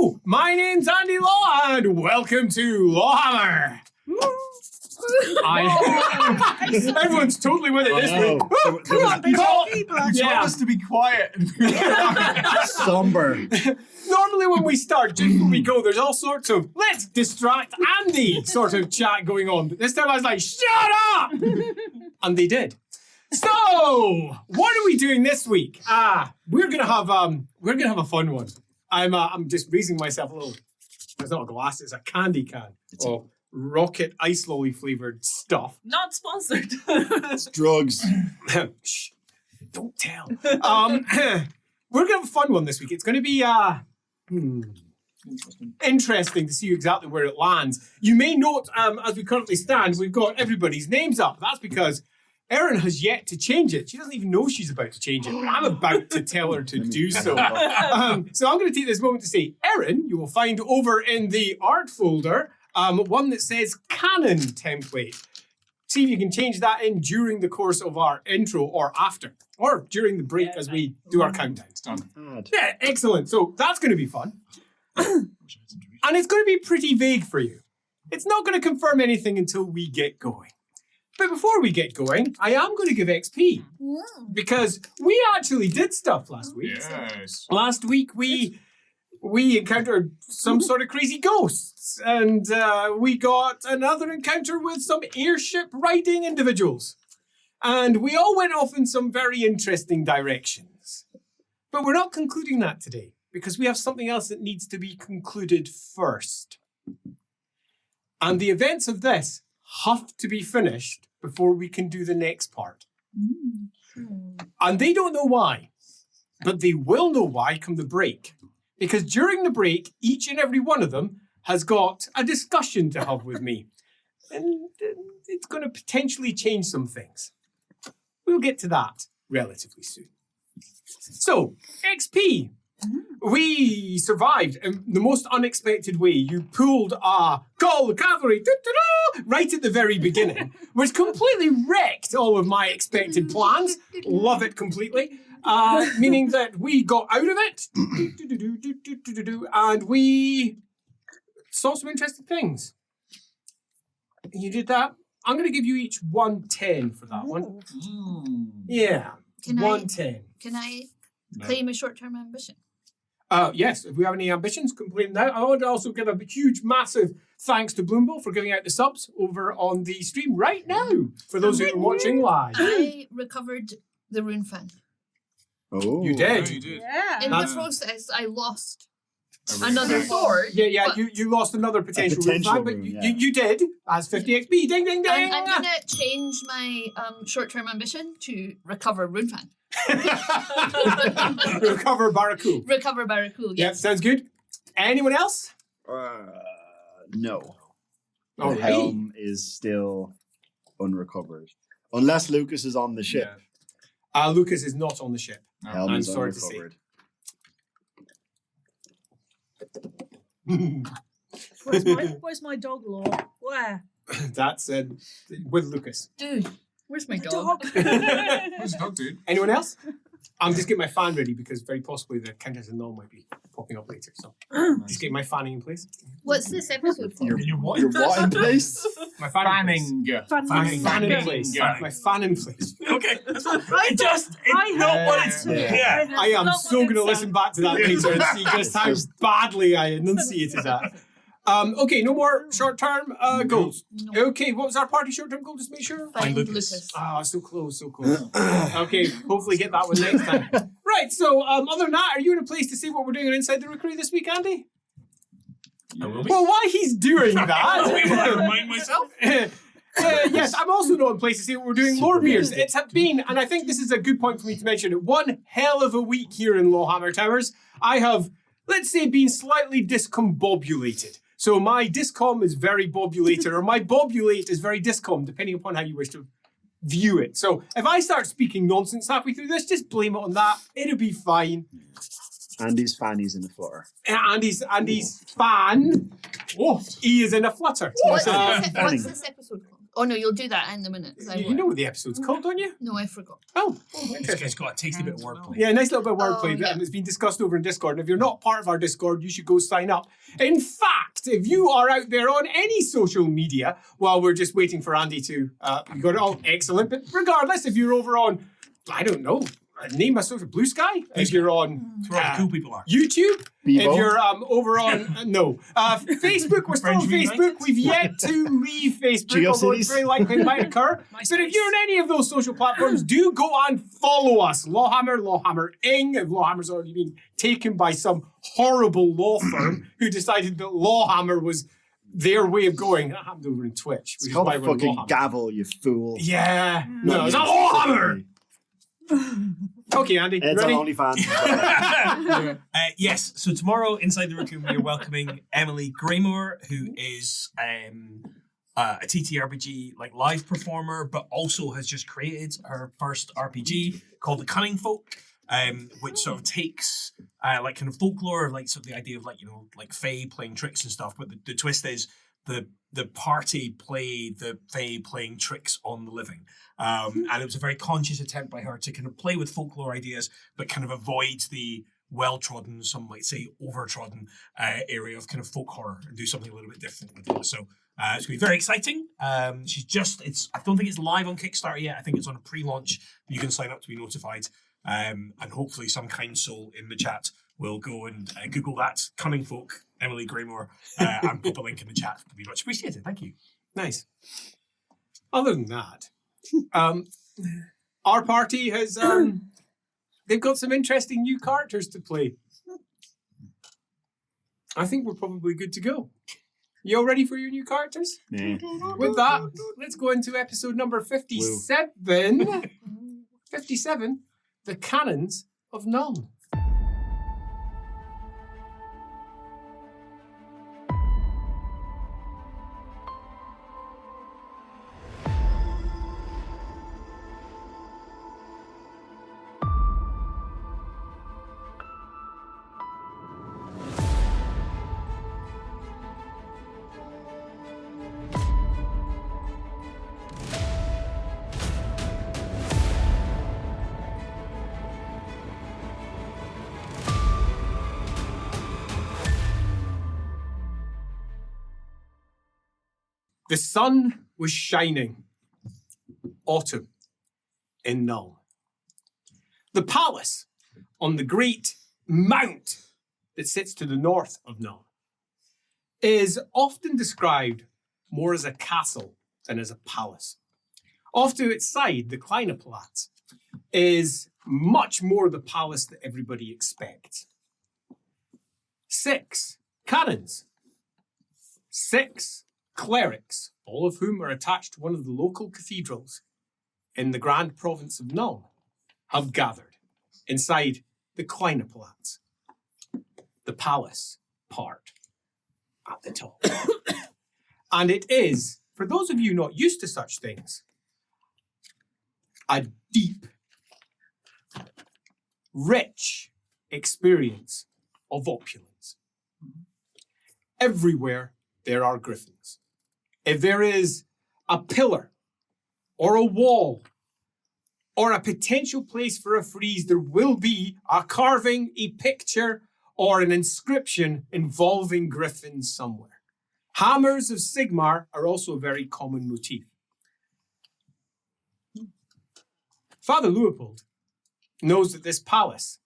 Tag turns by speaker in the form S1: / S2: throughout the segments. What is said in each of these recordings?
S1: Hello, my name's Andy Law, and welcome to LAWhammer. Everyone's totally with it this week.
S2: Come on,
S1: You told
S2: us to be quiet.
S3: Somber.
S1: Normally when we start, just before we go, there's all sorts of let's distract Andy sort of chat going on. But this time I was like, shut up! And they did. So, what are we doing this week? We're gonna have a fun one. I'm just raising myself a little. It's not a glass, it's a candy can. Oh. Rocket ice lolly flavored stuff.
S4: Not sponsored.
S3: It's drugs.
S1: Shh, don't tell. We're gonna have a fun one this week. It's gonna be interesting to see exactly where it lands. You may note, as we currently stand, we've got everybody's names up. That's because Aoran has yet to change it. She doesn't even know she's about to change it. I'm about to tell her to do so. So I'm going to take this moment to say, Aoran, you will find over in the art folder one that says Canon template. See if you can change that in during the course of our intro or after, or during the break as we do our countdowns.
S2: Done.
S1: Yeah, excellent. So that's going to be fun. And it's going to be pretty vague for you. It's not going to confirm anything until we get going. But before we get going, I am going to give XP. Because we actually did stuff last week.
S2: Yes.
S1: Last week we encountered some sort of crazy ghosts. And we got another encounter with some airship riding individuals. And we all went off in some very interesting directions. But we're not concluding that today, because we have something else that needs to be concluded first. And the events of this have to be finished before we can do the next part. And they don't know why, but they will know why come the break. Because during the break, each and every one of them has got a discussion to have with me. And it's going to potentially change some things. We'll get to that relatively soon. So, XP. We survived in the most unexpected way. You pulled a call the cavalry right at the very beginning, which completely wrecked all of my expected plans. Love it completely. Meaning that we got out of it and we saw some interesting things. You did that. I'm going to give you each 110 for that one. Yeah, 110.
S5: Can I claim a short-term ambition?
S1: Yes, if we have any ambitions, complete them now. I want to also give a huge, massive thanks to Bloombo for giving out the subs over on the stream right now, for those who are watching live.
S5: I recovered the rune fan.
S3: Oh.
S1: You did?
S2: You did.
S4: Yeah.
S5: In the process, I lost another
S2: fan.
S5: sword.
S1: Yeah,
S5: but
S1: you lost another potential
S3: potential
S1: rune, but
S3: rune,
S1: you did, as 50 XP, ding, ding, ding!
S5: I'm going to change my short-term ambition to recover rune fan.
S1: Recover Baraku.
S5: Recover Baraku,
S1: Yeah,
S5: yes.
S1: sounds good. Anyone else?
S3: No.
S1: Oh,
S3: The helm is still unrecovered. Unless Lucas is on the ship.
S1: Lucas is not on the ship.
S3: Helm
S1: I'm
S3: is
S1: sorry to
S3: unrecovered.
S4: Where's my dog, Law? Where?
S1: That's with Lucas.
S5: Dude, where's my
S4: My
S5: dog?
S2: Where's the dog, dude?
S1: Anyone else? I'm just getting my fan ready because very possibly the Countess of Nuln might be popping up later. So just getting my fanning in place.
S5: What's this episode for?
S2: Your what?
S3: Your what in place?
S1: My fanning.
S2: Fanning.
S1: My fan in
S2: Fanning.
S1: place.
S2: Yeah.
S1: My fan in place.
S2: Okay.
S4: It's not what it's.
S3: Yeah.
S1: I am so going to listen back to that later and see just how badly I enunciated that. Okay, no more short-term goals.
S5: No.
S1: Okay, what was our party short-term goal? Just make sure.
S5: Find
S2: Lucas.
S5: Lucas.
S1: Ah, so close, so close. Okay, hopefully get that one next time. Right, so other than that, are you in a place to see what we're doing on Inside the Rookery this week, Andy?
S2: I will be.
S1: Well, while he's doing that...
S2: Remind myself.
S1: Yes, I'm also not in place to see what we're doing.
S3: Super
S1: Lord Mears,
S3: realistic.
S1: it's been, and I think this is a good point for me to mention it, one hell of a week here in LAWhammer Towers. I have, let's say, been slightly discombobulated. So my discom is very bobulated, or my bobulate is very discom, depending upon how you wish to view it. So if I start speaking nonsense halfway through this, just blame it on that. It'll be fine.
S3: Andy's fanny's in a flutter.
S1: Andy's fan, he is in a flutter.
S5: What's
S3: Fanning.
S5: this episode called? Oh no, you'll do that in a minute. 'cause I
S1: You
S5: won't.
S1: know what the episode's called, don't you?
S5: No, I forgot.
S1: Oh,
S2: This
S1: interesting.
S2: guy's got a tasty bit of wordplay.
S1: Yeah, nice little bit of wordplay.
S5: Oh, yeah.
S1: And it's been discussed over in Discord. And if you're not part of our Discord, you should go sign up. In fact, if you are out there on any social media, while we're just waiting for Andy to, you got it all excellent. But regardless, if you're over on, I don't know, name a social, Blue Sky. If you're on
S2: That's where all the cool people are.
S1: YouTube,
S3: Bebo.
S1: if you're over on Facebook, we're still on
S2: Friends
S1: Facebook.
S2: Reunited.
S1: We've yet to leave Facebook, although it's
S3: GeoCities.
S1: very likely it might occur. But if you're on any of those social platforms, do go and follow us. LAWhammer, LAWhammer Ing. If LAWhammer's already been taken by some horrible law firm who decided that LAWhammer was their way of going. That happened over in Twitch.
S3: It's
S1: Which is
S3: called
S1: why we're
S3: fucking
S1: LAWhammer.
S3: gavel, you fool.
S1: Yeah. No, it's not LAWhammer. Okay, Andy, you
S3: It's on
S1: ready?
S3: OnlyFans.
S2: Yes, so tomorrow inside the Raccoon we are welcoming Emily Graymore, who is a TTRPG like live performer, but also has just created her first RPG called The Cunning Folk, which sort of takes like kind of folklore, like sort of the idea of like, you know, like Fae playing tricks and stuff. But the twist is the party play the Fae playing tricks on the living. And it was a very conscious attempt by her to kind of play with folklore ideas, but kind of avoid the well-trodden, some might say overtrodden area of kind of folk horror and do something a little bit different with it. So it's going to be very exciting. I don't think it's live on Kickstarter yet. I think it's on a pre-launch. You can sign up to be notified. And hopefully some kind soul in the chat will go and Google that, Cunning Folk, Emily Graymore, and put a link in the chat. It'd be much appreciated. Thank you.
S1: Nice. Other than that, our party has they've got some interesting new characters to play. I think we're probably good to go. You all ready for your new characters?
S3: Yeah.
S1: With that, let's go into episode number 57. 57, The Canons of Nuln. The sun was shining. Autumn in Nuln. The palace on the great mount that sits to the north of Nuln is often described more as a castle than as a palace. Off to its side, the Kleineplatz is much more the palace that everybody expects. 6 canons, 6 clerics, all of whom are attached to one of the local cathedrals in the grand province of Nuln, have gathered inside the Kleineplatz, the palace part at the top. And it is, for those of you not used to such things, a deep, rich experience of opulence. Everywhere there are griffins. If there is a pillar or a wall or a potential place for a frieze, there will be a carving, a picture, or an inscription involving griffins somewhere. Hammers of Sigmar are also a very common motif. Father Leopold knows that this palace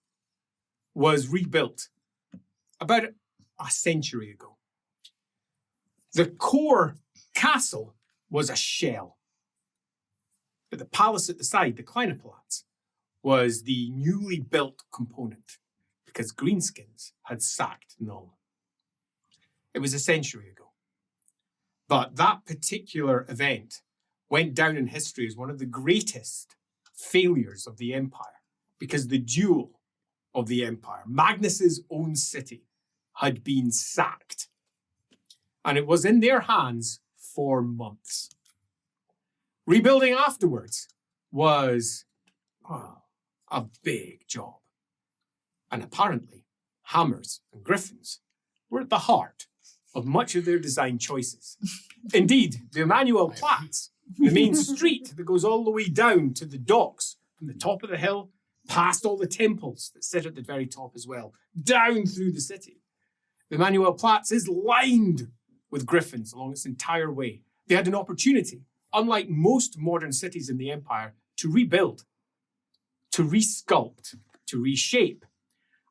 S1: was rebuilt about a century ago. The core castle was a shell. But the palace at the side, the Kleineplatz, was the newly built component because Greenskins had sacked Nuln. It was a century ago. But that particular event went down in history as one of the greatest failures of the Empire because the jewel of the Empire, Magnus's own city, had been sacked. And it was in their hands for months. Rebuilding afterwards was a big job. And apparently, hammers and griffins were at the heart of much of their design choices. Indeed, the Emanuel Platz The main street that goes all the way down to the docks from the top of the hill, past all the temples that sit at the very top as well, down through the city. The Manuelplatz is lined with griffins along its entire way. They had an opportunity, unlike most modern cities in the Empire, to rebuild, to resculpt, to reshape.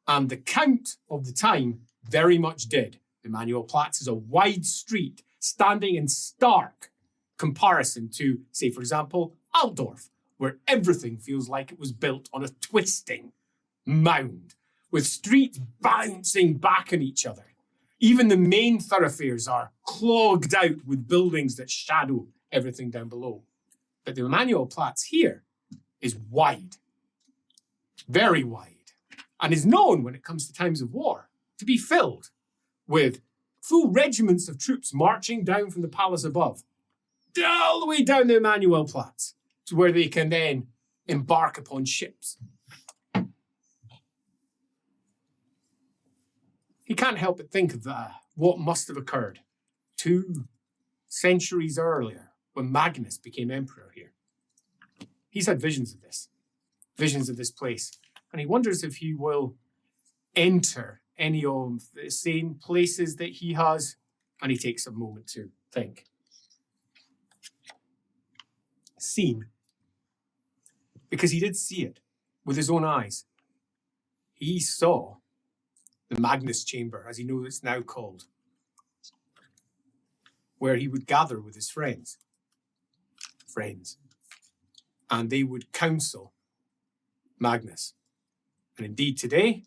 S1: And the Count of the time very much did. The Manuelplatz is a wide street standing in stark comparison to, say, for example, Altdorf, where everything feels like it was built on a twisting mound, with streets bouncing back on each other. Even the main thoroughfares are clogged out with buildings that shadow everything down below. But the Manuelplatz here is wide, very wide, and is known when it comes to times of war to be filled with full regiments of troops marching down from the palace above, all the way down the Manuelplatz, to where they can then embark upon ships. He can't help but think of what must have occurred 2 centuries earlier when Magnus became emperor here. He's had visions of this place, and he wonders if he will enter any of the same places that he has, and he takes a moment to think. Seen. Because he did see it with his own eyes. He saw the Magnus Chamber, as he knows it's now called, where he would gather with his friends, and they would counsel Magnus. And indeed today,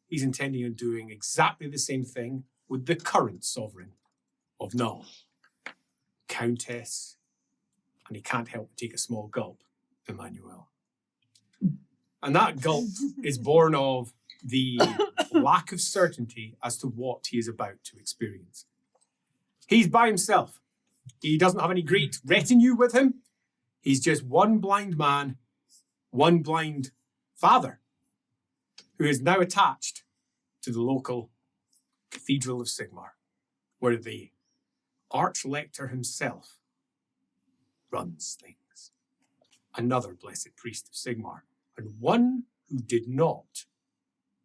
S1: he's intending on doing exactly the same thing with the current sovereign of Nuln, Countess, and he can't help but take a small gulp, Emmanuel. And that gulp is born of the lack of certainty as to what he is about to experience. He's by himself. He doesn't have any great retinue with him. He's just one blind man, one blind father, who is now attached to the local Cathedral of Sigmar, where the Archlector himself runs things. Another blessed priest of Sigmar, and one who did not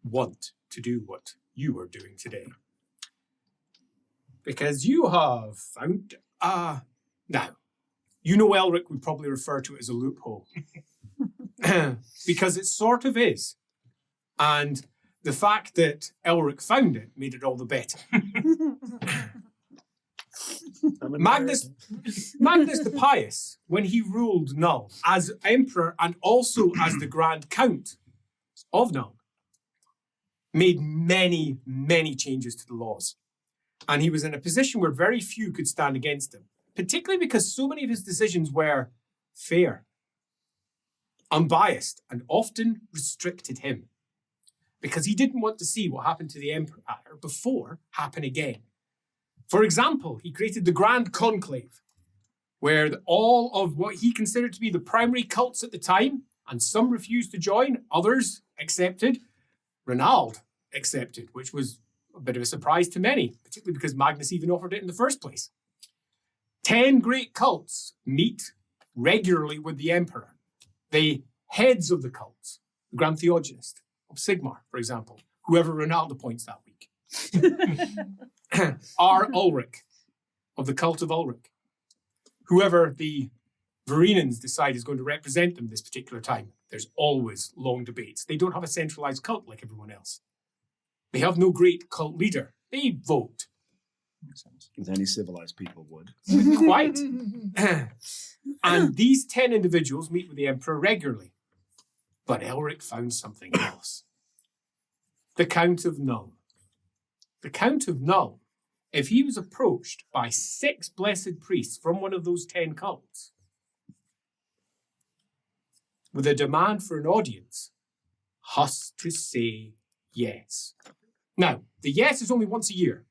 S1: want to do what you are doing today. Because you have found, now, you know Elric would probably refer to it as a loophole. Because it sort of is. And the fact that Elric found it made it all the better. Magnus the Pious, when he ruled Nuln as emperor and also as the Grand Count of Nuln, made many, many changes to the laws. And he was in a position where very few could stand against him, particularly because so many of his decisions were fair, unbiased, and often restricted him, because he didn't want to see what happened to the emperor before happen again. For example, he created the Grand Conclave, where all of what he considered to be the primary cults at the time, and some refused to join, others accepted. Renald accepted, which was a bit of a surprise to many, particularly because Magnus even offered it in the first place. 10 great cults meet regularly with the emperor. The heads of the cults, the Grand Theogonist of Sigmar, for example, whoever Renald appoints that week, are Ulrich, of the cult of Ulrich. Whoever the Varenans decide is going to represent them this particular time, there's always long debates. They don't have a centralized cult like everyone else. They have no great cult leader. They vote.
S3: As any civilized people would.
S1: Quite. And these 10 individuals meet with the emperor regularly. But Elric found something else. The Count of Nuln. The Count of Nuln, if he was approached by 6 blessed priests from one of those 10 cults with a demand for an audience, has to say yes. Now, the yes is only once a year.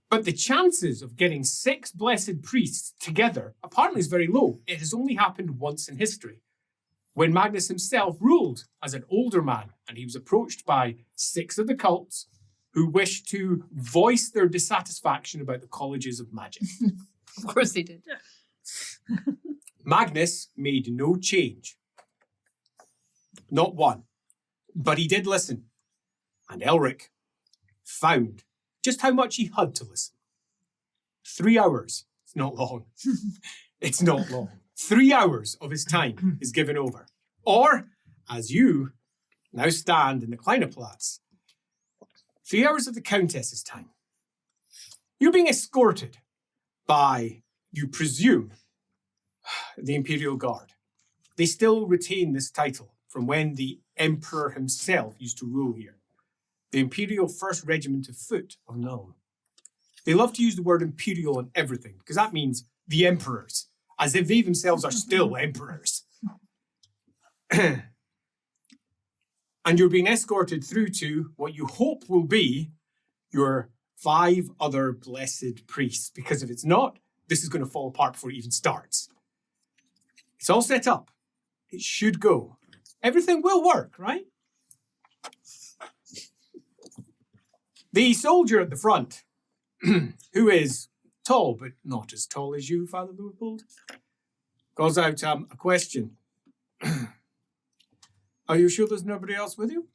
S1: But the chances of getting 6 blessed priests together apparently is very low. It has only happened once in history, when Magnus himself ruled as an older man, and he was approached by 6 of the cults who wished to voice their dissatisfaction about the colleges of magic.
S5: Of course they did.
S1: Magnus made no change. Not one. But he did listen. And Elric found just how much he had to listen. 3 hours. It's not long. It's not long. 3 hours of his time is given over. Or, as you now stand in the Kleineplatz, 3 hours of the Countess's time. You're being escorted by, you presume, the Imperial Guard. They still retain this title from when the Emperor himself used to rule here. The Imperial First Regiment of Foot of Nuln. They love to use the word Imperial on everything, because that means the Emperors, as if they themselves are still Emperors. And you're being escorted through to what you hope will be your 5 other blessed priests, because if it's not, this is going to fall apart before it even starts. It's all set up. It should go. Everything will work, right? The soldier at the front, who is tall, but not as tall as you, Father Leopold, calls out a question. Are you sure there's nobody else with you?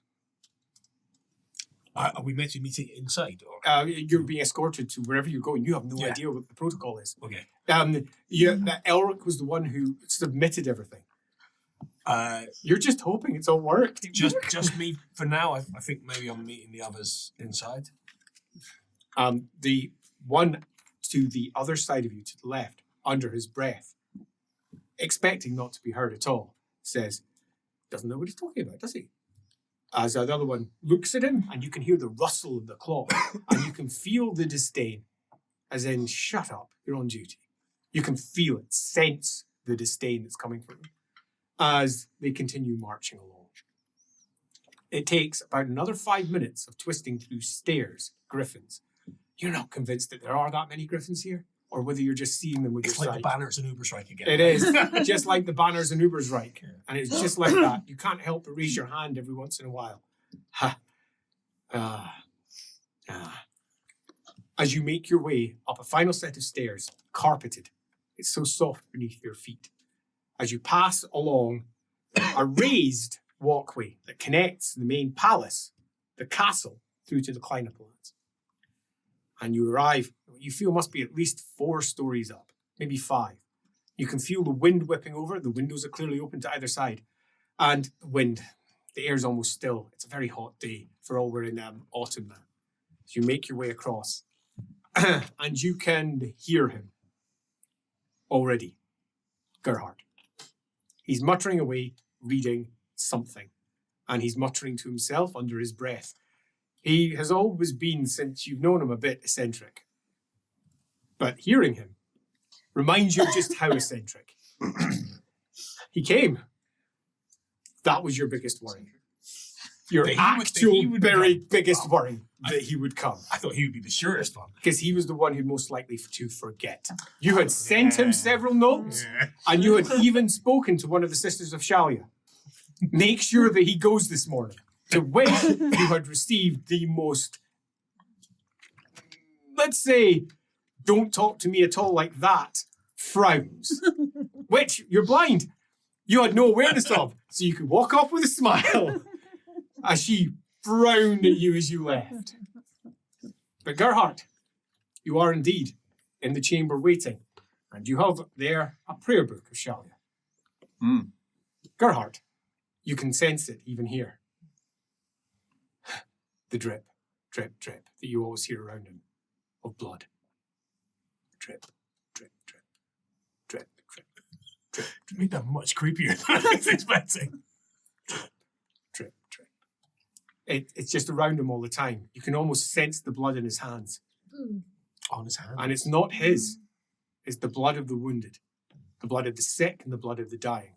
S2: Are we meant to be meeting inside? Or?
S1: You're being escorted to wherever you're going. You have no idea what the protocol is.
S2: Okay.
S1: Elric was the one who submitted everything. You're just hoping it's all worked.
S2: Just me for now. I think maybe I'm meeting the others inside.
S1: The one to the other side of you, to the left, under his breath, expecting not to be heard at all, says, doesn't know what he's talking about, does he? As the other one looks at him, and you can hear the rustle of the cloth, and you can feel the disdain, as in, shut up, you're on duty. You can feel it, sense the disdain that's coming from him, as they continue marching along. It takes about another 5 minutes of twisting through stairs, griffins. You're not convinced that there are that many griffins here, or whether you're just seeing them with your
S2: It's like
S1: sight.
S2: the banners in Ubersreich again.
S1: It is, just like the banners in Ubersreich. And it's just like that. You can't help but raise your hand every once in a while. As you make your way up a final set of stairs, carpeted. It's so soft beneath your feet. As you pass along a raised walkway that connects the main palace, the castle, through to the Kleineplatz. And you arrive, what you feel must be at least 4 stories up, maybe 5. You can feel the wind whipping over. The windows are clearly open to either side. And the wind, the air's almost still. It's a very hot day, for all we're in autumn now. So you make your way across. And you can hear him already. Gerhart. He's muttering away, reading something. And he's muttering to himself under his breath. He has always been, since you've known him, a bit eccentric. But hearing him reminds you just how eccentric. He came. That was your biggest worry. Your biggest worry that he would come.
S2: I thought he would be the surest one.
S1: Because he was the one who'd most likely to forget. You had sent him several notes, and you had even spoken to one of the Sisters of Shalia. Make sure that he goes this morning. To which you had received the most, let's say, don't talk to me at all like that, frowns. Which, you're blind. You had no awareness of. So you could walk off with a smile as she frowned at you as you left. But Gerhart, you are indeed in the chamber waiting. And you have there a prayer book of Shalia. Gerhart, you can sense it even here. The drip, drip, drip that you always hear around him of blood. Drip, drip, drip, drip, drip, drip.
S2: To make that much creepier than I was expecting.
S1: Drip, drip. It's just around him all the time. You can almost sense the blood in his hands.
S2: On his hand.
S1: And it's not his. It's the blood of the wounded, the blood of the sick and the blood of the dying.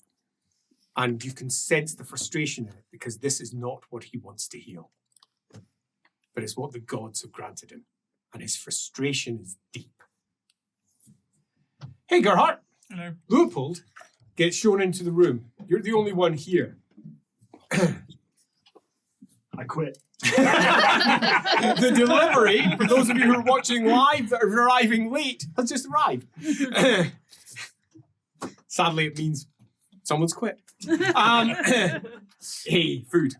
S1: And you can sense the frustration in it because this is not what he wants to heal. But it's what the gods have granted him. And his frustration is deep. Hey, Gerhart.
S4: Hello.
S1: Leopold gets shown into the room. You're the only one here.
S2: I
S3: quit.
S1: The delivery, for those of you who are watching live that are arriving late, has just arrived. Sadly, it means someone's quit. Hey, food.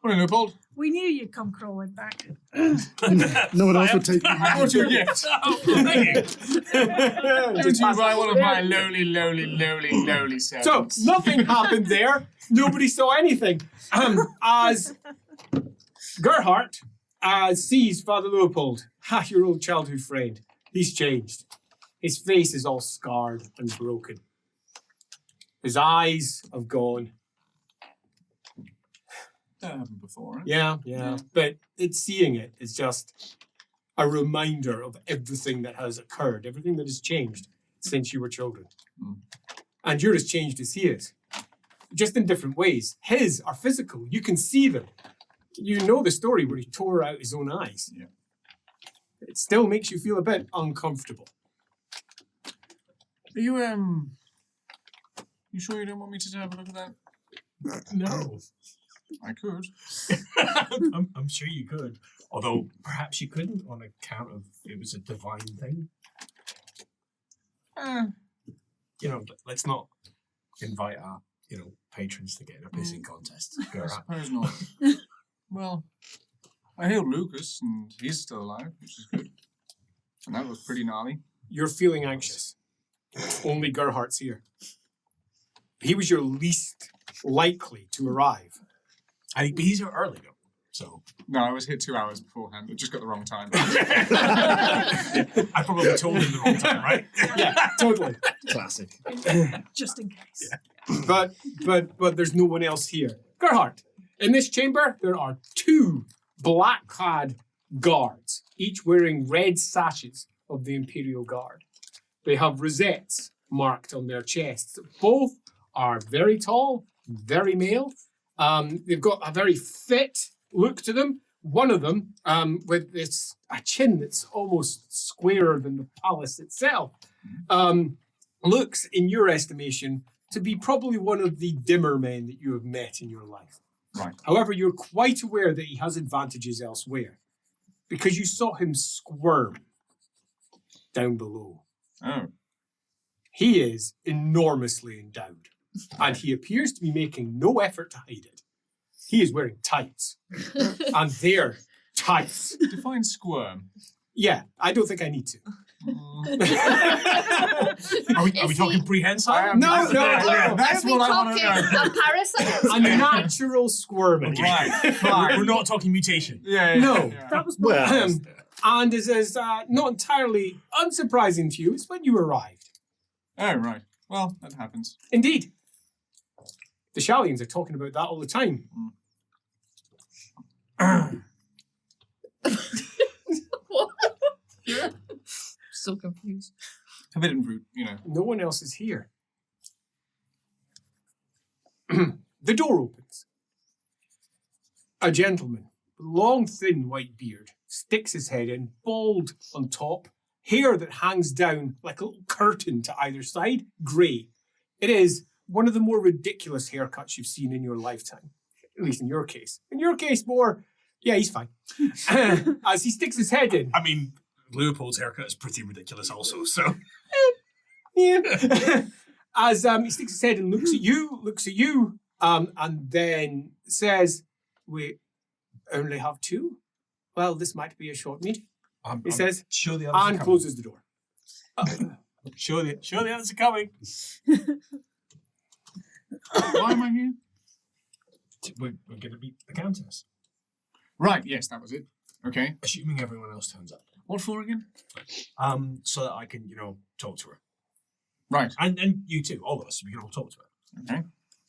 S6: Morning, Leopold.
S4: We knew you'd come crawling back.
S3: No one else would take
S6: I brought you a gift. Given to you by one of my lowly
S1: So,
S6: servants.
S1: nothing happened there. Nobody saw anything. As Gerhart sees Father Leopold, your old childhood friend, he's changed. His face is all scarred and broken. His eyes have gone.
S6: That happened before. Right?
S1: Yeah. But seeing it is just a reminder of everything that has occurred, everything that has changed since you were children.
S6: Mm.
S1: And you're as changed as he is, just in different ways. His are physical. You can see them. You know the story where he tore out his own eyes.
S6: Yeah.
S1: It still makes you feel a bit uncomfortable.
S6: Are you you sure you don't want me to have a look at that?
S1: No.
S6: I could.
S2: I'm sure you could. Although perhaps you couldn't on account of it was a divine thing. Let's not invite our, patrons to get in a pissing contest.
S6: I suppose not. Well, I healed Lucas, and he's still alive, which is good. And that was pretty gnarly.
S1: You're feeling anxious. Only Gerhart's here. He was your least likely to arrive.
S2: I think, but he's here early though. So
S6: No, I was here 2 hours beforehand. I just got the wrong time.
S2: I probably told him the wrong time, right?
S1: Yeah, totally.
S3: Classic.
S4: Just in case.
S1: But there's no one else here. Gerhart, in this chamber, there are 2 black-clad guards, each wearing red sashes of the Imperial Guard. They have rosettes marked on their chests. Both are very tall, very male. They've got a very fit look to them. One of them, with a chin that's almost squarer than the palace itself, looks, in your estimation, to be probably one of the dimmer men that you have met in your life.
S6: Right.
S1: However, you're quite aware that he has advantages elsewhere, because you saw him squirm down below.
S6: Oh.
S1: He is enormously endowed, and he appears to be making no effort to hide it. He is wearing tights, and they're tights.
S6: Define squirm.
S1: Yeah, I don't think I need to.
S2: Are we talking prehensile?
S1: No.
S6: That's
S5: Are we
S6: what I want to
S5: talking
S6: know.
S5: a parasite?
S1: A natural squirming.
S6: Right,
S2: We're not talking mutation.
S6: Yeah.
S1: No.
S6: Yeah.
S4: That was
S3: Well,
S1: And is not entirely unsurprising to you, it's when you arrived.
S6: Oh, right. Well, that happens.
S1: Indeed. The Shallians are talking about that all the time.
S5: What? So confused.
S6: Forbidden fruit,
S1: No one else is here. The door opens. A gentleman, long, thin white beard, sticks his head in, bald on top, hair that hangs down like a little curtain to either side, grey. It is one of the more ridiculous haircuts you've seen in your lifetime, at least in your case. In your case, more, yeah, he's fine. As he sticks his head in.
S2: I mean, Leopold's haircut is pretty ridiculous also, so.
S1: Yeah. As he sticks his head and looks at you, and then says, "We only have 2? Well, this might be a short meeting," he says,
S2: Sure the others are
S1: and
S2: coming.
S1: closes the door.
S2: Sure the others are coming.
S6: Why am I here?
S2: We're going to meet the Countess.
S6: Right, yes, that was it. Okay.
S2: Assuming everyone else turns up.
S6: What for again?
S2: So that I can, talk to her.
S6: Right.
S2: And you too, all of us, we can all talk to her.
S6: Okay.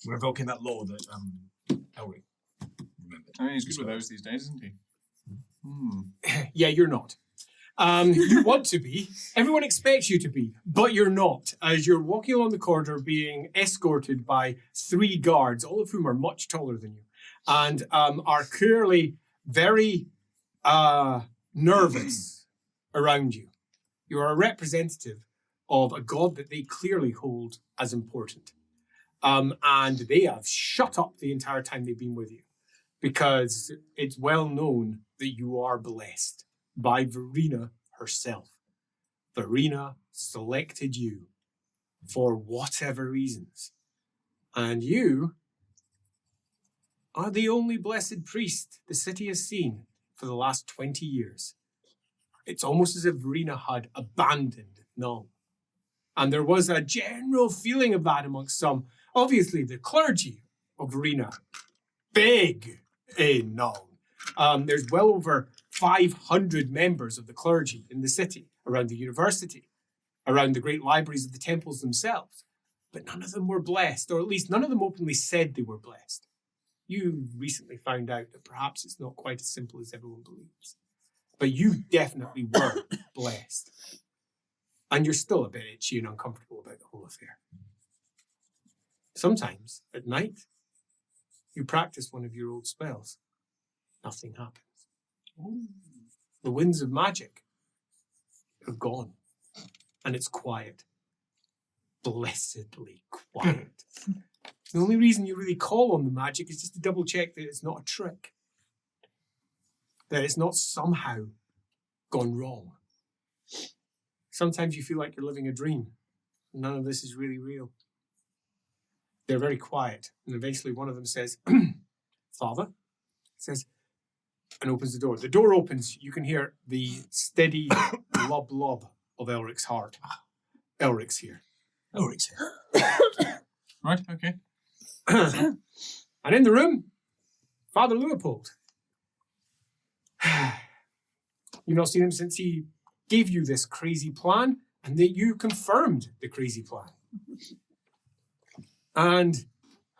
S2: We're invoking that law that Elric remembered.
S6: I mean, he's good with those these days, isn't he?
S1: Yeah, you're not. You want to be. Everyone expects you to be, but you're not. As you're walking along the corridor being escorted by 3 guards, all of whom are much taller than you, and are clearly very nervous around you. You are a representative of a god that they clearly hold as important. And they have shut up the entire time they've been with you, because it's well known that you are blessed by Verena herself. Verena selected you for whatever reasons. And you are the only blessed priest the city has seen for the last 20 years. It's almost as if Verena had abandoned Nuln. And there was a general feeling of that amongst some. Obviously, the clergy of Verena, big in Nuln. There's well over 500 members of the clergy in the city, around the university, around the great libraries of the temples themselves. But none of them were blessed, or at least none of them openly said they were blessed. You recently found out that perhaps it's not quite as simple as everyone believes. But you definitely were blessed. And you're still a bit itchy and uncomfortable about the whole affair. Sometimes, at night, you practice one of your old spells. Nothing happens. The winds of magic have gone. And it's quiet. Blessedly quiet. The only reason you really call on the magic is just to double check that it's not a trick. That it's not somehow gone wrong. Sometimes you feel like you're living a dream. None of this is really real. They're very quiet. And eventually one of them says, Father, says, and opens the door. The door opens. You can hear the steady lob lob of Elric's heart. Elric's here.
S2: Elric's here.
S6: Right, okay.
S1: And in the room, Father Leopold. You've not seen him since he gave you this crazy plan, and that you confirmed the crazy plan. And,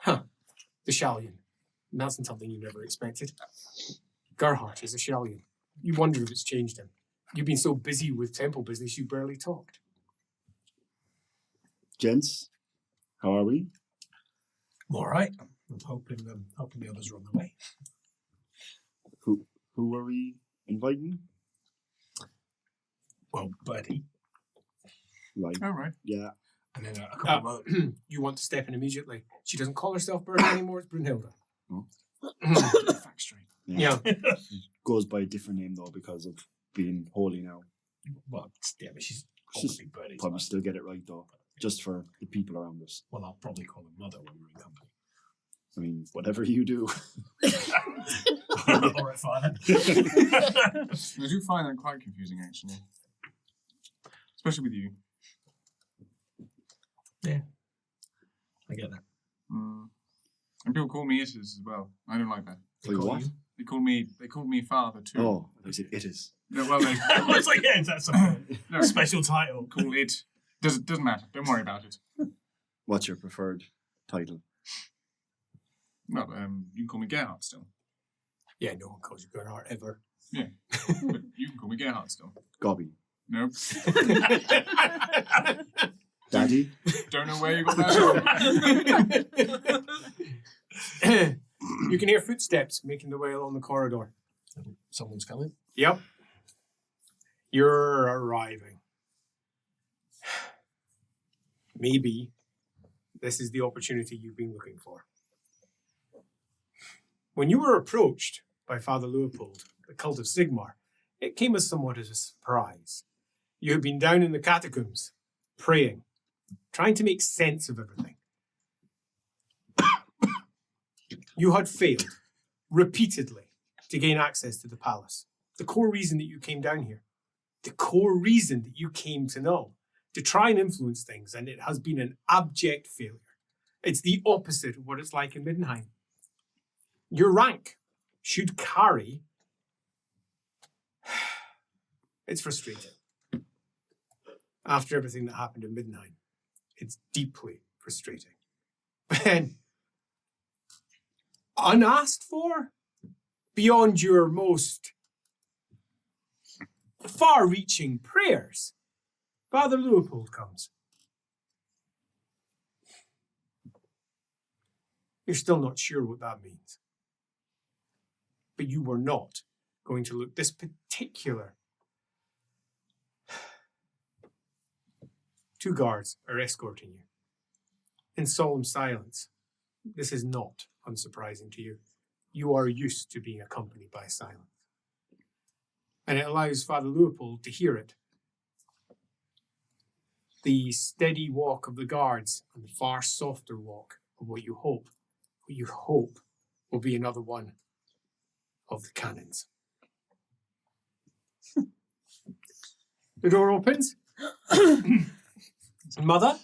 S1: the Shallion. And that's something you never expected. Gerhart is a Shallion. You wonder if it's changed him. You've been so busy with temple business, you barely talked.
S3: Gents, how are we?
S2: I'm all right. I'm hoping the others are on the way.
S3: Who are we inviting?
S2: Well, Birdie.
S3: Right.
S6: All right.
S3: Yeah.
S2: And then a couple of others.
S1: You want to step in immediately. She doesn't call herself Birdie anymore, it's Brunhilda.
S3: Oh.
S2: Fact straight.
S1: Yeah.
S3: Goes by a different name though because of being holy now.
S2: Well, yeah, but she's
S3: She's
S2: obviously Birdie.
S3: Probably still get it right though, just for the people around us.
S2: Well, I'll probably call her Mother when we're in company.
S3: I mean, whatever you do.
S2: All right, Father.
S6: I do find that quite confusing, actually. Especially with you.
S2: I get that.
S6: And people call me Itis as well. I don't like that.
S3: Wait,
S2: call
S3: what?
S2: you?
S6: They call me father too.
S3: Oh, they said it is.
S6: No, well, they
S2: It's like, yeah, that's a
S6: no,
S2: special title.
S6: call it. Doesn't matter. Don't worry about it.
S3: What's your preferred title?
S6: Well, you can call me Gerhart still.
S1: Yeah, no one calls you Gerhart ever.
S6: But you can call me Gerhart still.
S3: Gobby.
S6: Nope.
S3: Daddy?
S6: Don't know where you got that from.
S1: You can hear footsteps making their way along the corridor.
S2: Someone's coming.
S1: Yep. You're arriving. Maybe this is the opportunity you've been looking for. When you were approached by Father Leopold, the cult of Sigmar, it came as somewhat as a surprise. You had been down in the catacombs, praying, trying to make sense of everything. You had failed repeatedly to gain access to the palace. The core reason that you came down here, the core reason that you came to Nuln, to try and influence things, and it has been an abject failure. It's the opposite of what it's like in Middenheim. Your rank should carry. It's frustrating. After everything that happened in Middenheim, it's deeply frustrating. But then, unasked for, beyond your most far-reaching prayers, Father Leopold comes. You're still not sure what that means. But you were not going to look this particular. Two guards are escorting you. In solemn silence. This is not unsurprising to you. you are used to being accompanied by silence. And it allows Father Leopold to hear it. The steady walk of the guards and the far softer walk of what you hope will be another one of the canons. The door opens. Mother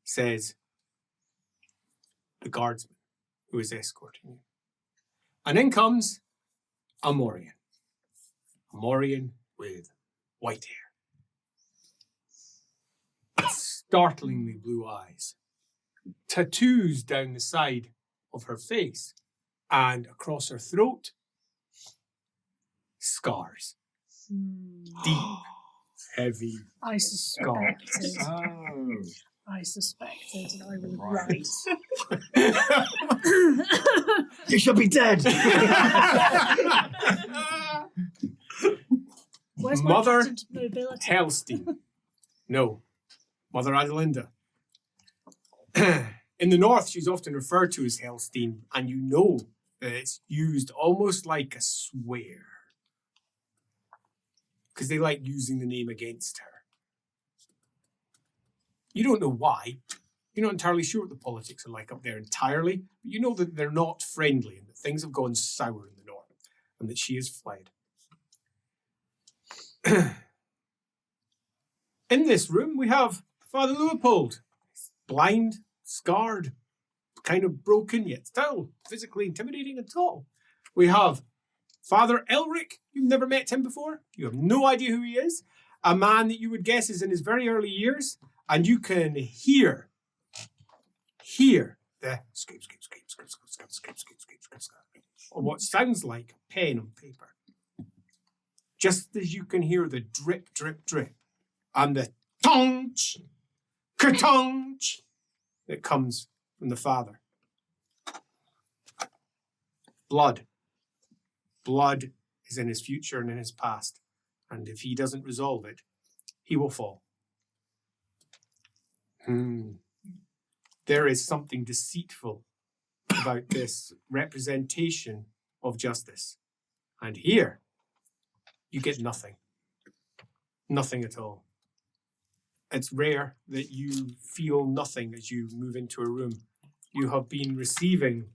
S1: says, the guardsman who is escorting you. And in comes a Morian. A Morian with white hair. Startlingly blue eyes. Tattoos down the side of her face and across her throat. Scars. Deep, heavy
S4: I
S1: scars.
S4: suspected.
S6: Oh.
S4: I suspected I was
S1: Right.
S4: right.
S3: You should be dead.
S4: Where's my
S1: Mother
S4: patent mobility?
S1: Helstein. No. Mother Adelinda. In the north, she's often referred to as Helstein, and you know that it's used almost like a swear. Because they like using the name against her. You don't know why. You're not entirely sure what the politics are like up there entirely, but you know that they're not friendly and that things have gone sour in the north and that she has fled. In this room, we have Father Leopold. Blind, scarred, kind of broken, yet still physically intimidating and tall. We have Father Elric. You've never met him before. You have no idea who he is. A man that you would guess is in his very early years, and you can hear the scrape, scrape, scrape, scrape, scrape, scrape, scrape, scrape, scrape, scrape, scrape, or what sounds like a pen on paper. Just as you can hear the drip, drip, drip, and the tonch, ka-tonch that comes from the Father. Blood. Blood is in his future and in his past. And if he doesn't resolve it, he will fall. There is something deceitful about this representation of justice. And here, you get nothing. Nothing at all. It's rare that you feel nothing as you move into a room. You have been receiving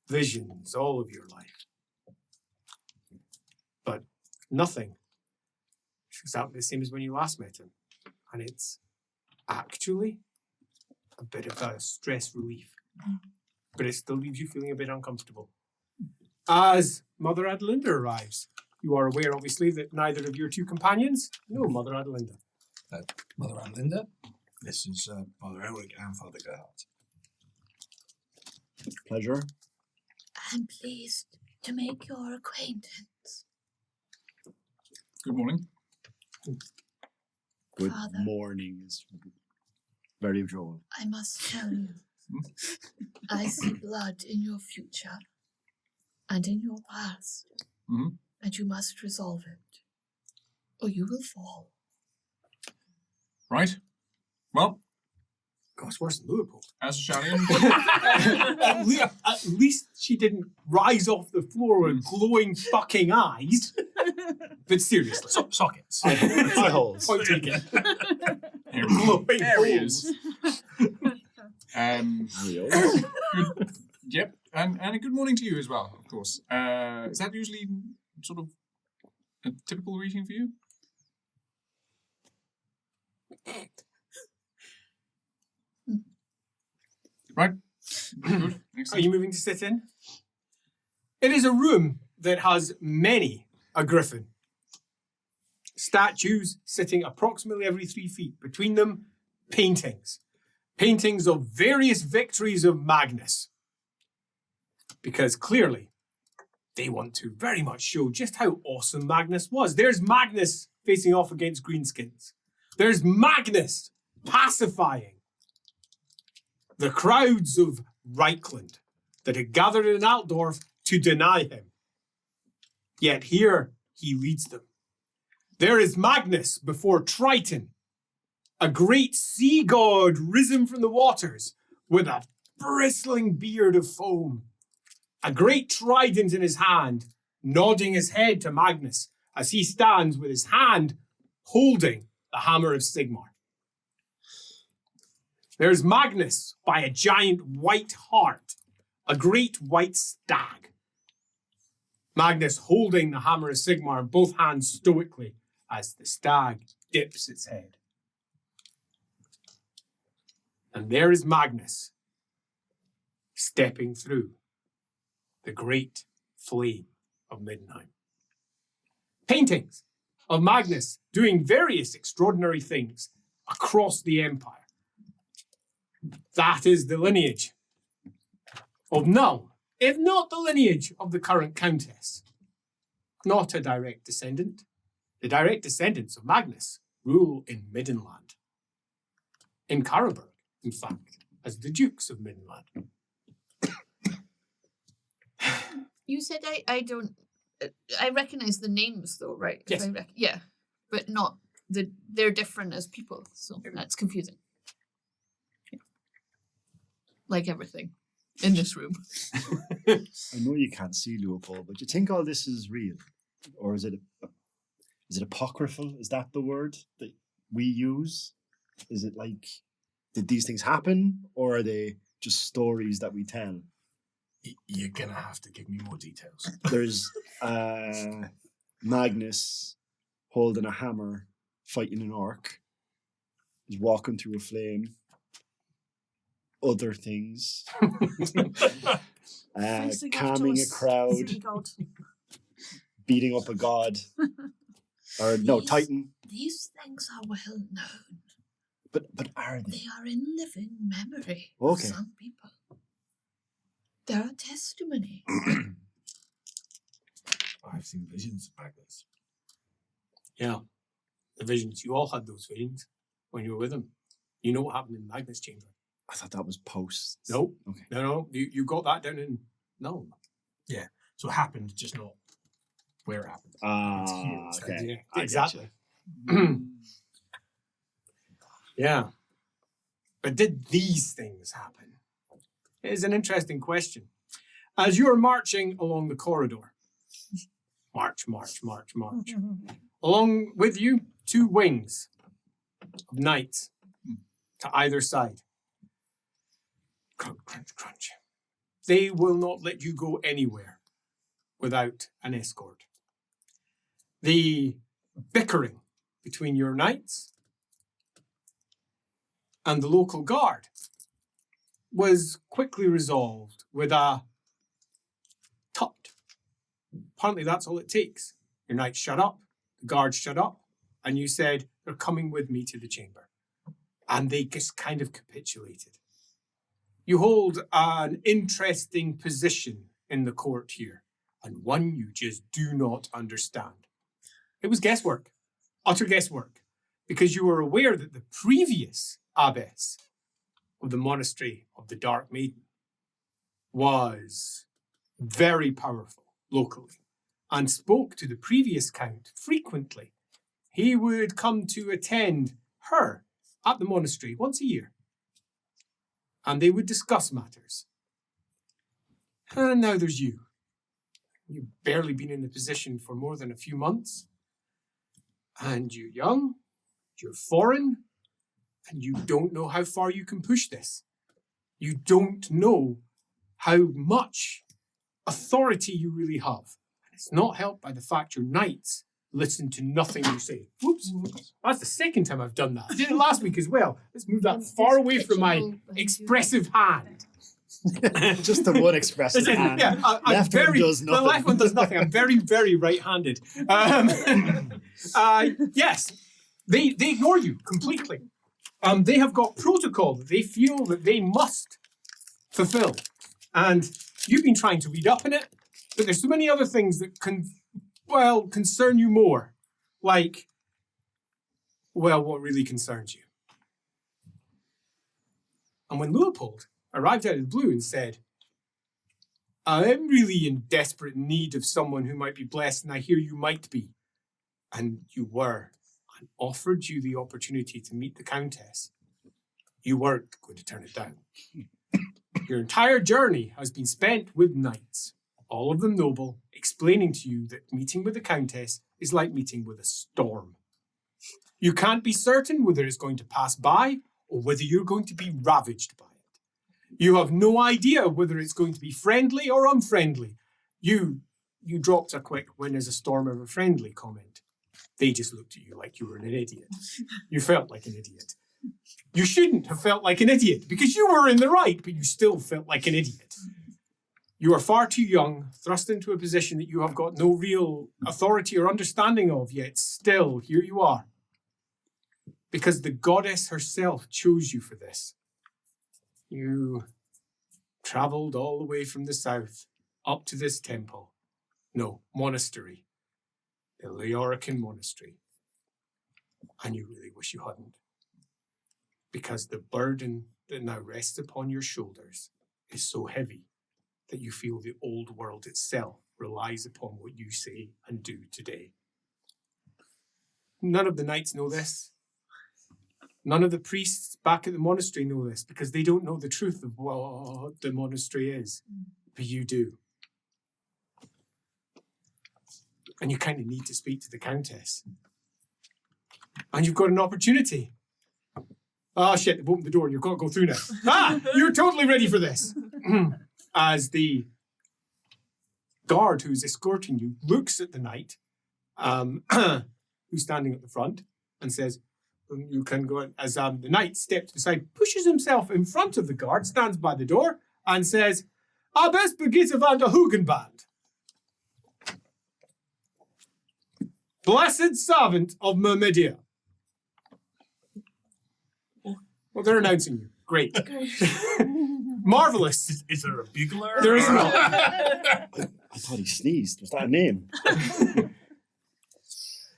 S1: visions all of your life. But nothing. It's exactly the same as when you last met him. And it's actually a bit of a stress relief. But it still leaves you feeling a bit uncomfortable. As Mother Adelinda arrives, you are aware, obviously, that neither of your two companions know Mother Adelinda.
S7: Mother Brunhilda. This is Father Elric and Father Gerhart.
S3: Pleasure.
S5: I'm pleased to make your acquaintance.
S6: Good morning.
S3: Good
S5: Father.
S3: morning. Is very droll.
S5: I must tell you, I see blood in your future and in your past,
S6: Mhm.
S5: and you must resolve it, or you will fall.
S6: Right. Well,
S1: God, it's worse than Leopold.
S6: as a Shalian,
S1: At least she didn't rise off the floor with glowing fucking eyes. But seriously.
S2: Sockets.
S3: Eye holes.
S1: Point taken.
S6: here
S1: Glowing
S6: he
S1: holes.
S6: is. Good. Yep, and a good morning to you as well, of course. Is that usually sort of a typical greeting for you? Right. Good.
S1: Are
S6: Excellent.
S1: you moving to sit in? It is a room that has many a griffin. Statues sitting approximately every 3 feet. Between them, paintings. Paintings of various victories of Magnus. Because clearly, they want to very much show just how awesome Magnus was. There's Magnus facing off against Greenskins. There's Magnus pacifying the crowds of Reichland that had gathered in Altdorf to deny him. Yet here he leads them. There is Magnus before Triton, a great sea god risen from the waters with a bristling beard of foam. a great trident in his hand, nodding his head to Magnus as he stands with his hand holding the hammer of Sigmar. There's Magnus by a giant white hart, a great white stag. Magnus holding the hammer of Sigmar in both hands stoically as the stag dips its head. And there is Magnus stepping through the great flame of Middenheim. Paintings of Magnus doing various extraordinary things across the empire. That is the lineage of Nuln, if not the lineage of the current Countess. Not a direct descendant. The direct descendants of Magnus rule in Middenland. In Karaberg, in fact, as the Dukes of Middenland.
S5: You said I don't. I recognize the names though, right?
S1: Yes.
S5: Yeah, but not they're different as people, so that's confusing. Yeah. Like everything in this room.
S3: I know you can't see Leopold, but do you think all this is real, or is it apocryphal? Is that the word that we use? Is it like, did these things happen, or are they just stories that we tell?
S7: You're going to have to give me more details.
S3: There's Magnus holding a hammer, fighting an orc. He's walking through a flame. Other things.
S4: Facing off to
S3: Calming a crowd.
S4: silly god.
S3: Beating up a god. Or no, Titan.
S5: These things are well known.
S3: But are they?
S5: They are in living memory
S3: Okay.
S5: of some people. There are testimony.
S7: I've seen visions of Magnus.
S1: Yeah, the visions. You all had those visions when you were with him. You know what happened in Magnus' chamber.
S3: I thought that was post.
S1: No,
S3: Okay.
S1: no. You got that down in Nuln.
S2: So it happened, just not where it happened. It's here instead.
S3: Okay.
S1: Yeah,
S3: I
S1: exactly. Yeah. But did these things happen? It is an interesting question. As you're marching along the corridor, march. Along with you, 2 wings of knights to either side. Crunch, crunch, crunch. They will not let you go anywhere without an escort. The bickering between your knights and the local guard was quickly resolved with a tut. Apparently that's all it takes. Your knights shut up, the guards shut up, and you said, they're coming with me to the chamber. And they just kind of capitulated. You hold an interesting position in the court here, and one you just do not understand. It was guesswork, utter guesswork, because you were aware that the previous abbess of the monastery of the Dark Maiden was very powerful locally and spoke to the previous count frequently. He would come to attend her at the monastery once a year, and they would discuss matters. And now there's you. You've barely been in the position for more than a few months, and you're young, you're foreign, and you don't know how far you can push this. You don't know how much authority you really have. And it's not helped by the fact your knights listen to nothing you say. Whoops. That's the second time I've done that. I did it last week as well. Let's move that far away from my expressive hand.
S3: Just the one expressive hand.
S1: Yeah, I'm
S3: Left one
S1: very,
S3: does
S1: the
S3: nothing.
S1: left one does nothing. I'm very, very right-handed. Yes, they ignore you completely. They have got protocol that they feel that they must fulfill. And you've been trying to read up in it, but there's so many other things that concern you more. Like, what really concerns you? And when Leopold arrived out of the blue and said, I'm really in desperate need of someone who might be blessed, and I hear you might be. And you were, and offered you the opportunity to meet the Countess. You weren't going to turn it down. Your entire journey has been spent with knights, all of them noble, explaining to you that meeting with the Countess is like meeting with a storm. You can't be certain whether it's going to pass by or whether you're going to be ravaged by it. You have no idea whether it's going to be friendly or unfriendly. You dropped a quick "when is a storm ever friendly" comment. They just looked at you like you were an idiot. You felt like an idiot. You shouldn't have felt like an idiot because you were in the right, but you still felt like an idiot. You are far too young, thrust into a position that you have got no real authority or understanding of, yet still, here you are. Because the goddess herself chose you for this. You travelled all the way from the south up to this temple. No, monastery. The LAWhammer monastery. And you really wish you hadn't. Because the burden that now rests upon your shoulders is so heavy that you feel the old world itself relies upon what you say and do today. None of the knights know this. None of the priests back at the monastery know this because they don't know the truth of what the monastery is. But you do. And you kind of need to speak to the Countess. And you've got an opportunity. Oh shit, they've opened the door, you've got to go through now. You're totally ready for this. As the guard who's escorting you looks at the knight, who's standing at the front, and says, "You can go in." As the knight steps beside, pushes himself in front of the guard, stands by the door, and says, "Best Brigitte van der Hugenband, blessed servant of Myrmidia." Well, they're announcing you. Great. Marvelous.
S2: Is there a bugler?
S1: There is not.
S3: I thought he sneezed. Was that a name?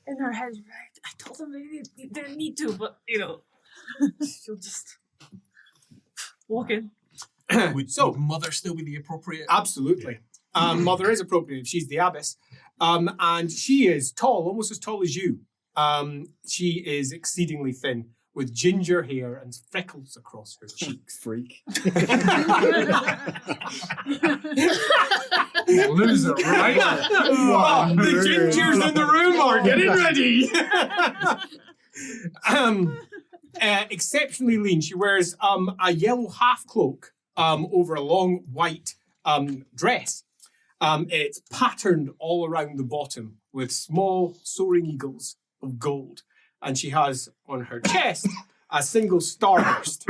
S4: In her head, right? I told them they didn't need to, but she'll just walk in.
S2: Would
S1: So-
S2: mother still be the appropriate?
S1: Absolutely. Mother is appropriate. She's the abbess. And she is tall, almost as tall as you. She is exceedingly thin, with ginger hair and freckles across her cheeks.
S3: Freak.
S6: Loser, right?
S1: The gingers in the room are getting ready. Exceptionally lean. She wears a yellow half cloak over a long white dress. It's patterned all around the bottom with small soaring eagles of gold. And she has on her chest a single starburst.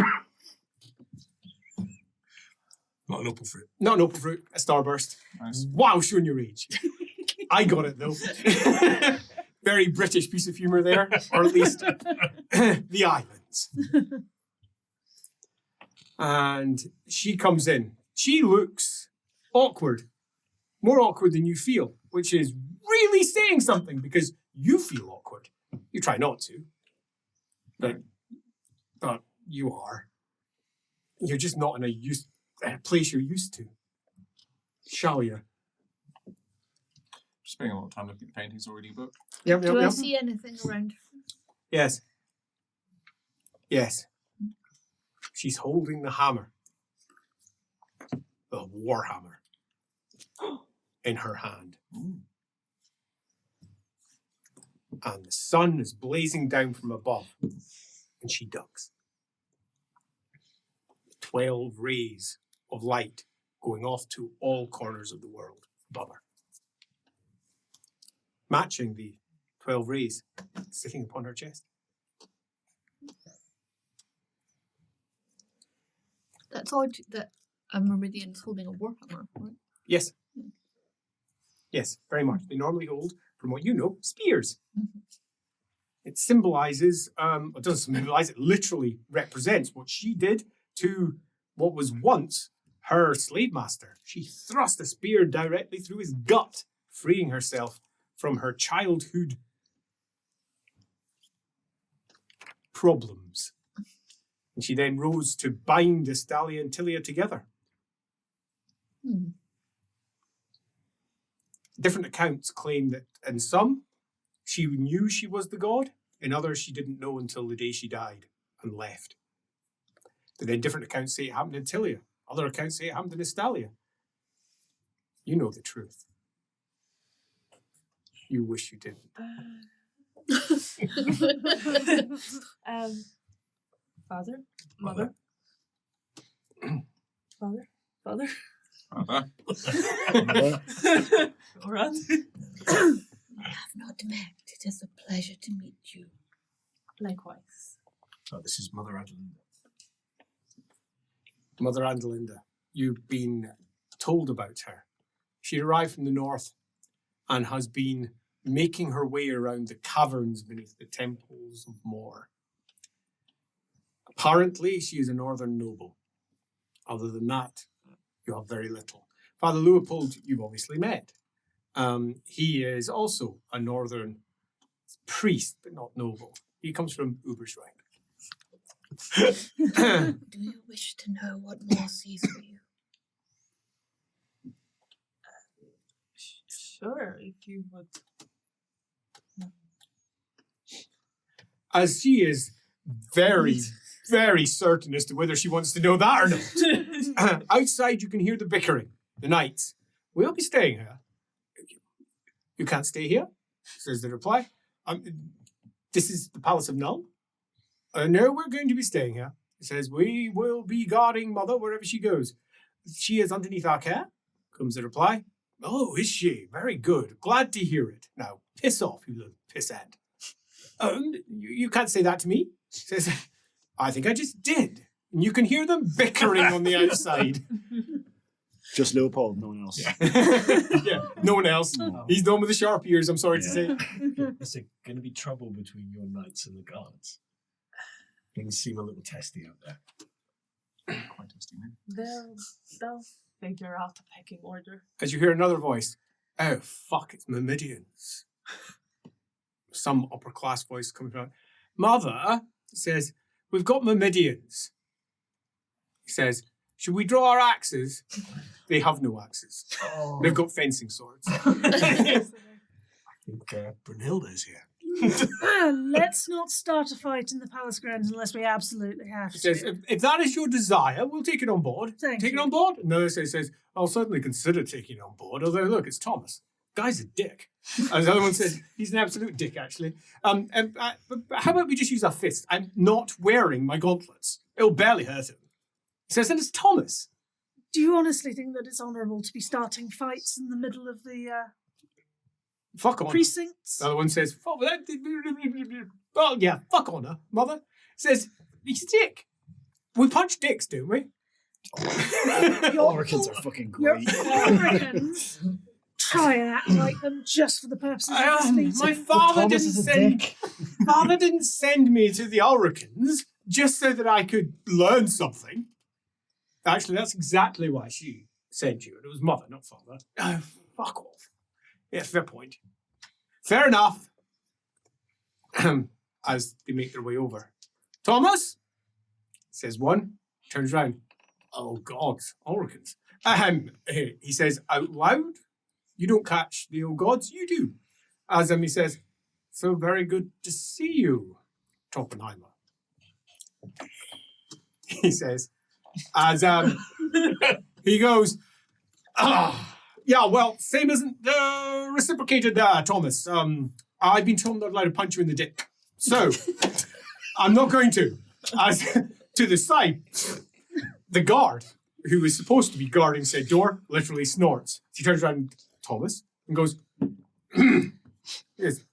S2: Not an opal fruit.
S1: Not an opal fruit, a starburst.
S6: Nice.
S1: Wow, showing your age. I got it though. Very British piece of humour there, or at least the islands. And she comes in. She looks awkward. More awkward than you feel, which is really saying something because you feel awkward. You try not to, but you are. You're just not in a place you're used to. Shall you?
S6: Spending a lot of time looking at the paintings already, but
S1: Yep,
S5: Do I see anything around?
S1: Yes. Yes. She's holding the hammer. The Warhammer. In her hand. And the sun is blazing down from above. And she ducks. 12 rays of light going off to all corners of the world above her. Matching the 12 rays sitting upon her chest.
S5: That's odd that a Myrmidian's holding a warhammer, right?
S1: Yes. Yes, very much. They normally hold, from what you know, spears.
S5: Mhm.
S1: It symbolizes, it doesn't symbolize, it literally represents what she did to what was once her slave master. She thrust a spear directly through his gut, freeing herself from her childhood problems. And she then rose to bind Estalia and Tilia together.
S5: Hmm.
S1: Different accounts claim that in some, she knew she was the god. In others, she didn't know until the day she died and left. But then different accounts say it happened in Tilia. Other accounts say it happened in Estalia. You know the truth. You wish you didn't.
S4: Father? Mother? Father?
S6: Father?
S4: Around?
S5: I have not met. It is a pleasure to meet you.
S4: Likewise.
S7: Oh, this is Mother Adelinda.
S1: Mother Adelinda, you've been told about her. She arrived from the north and has been making her way around the caverns beneath the temples of Mor. Apparently, she is a northern noble. Other than that, you have very little. Father Leopold, you've obviously met. He is also a northern priest, but not noble. He comes from Ubersreich.
S5: Do you wish to know what Mor sees for you?
S4: Sure, if you would.
S1: As she is very, very certain as to whether she wants to know that or not. Outside, you can hear the bickering. The knights. We'll be staying here. You can't stay here, says the reply. This is the Palace of Nuln. No, we're going to be staying here. It says, we will be guarding Mother wherever she goes. She is underneath our care, comes the reply. Oh, is she? Very good. Glad to hear it. Now, piss off, you little pissant. You can't say that to me. Says, I think I just did. And you can hear them bickering on the outside.
S3: Just Leopold, no one else.
S1: Yeah, no one else. He's the one with the sharp ears, I'm sorry to say.
S7: Is there going to be trouble between your knights and the guards? Things seem a little testy out there.
S6: Quite testing, man.
S4: They'll figure out a pecking order.
S1: As you hear another voice, oh, fuck, it's Myrmidians. Some upper-class voice coming from. Mother says, we've got Myrmidians. He says, should we draw our axes? They have no axes.
S7: Oh.
S1: They've got fencing swords.
S7: I think Brunhilda is here.
S8: Let's not start a fight in the palace grounds unless we absolutely have
S1: He
S8: to.
S1: says, if that is your desire, we'll take it on board.
S8: Thank
S1: Take
S8: you.
S1: it on board? Another says, I'll certainly consider taking it on board, although, look, it's Thomas. Guy's a dick. As the other one says, he's an absolute dick, actually. But how about we just use our fists? I'm not wearing my gauntlets. It'll barely hurt him. He says, and it's Thomas.
S8: Do you honestly think that it's honourable to be starting fights in the middle of the
S1: Fuck on.
S8: precincts?
S1: The other one says, well, yeah, fuck on her, mother. Says, he's a dick. We punch dicks, don't we?
S3: Oricans are fucking
S8: Your
S3: great.
S8: Oricans try and act like them just for the purposes of this meeting.
S1: My father
S3: Thomas
S1: didn't
S3: is a
S1: send
S3: dick.
S1: Father didn't send me to the Auricans just so that I could learn something. Actually, that's exactly why she sent you. It was mother, not father. Oh, fuck off. Yeah, fair point. Fair enough. As they make their way over. Thomas? Says one. Turns round. Oh, gods. Auricans. He says out loud. You don't catch the old gods. You do. As he says, so very good to see you, Toppenheimer. He says, as he goes, yeah, well, same isn't reciprocated, Thomas. I've been told I'm not allowed to punch you in the dick. So, I'm not going to. As to the side, the guard, who was supposed to be guarding said door, literally snorts. He turns around to Thomas and goes, yes.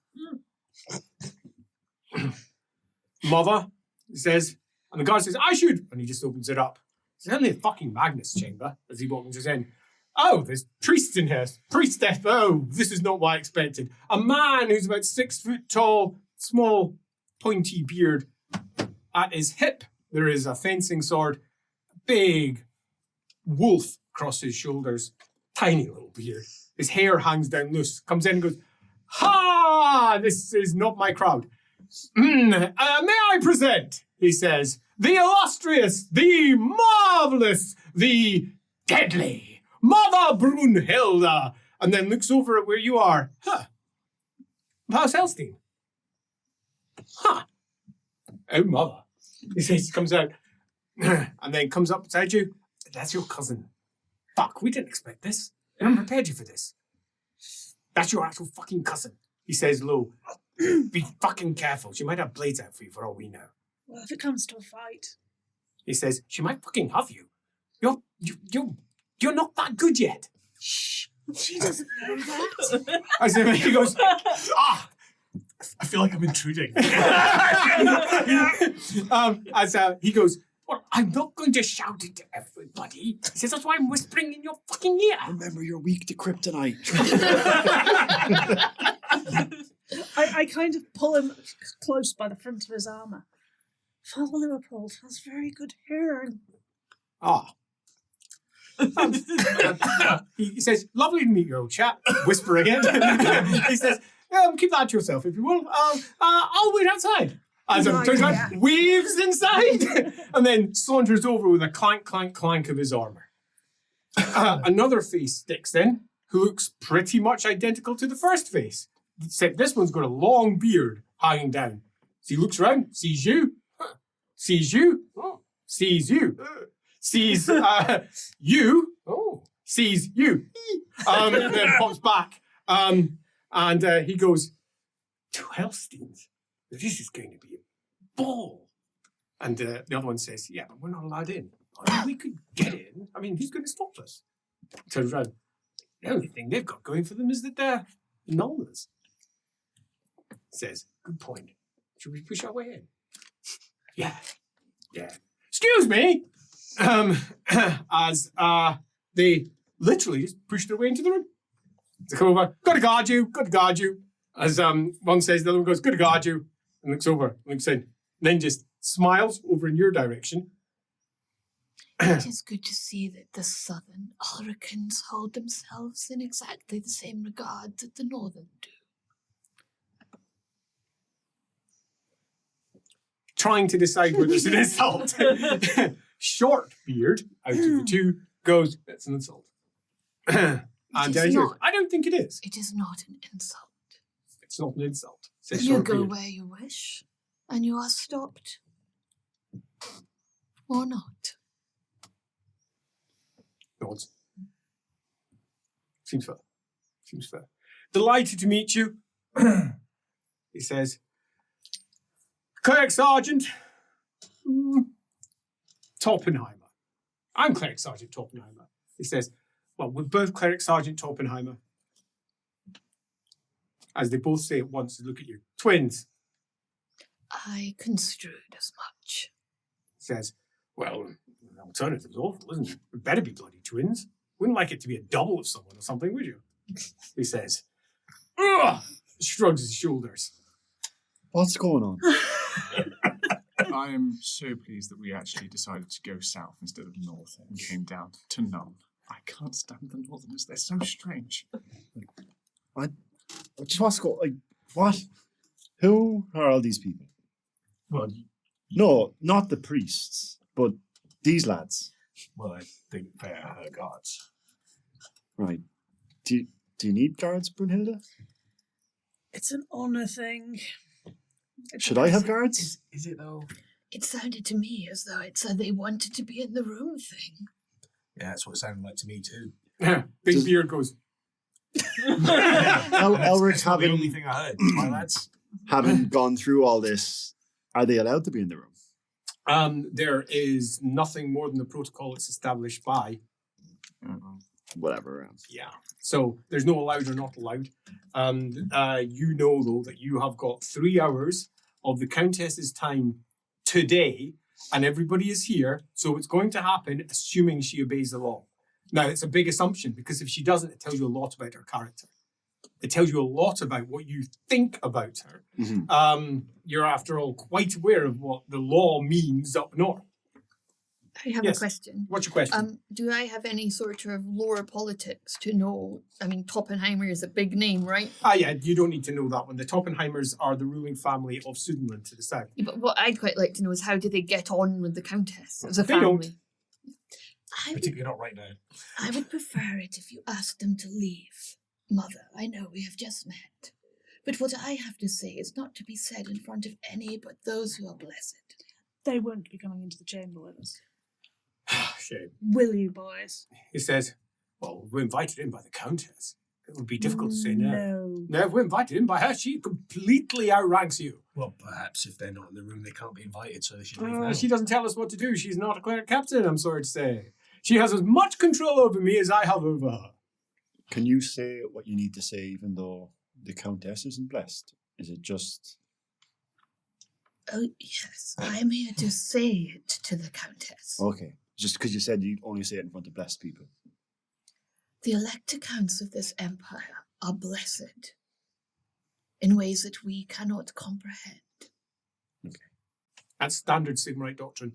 S1: Mother, he says, and the guard says, I should, and he just opens it up. It's only a fucking Magnus chamber, as he walks in. Oh, there's priests in here. Priestess, oh, this is not what I expected. A man who's about 6 foot tall, small, pointy beard. At his hip, there is a fencing sword, a big wolf across his shoulders, tiny little beard. His hair hangs down loose, comes in and goes, ha! This is not my crowd. May I present, he says, the illustrious, the marvelous, the deadly Mother Brunhilda, and then looks over at where you are. Huh. House Helstein. Huh. Oh, mother. He says, comes out, and then comes up beside you. That's your cousin. Fuck, we didn't expect this. I haven't prepared you for this. That's your actual fucking cousin. He says low. Be fucking careful. She might have blades out for you for all we know.
S8: Well, if it comes to a fight.
S1: He says, she might fucking have you. You're not that good yet.
S8: Shh. She doesn't know that.
S1: I said, he goes, ah!
S7: I feel like I'm intruding.
S1: He goes, well, I'm not going to shout it to everybody. He says, that's why I'm whispering in your fucking ear.
S3: Remember, you're weak to kryptonite.
S8: I kind of pull him close by the front of his armour. Father Leopold has very good hearing.
S1: Ah. He says, lovely to meet you, old chap. Whisper again. He says, keep that to yourself, if you will. I'll wait outside. As
S8: Good
S1: turns
S8: idea.
S1: around, weaves inside, and then saunters over with a clank, clank, clank of his armour. Another face sticks in, who looks pretty much identical to the first face, except this one's got a long beard hanging down. So he looks around, sees you, sees you, sees you, sees you, sees you, and then pops back, and he goes, to Hellsteins. This is going to be a ball. And the other one says, yeah, but we're not allowed in. I mean, we could get in. I mean, who's going to stop us? Turns around. The only thing they've got going for them is that they're nullers. Says, good point. Should we push our way in? Yeah. Excuse me! As they literally just push their way into the room. They come over, gotta guard you. As one says, the other one goes, gotta guard you. And looks over, looks in, and then just smiles over in your direction.
S5: It is good to see that the southern Ulricans hold themselves in exactly the same regard that the northern do.
S1: Trying to decide whether it's an insult. Short beard out of the two goes, it's an insult. And
S5: is
S1: he goes,
S5: not.
S1: I don't think it is.
S5: It is not an insult.
S1: It's not an insult. Says
S5: You
S1: short
S5: go
S1: beard.
S5: where you wish, and you are stopped. Or not.
S1: Nods. Seems fair. Delighted to meet you. He says, Cleric Sergeant Toppenheimer. I'm Cleric Sergeant Toppenheimer. He says, well, we're both Cleric Sergeant Toppenheimer. As they both say at once and look at you. Twins.
S5: I construed as much.
S1: Says, well, the alternative's awful, isn't it? We better be bloody twins. Wouldn't like it to be a double of someone or something, would you? He says, ugh! Shrugs his shoulders.
S3: What's going on?
S6: I am so pleased that we actually decided to go south instead of north and came down to Nuln. I can't stand the northerners. They're so strange.
S3: I just want to go, like, what? Who are all these people?
S7: Well,
S3: No, not the priests, but these lads.
S7: I think they are her gods.
S3: Right. Do you need guards, Brunhilda?
S8: It's an honour thing.
S3: Should I have guards?
S7: Is it though?
S5: It sounded to me as though it's a they wanted to be in the room thing.
S7: Yeah, that's what it sounded like to me too.
S1: Big
S3: Does-
S1: beard goes,
S3: Elric
S7: That's not the only
S3: having,
S7: thing I heard. My lads.
S3: having gone through all this, are they allowed to be in the room?
S1: there is nothing more than the protocol that's established by.
S3: Whatever.
S1: Yeah. So there's no allowed or not allowed. You know, though, that you have got 3 hours of the Countess's time today, and everybody is here, so it's going to happen assuming she obeys the law. Now, it's a big assumption, because if she doesn't, it tells you a lot about her character. It tells you a lot about what you think about her.
S3: Mm-hmm.
S1: You're, after all, quite aware of what the law means up north.
S5: I have
S1: Yes.
S5: a question.
S1: What's your question?
S5: Do I have any sort of lore politics to know? I mean, Toppenheimer is a big name, right?
S1: Yeah, you don't need to know that one. The Toppenheimers are the ruling family of Sudenland to the south.
S5: Yeah, but what I'd quite like to know is how do they get on with the Countess as a
S1: They
S5: family?
S1: don't.
S7: Particularly not right now.
S5: I would prefer it if you asked them to leave. Mother, I know we have just met. But what I have to say is not to be said in front of any but those who are blessed.
S8: They won't be coming into the chamber with us.
S1: shame.
S8: Will you, boys?
S1: He says, well, we're invited in by the Countess. It would be difficult to say no.
S8: No.
S1: No, we're invited in by her. She completely outranks you.
S7: Well, perhaps if they're not in the room, they can't be invited, so they should leave now.
S1: She doesn't tell us what to do. She's not a cleric captain, I'm sorry to say. She has as much control over me as I have over her.
S3: Can you say what you need to say even though the Countess isn't blessed? Is it just...
S5: Oh, yes. I'm here to say it to the Countess.
S3: Okay. Just because you said you'd only say it in front of blessed people.
S5: The elect accounts of this empire are blessed in ways that we cannot comprehend.
S1: That's standard Sigmarite doctrine.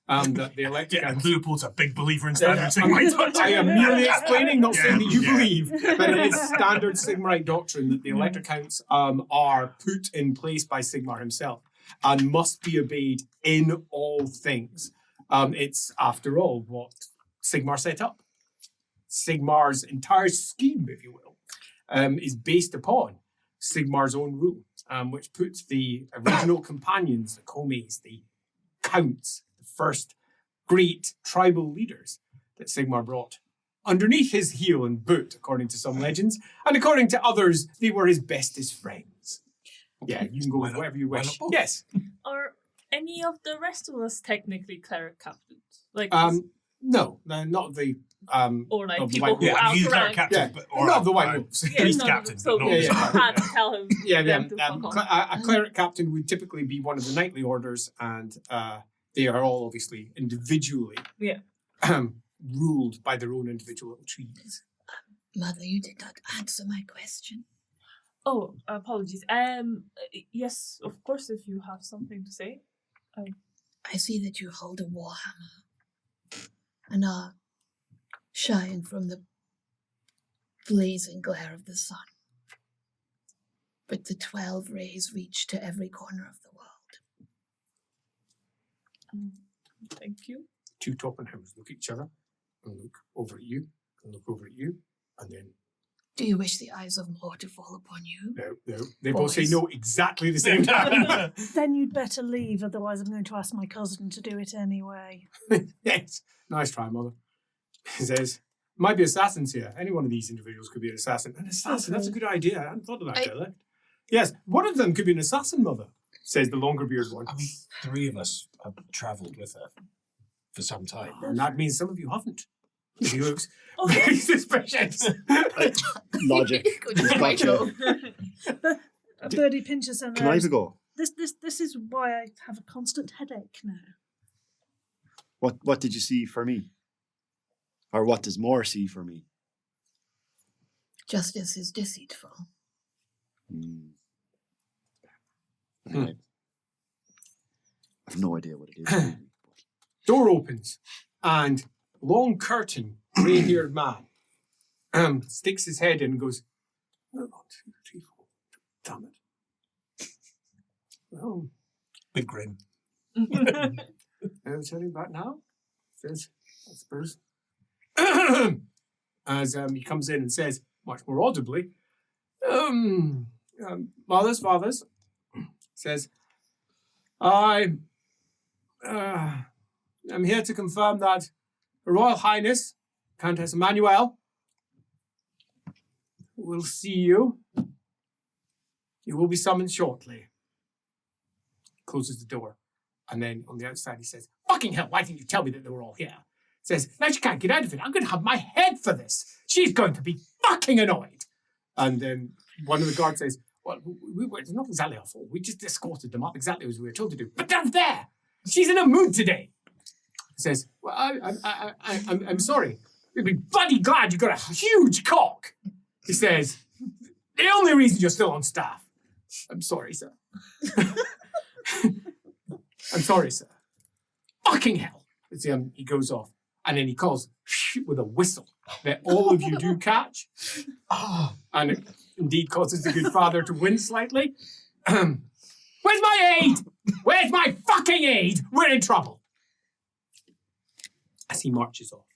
S1: That the elect
S2: Yeah, and
S1: accounts...
S2: Leopold's a big believer in
S1: Yeah,
S2: standard Sigmarite doctrine.
S1: I am merely explaining, not saying that you
S2: Yeah.
S1: believe, but it is standard Sigmarite doctrine that the elect accounts are put in place by Sigmar himself and must be obeyed in all things. It's, after all, what Sigmar set up. Sigmar's entire scheme, if you will, is based upon Sigmar's own rule, which puts the original companions, the Comes, the Counts, the first great tribal leaders that Sigmar brought, underneath his heel and boot, according to some legends, and according to others, they were his bestest friends. Yeah, you can go with whatever you
S2: why
S1: wish.
S2: not both?
S1: Yes.
S4: Are any of the rest of us technically cleric captains? Like,
S1: No, not the
S4: or like
S1: of the
S4: people
S1: White
S4: who
S1: Wolf.
S2: Yeah, he's a cleric
S4: outrank.
S2: captain,
S1: Yeah,
S2: but, or
S1: not the White
S2: a
S1: Wolves.
S2: priest
S4: none of
S2: captain,
S4: them. So
S2: but
S4: we
S2: not
S1: yeah,
S2: the-
S4: had to tell him.
S1: Yeah,
S4: them to fuck off.
S1: a cleric captain would typically be one of the knightly orders, and they are all obviously individually ruled by their own individual little trees.
S5: Mother, you did not answer my question.
S4: Oh, apologies. Yes, of course. If you have something to say,
S5: I see that you hold a warhammer and are shying from the blazing glare of the sun. But the 12 rays reach to every corner of the world.
S4: thank you.
S1: Two Toppenheims look at each other and look over at you and look over at you, and then
S5: Do you wish the eyes of more to fall upon you?
S1: no. They both say
S5: Boys.
S1: no exactly the same time.
S8: Then you'd better leave, otherwise I'm going to ask my cousin to do it anyway.
S1: Yes, nice try, mother. He says, might be assassins here. Any one of these individuals could be an assassin. An assassin, that's a good idea. I hadn't thought of that, Della. Yes, one of them could be an assassin, mother, says the longer beard one.
S7: I mean, 3 of us have travelled with her for some time.
S1: And that means some of you haven't. He looks
S8: Oh,
S1: very suspicious.
S3: Logic.
S5: Which is quite
S3: Gotcha.
S5: low.
S8: Birdie Pincher and
S3: Can I have a go?
S8: This is why I have a constant headache now.
S3: What did you see for me? Or what does more see for me?
S5: Justice is deceitful.
S3: I have no idea what it is. Really.
S1: Door opens, and long curtain, grey-haired man sticks his head in and goes, oh, 1, 2, 3, 4. Damn it. Well,
S2: Big grin.
S1: I'm telling about now. Says, I suppose. As he comes in and says, much more audibly, fathers, says, I'm here to confirm that Her Royal Highness, Countess Emmanuel, will see you. You will be summoned shortly. Closes the door. And then on the outside he says, fucking hell, why didn't you tell me that they were all here? Says, now she can't get out of it. I'm going to have my head for this. She's going to be fucking annoyed. And then one of the guards says, well, it's not exactly our fault. We just escorted them up exactly as we were told to do. But they're there. She's in a mood today. Says, well, I'm sorry. We'd be bloody glad you got a huge cock. He says, the only reason you're still on staff. I'm sorry, sir. I'm sorry, sir. Fucking hell. He goes off. And then he calls with a whistle that all of you do catch. And it indeed causes the good father to wince slightly. Where's my aid? Where's my fucking aid? We're in trouble. As he marches off.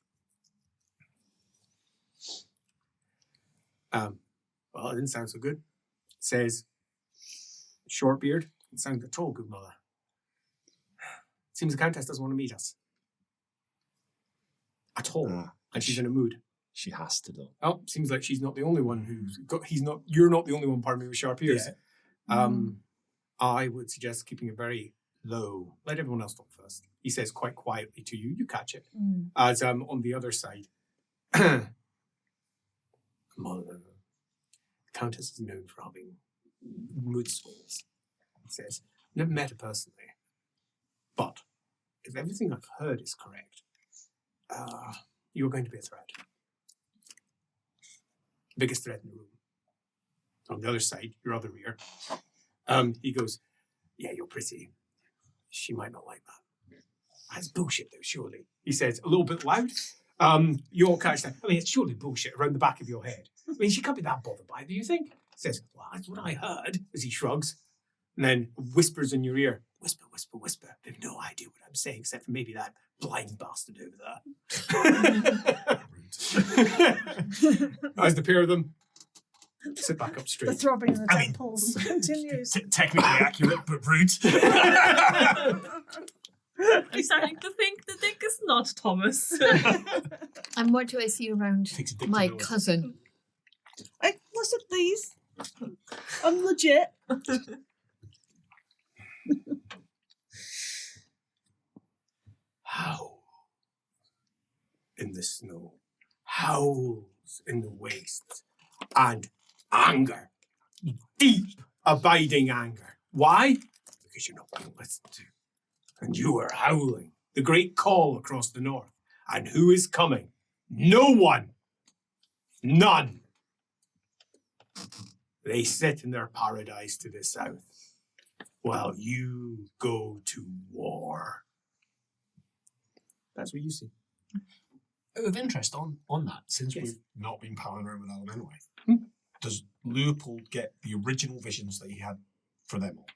S1: Well, it didn't sound so good. Says, short beard. It sounds at all good, mother. Seems the Countess doesn't want to meet us. at all.
S3: Ah,
S1: And she's in a mood.
S3: she has to though.
S1: Oh, seems like she's not the only one you're not the only one, pardon me, with sharp ears. I would suggest keeping it very low. Let everyone else talk first. He says quite quietly to you, you catch it. As on the other side, Countess is known for having mood swings. He says, never met her personally. But if everything I've heard is correct, you're going to be a threat. Biggest threat in the room. On the other side, your other ear, he goes, yeah, you're pretty. She might not like that. That's bullshit though, surely. He says, a little bit loud. You all catch that. I mean, it's surely bullshit around the back of your head. I mean, she can't be that bothered by it, do you think? He says, well, that's what I heard, as he shrugs. And then whispers in your ear, whisper, whisper, whisper. They have no idea what I'm saying, except for maybe that blind bastard over there. As the pair of them sit back up
S8: The
S1: straight.
S8: throbbing in the
S2: I mean,
S8: temples continues.
S2: Technically accurate, but rude.
S4: I'm starting to think the dick is not Thomas.
S5: And what do I see around
S7: Takes a dick to
S5: my
S7: know it.
S5: cousin?
S8: Listen, please. I'm legit.
S1: Howl in the snow, howls in the wastes, and anger, deep, abiding anger. Why? Because you're not being listened to. And you are howling, the great call across the north. And who is coming? No one. None. They sit in their paradise to the south, while you go to war. That's what you see.
S7: Out of interest on that, since
S1: Yes.
S7: we've not been palling around with Alan anyway,
S1: Hmm?
S7: does Leopold get the original visions that he had for them all?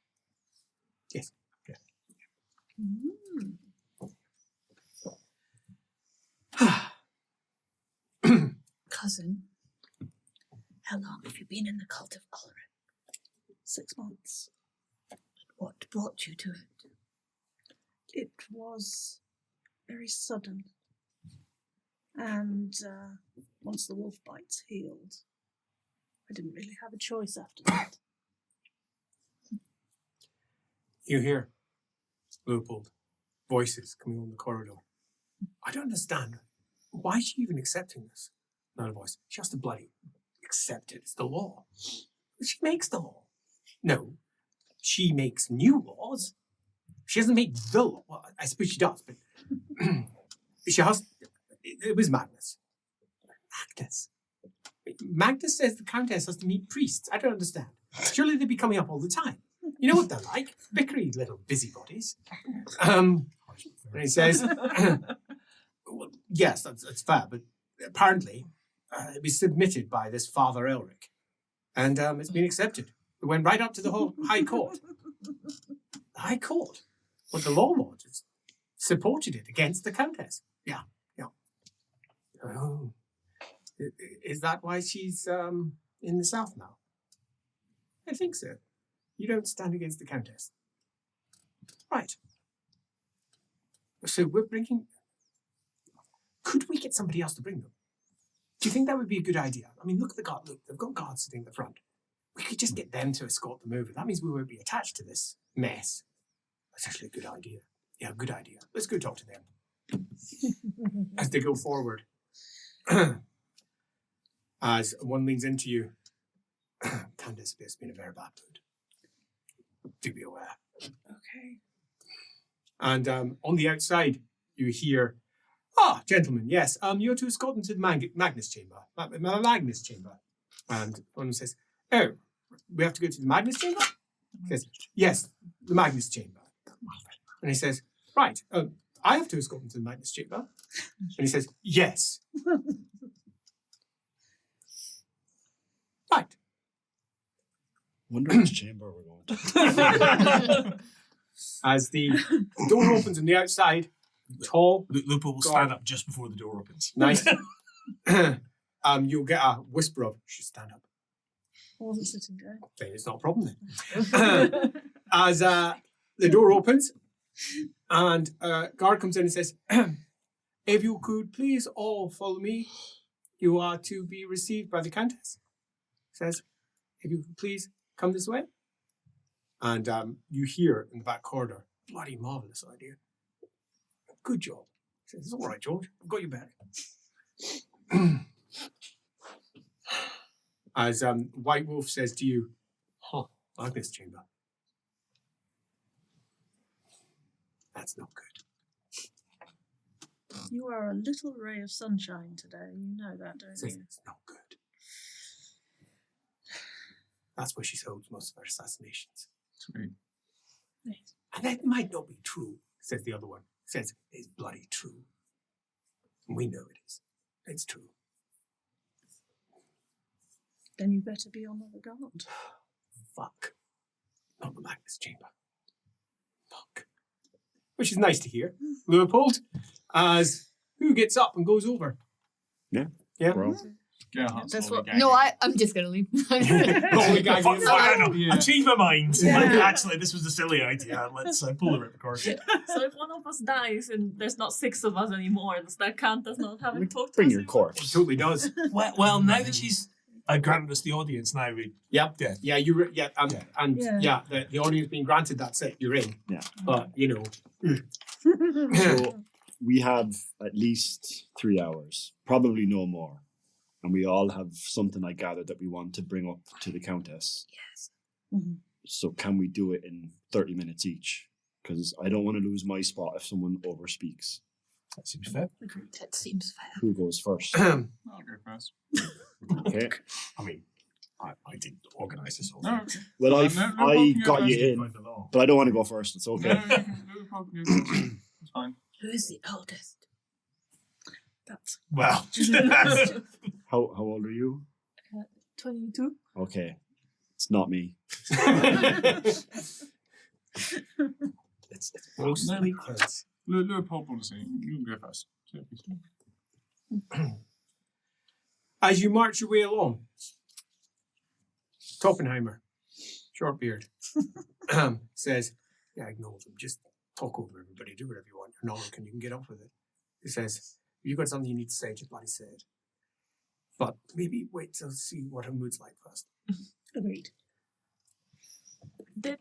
S1: Yes.
S7: Yeah.
S5: Cousin, how long have you been in the cult of Aoran?
S8: 6 months.
S5: What brought you to it?
S8: It was very sudden. And once the wolf bites healed, I didn't really have a choice after that.
S1: You hear, Leopold, voices coming on the corridor. I don't understand. Why is she even accepting this? Another voice. She has to bloody accept it. It's the law. She makes the law. No, she makes new laws. She doesn't make the law. Well, I suppose she does, but she has. It was Magnus. Magnus says the Countess has to meet priests. I don't understand. Surely they'd be coming up all the time. You know what they're like? Bickery little busybodies. And he says, well, yes, that's fair, but apparently it was submitted by this Father Elric. And it's been accepted. It went right up to the whole High Court. The High Court? But the law lords supported it against the Countess. Yeah. Oh. Is that why she's in the south now? I think so. You don't stand against the Countess. Right. So we're bringing... Could we get somebody else to bring them? Do you think that would be a good idea? I mean, look at the guard. Look, they've got guards sitting at the front. We could just get them to escort them over. That means we won't be attached to this mess. That's actually a good idea. Yeah, good idea. Let's go talk to them. As they go forward. As one leans into you, Candace appears to be in a very bad mood. Do be aware.
S8: Okay.
S1: And on the outside, you hear, gentlemen, yes, you're to escort them to the Magnus chamber. Magnus chamber. And one says, oh, we have to go to the Magnus chamber? He says, yes, the Magnus chamber. And he says, right, I have to escort them to the Magnus chamber. And he says, yes. Right.
S3: Wonder which chamber we're going to.
S1: As the door opens on the outside, tall,
S2: Lupo will stand up just before the door opens.
S1: nice. You'll get a whisper of, "Should stand up."
S8: I wasn't sitting down.
S1: Then it's not a problem then. As the door opens, and a guard comes in and says, If you could please all follow me, you are to be received by the Countess. Says, if you could please come this way. And you hear in the back corridor, bloody marvellous idea. Good job. Says, it's all right, George. I've got you back. As White Wolf says to you, Magnus chamber. That's not good.
S8: You are a little ray of sunshine today. You know that, don't
S1: Says,
S8: you?
S1: it's not good. That's where she holds most of her assassinations.
S6: Sweet.
S8: Yes.
S1: And that might not be true, says the other one. Says, it's bloody true. And we know it is. It's true.
S8: Then you better be on the guard.
S1: Fuck. Not the Magnus chamber. Fuck. Which is nice to hear. Leopold, as who gets up and goes over?
S3: Yeah.
S1: Yeah.
S3: Well,
S6: Gerhart's
S5: That's
S6: slowly
S5: what.
S6: gagging.
S5: No, I'm just gonna leave.
S1: Holy guy.
S2: Fuck, I know.
S6: Yeah.
S2: I changed my mind.
S8: Yeah.
S2: Actually, this was a silly idea. Let's pull the ripcord.
S4: So if one of us dies and there's not 6 of us anymore, does that count as not having talked to
S3: bring
S4: us
S3: your
S4: anymore?
S1: It
S3: corpse.
S1: totally does.
S2: Well, now that she's granted us the audience, now we
S1: Yep.
S2: Yeah.
S1: Yeah, and
S8: Yeah.
S1: the audience being granted that's it, you're in.
S3: Yeah.
S1: But you know.
S3: So we have at least 3 hours, probably no more. And we all have something I gather that we want to bring up to the Countess.
S5: Yes.
S8: Mhm.
S3: So can we do it in 30 minutes each? Because I don't want to lose my spot if someone overspeaks.
S2: that seems fair.
S5: That seems fair.
S3: Who goes first?
S6: I'll go first.
S3: Okay.
S2: I mean, I didn't organise this whole
S6: No,
S2: thing.
S6: okay.
S3: Well,
S6: No, no
S3: I
S6: problem,
S3: got
S6: no,
S3: you
S6: no,
S3: in,
S7: By the law.
S3: but I don't want to go first. It's okay.
S6: No, no problem. Go first. It's fine.
S5: Who is the oldest?
S8: That's
S2: Well,
S3: How old are you?
S4: 22.
S3: Okay. It's not me.
S1: It's mostly kids.
S6: Leopold will say, you can go first.
S1: As you march your way along, Toppenheimer, short beard, says, yeah, ignore them. Just talk over everybody. Do whatever you want. You're not and you can get up with it. He says, if you've got something you need to say, just bloody say it. But maybe wait till see what her mood's like first.
S8: agreed.
S4: Did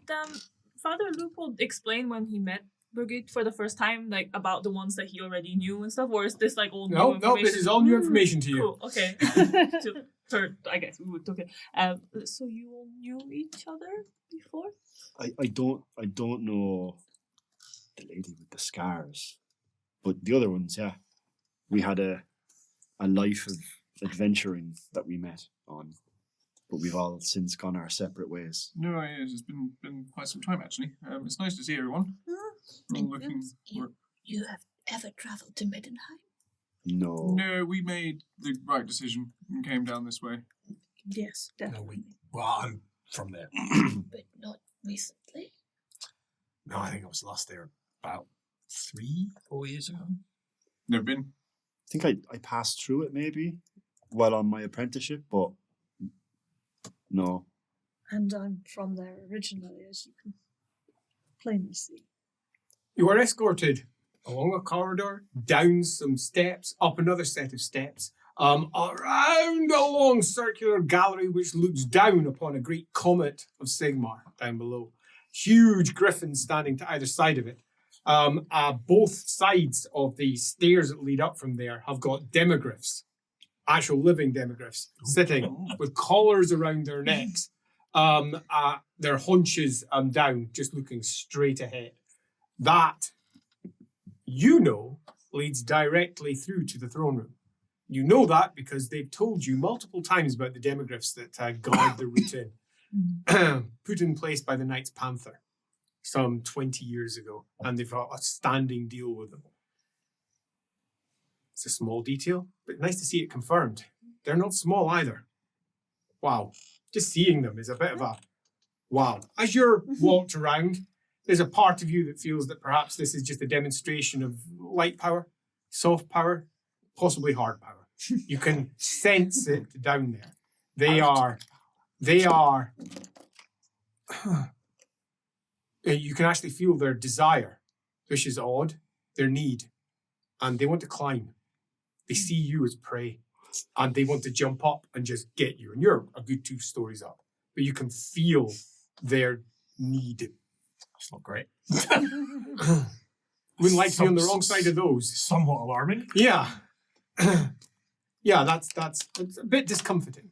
S4: Father Leopold explain when he met Birgit for the first time, like about the ones that he already knew and stuff, or is this like all new
S1: No,
S4: information?
S1: this is all new information to you.
S4: Cool. Okay. Third, I guess we would okay. So you all knew each other before?
S3: I don't know the lady with the scars, but the other ones, yeah. We had a life of adventuring that we met on, but we've all since gone our separate ways.
S6: No, it's been quite some time actually. It's nice to see everyone. We're all looking.
S5: You have ever travelled to Middenheim?
S3: No.
S6: No, we made the right decision and came down this way.
S8: Yes,
S2: no,
S8: definitely.
S2: well, I'm from there.
S5: But not recently.
S2: No, I think I was last there about 3-4 years ago.
S6: Never been.
S3: I think I passed through it maybe while on my apprenticeship, but no.
S8: And I'm from there originally, as you can plainly see.
S1: You are escorted along a corridor, down some steps, up another set of steps, around a long circular gallery which looks down upon a great comet of Sigmar down below. Huge griffins standing to either side of it. Both sides of the stairs that lead up from there have got demogryphs, actual living demogryphs, sitting with collars around their necks, their haunches down, just looking straight ahead. That, you know, leads directly through to the throne room. You know that because they've told you multiple times about the demogryphs that guard the route in, put in place by the Knights Panther some 20 years ago, and they've got a standing deal with them. It's a small detail, but nice to see it confirmed. They're not small either. Wow. Just seeing them is a bit of a wow. As you're walked around, there's a part of you that feels that perhaps this is just a demonstration of light power, soft power, possibly hard power. You can sense it down there. They are you can actually feel their desire, which is odd, their need. and they want to climb. They see you as prey, and they want to jump up and just get you. And you're a good 2 stories up, but you can feel their need.
S2: That's not great.
S1: Wouldn't like to be on the wrong side of those.
S2: Somewhat alarming.
S1: Yeah. Yeah, that's a bit discomforting.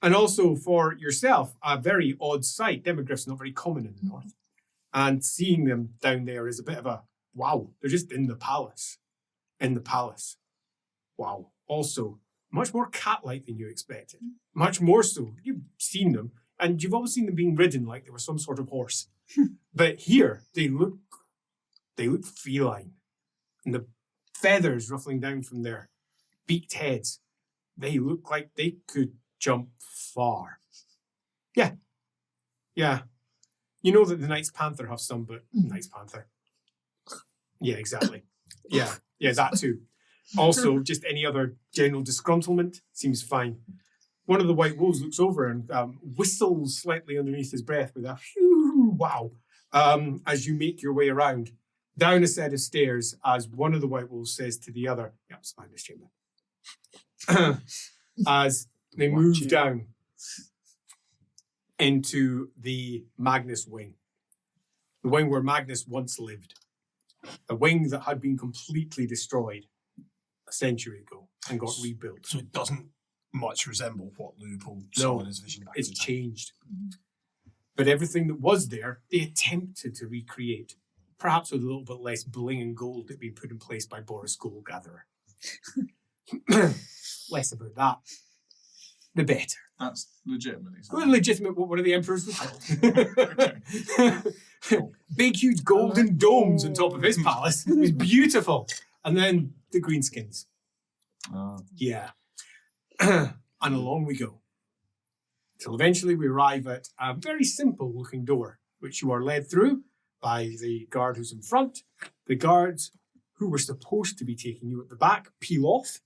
S1: And also for yourself, a very odd sight. Demogryphs not very common in the north. And seeing them down there is a bit of a, wow, they're just in the palace. In the palace. Wow. Also, much more cat-like than you expected. Much more so. You've seen them, and you've always seen them being ridden like they were some sort of horse. But here, they look feline. And the feathers ruffling down from their beaked heads, they look like they could jump far. Yeah. Yeah. You know that the Knight's Panther have some, but Knight's Panther. Yeah, exactly. Yeah, that too. Also, just any other general disgruntlement seems fine. One of the white wolves looks over and whistles slightly underneath his breath with a phew, wow, as you make your way around down a set of stairs as one of the white wolves says to the other, yep, it's Magnus' chamber, as they move down into the Magnus wing, the wing where Magnus once lived, a wing that had been completely destroyed a century ago and got rebuilt.
S2: So it doesn't much resemble what Leopold saw in his vision back in
S1: It's
S2: the time.
S1: changed. But everything that was there, they attempted to recreate, perhaps with a little bit less bling and gold that had been put in place by Boris Goldgatherer. Less about that, the better.
S6: That's legitimately
S1: Well,
S6: something.
S1: legitimate, what are the emperors called? Big, huge golden domes on top of his palace. It was beautiful. And then the greenskins. Yeah. And along we go. Till eventually we arrive at a very simple looking door, which you are led through by the guard who's in front. The guards who were supposed to be taking you at the back peel off.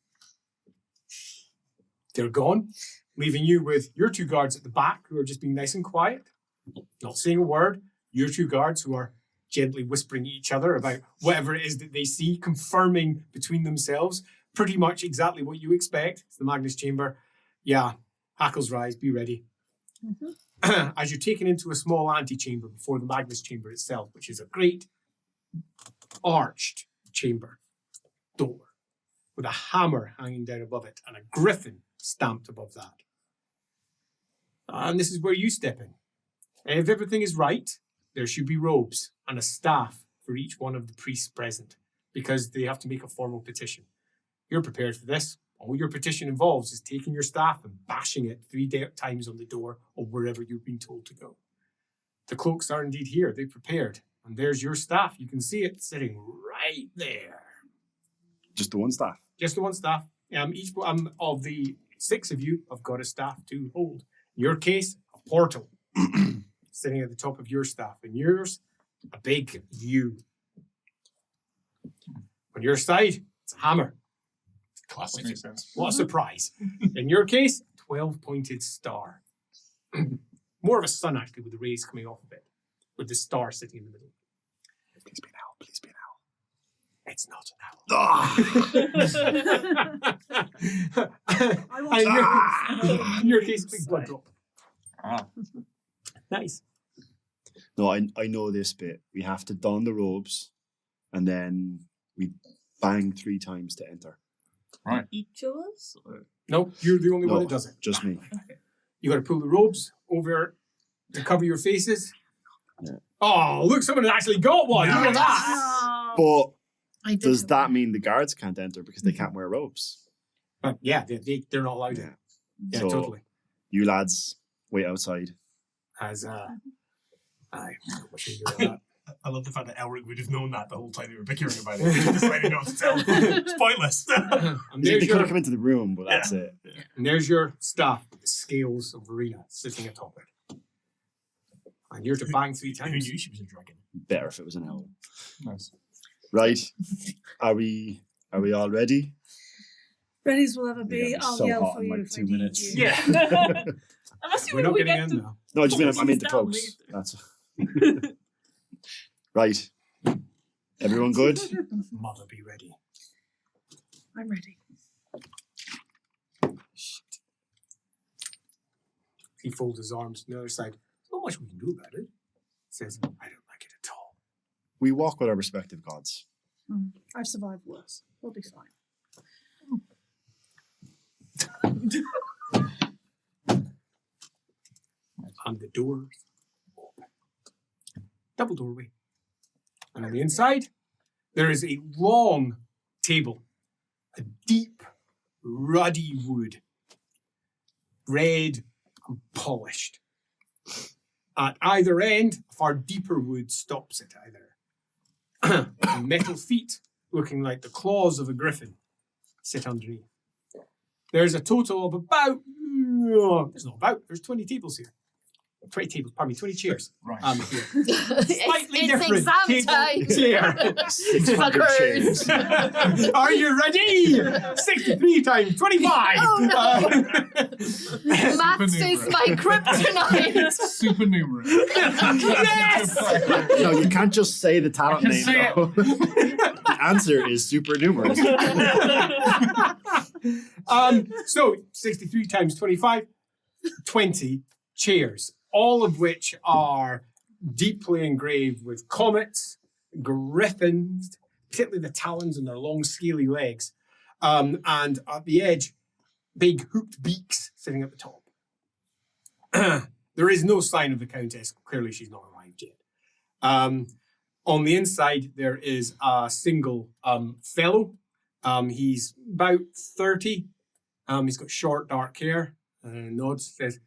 S1: They're gone, leaving you with your 2 guards at the back who are just being nice and quiet, not saying a word. Your 2 guards who are gently whispering at each other about whatever it is that they see, confirming between themselves pretty much exactly what you expect. It's the Magnus chamber. Yeah, hackles rise, be ready. As you're taken into a small antechamber before the Magnus chamber itself, which is a great arched chamber door with a hammer hanging down above it and a griffin stamped above that. And this is where you step in. If everything is right, there should be robes and a staff for each one of the priests present, because they have to make a formal petition. You're prepared for this. All your petition involves is taking your staff and bashing it 3 times on the door of wherever you've been told to go. The cloaks are indeed here. They're prepared. And there's your staff. You can see it sitting right there.
S3: Just the one staff.
S1: Just the one staff. Each of the 6 of you have got a staff to hold. In your case, a portal sitting at the top of your staff. In yours, a big U. On your side, it's a hammer.
S2: Classic.
S6: Makes sense.
S1: What a surprise. In your case, a 12-pointed star. More of a sun, actually, with the rays coming off of it, with the star sitting in the middle.
S3: Please be an owl. Please be an owl.
S1: It's not an owl. In your case, big blood drop. Nice.
S3: No, I know this bit. We have to don the robes, and then we bang 3 times to enter.
S4: Each of us?
S1: No, you're the only one
S3: No,
S1: that does it.
S3: just me.
S1: You got to pull the robes over to cover your faces.
S3: Yeah.
S1: Oh, look, someone actually got one. Look at that.
S3: But
S5: I did
S3: does
S5: have
S3: that
S5: one.
S3: mean the guards can't enter because they can't wear robes?
S1: But yeah, they're not allowed
S3: Yeah.
S1: in. Yeah,
S3: So-
S1: totally.
S3: You lads wait outside.
S1: As I wish you knew that.
S2: I love the fact that Elric would have known that the whole time they were bickering about it. He just decided not to tell. It's pointless.
S1: And
S3: They
S1: there's
S3: could
S1: your
S3: have come into the room, but that's it.
S1: and there's your staff with the scales of Verena sitting atop it. And you're to bang 3
S2: Who
S1: times.
S2: knew she was a dragon?
S3: Better if it was an owl.
S6: Nice.
S3: Right. Are we all ready?
S8: Ready as we'll ever
S3: You're
S8: be.
S3: gonna be
S8: I'll
S3: so
S8: yell
S3: hot
S8: for
S3: in
S8: you
S3: like
S8: if
S3: 2
S8: I need
S3: minutes.
S8: you.
S4: Yeah. I'm
S1: We're
S4: assuming
S1: not
S4: we
S1: getting
S4: get
S1: in
S4: to...
S1: now.
S3: No, I just mean I'm into
S4: Down
S3: cloaks.
S4: later.
S3: That's right. Everyone good?
S1: Mother, be ready.
S8: I'm ready.
S1: Shit. He folds his arms on the other side. There's not much we can do about it. Says, I don't like it at all.
S3: We walk with our respective gods.
S8: I've survived worse. We'll be fine.
S1: And the doors open. Double doorway. And on the inside, there is a long table. A deep, ruddy wood. Red and polished. At either end, a far deeper wood stops at either. Metal feet, looking like the claws of a griffin, sit underneath. There's a total of about, there's 20 tables here. 20 tables, pardon me, 20 chairs.
S6: Right.
S1: Here.
S5: It's
S1: different
S5: exam
S1: table
S5: time.
S1: chair.
S3: 600 chairs.
S1: Are you ready? 63 times 25.
S5: Oh, Maths is my kryptonite.
S6: Supernumerary.
S1: Yes!
S3: No, you can't just say the talent
S6: I can
S3: name,
S6: say it.
S3: though. The answer is supernumerous.
S1: So 63 times 25, 20 chairs, all of which are deeply engraved with comets, griffins, particularly the talons and their long scaly legs, and at the edge, big hooked beaks sitting at the top. There is no sign of the Countess. Clearly she's not arrived yet. On the inside, there is a single fellow. He's about 30. He's got short, dark hair. Nods, says,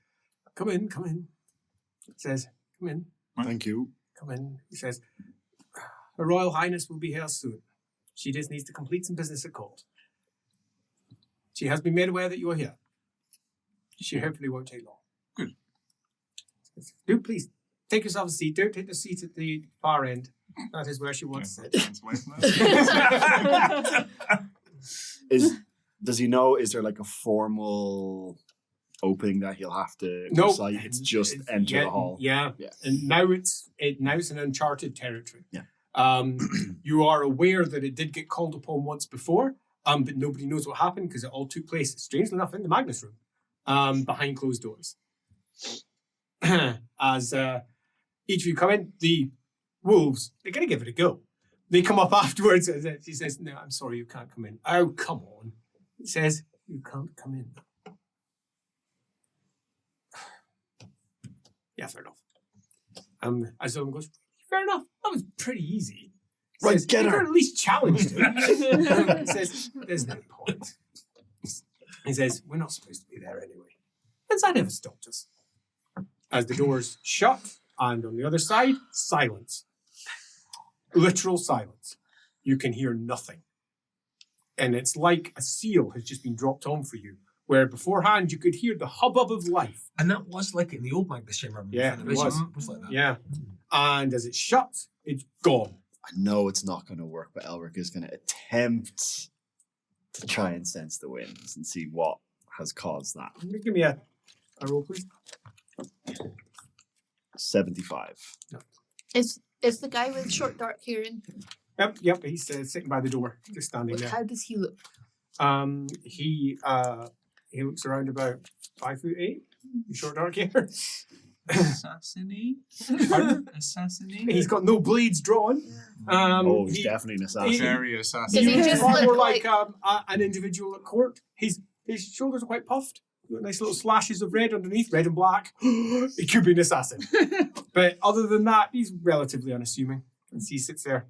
S1: come in, come in. Says, come in,
S3: Thank you.
S1: come in. He says, Her Royal Highness will be here soon. She just needs to complete some business at court. She has been made aware that you are here. She hopefully won't take long.
S6: Good.
S1: Do please take yourself a seat. Don't take the seat at the far end. That is where she wants to sit.
S6: Hands away from that.
S3: Does he know? Is there like a formal opening that he'll have to
S1: No,
S3: recite? It's just enter the hall.
S1: Yeah.
S3: Yeah.
S1: And now it's an uncharted territory.
S3: Yeah.
S1: You are aware that it did get called upon once before, but nobody knows what happened because it all took place, strangely enough, in the Magnus room, behind closed doors. As each of you come in, the wolves, they're going to give it a go. They come up afterwards. And she says, no, I'm sorry, you can't come in. Oh, come on. He says, you can't come in. Yeah, fair enough. As someone goes, fair enough. That was pretty easy.
S3: Right,
S1: Says,
S3: get
S1: "You
S3: her."
S1: at least challenged him. He says, there's no point. He says, we're not supposed to be there anyway. And that never stopped us. As the doors shut, and on the other side, silence. Literal silence. You can hear nothing. And it's like a seal has just been dropped on for you, where beforehand you could hear the hubbub of life.
S2: And that was like in the old Magnus chamber.
S1: Yeah,
S2: it
S1: it was.
S2: like that.
S1: Yeah. And as it shuts, it's gone.
S3: I know it's not going to work, but Elric is going to attempt to try and sense the winds and see what has caused that.
S1: Give me a roll, please.
S3: 75.
S5: Is the guy with short dark hair in?
S1: Yep. He's sitting by the door, just standing there.
S5: How does he look?
S1: He looks around about 5'8", short dark hair.
S6: Assassiny?
S1: Pardon?
S6: Assassiny?
S1: He's got no blades drawn.
S3: He's definitely an assassin.
S6: Very
S5: Does
S6: assassin.
S5: he just
S1: far
S5: look
S1: more
S5: like-
S1: an individual at court. His shoulders are quite puffed. Got nice little slashes of red underneath, red and black. He could be an assassin. But other than that, he's relatively unassuming. And he sits there.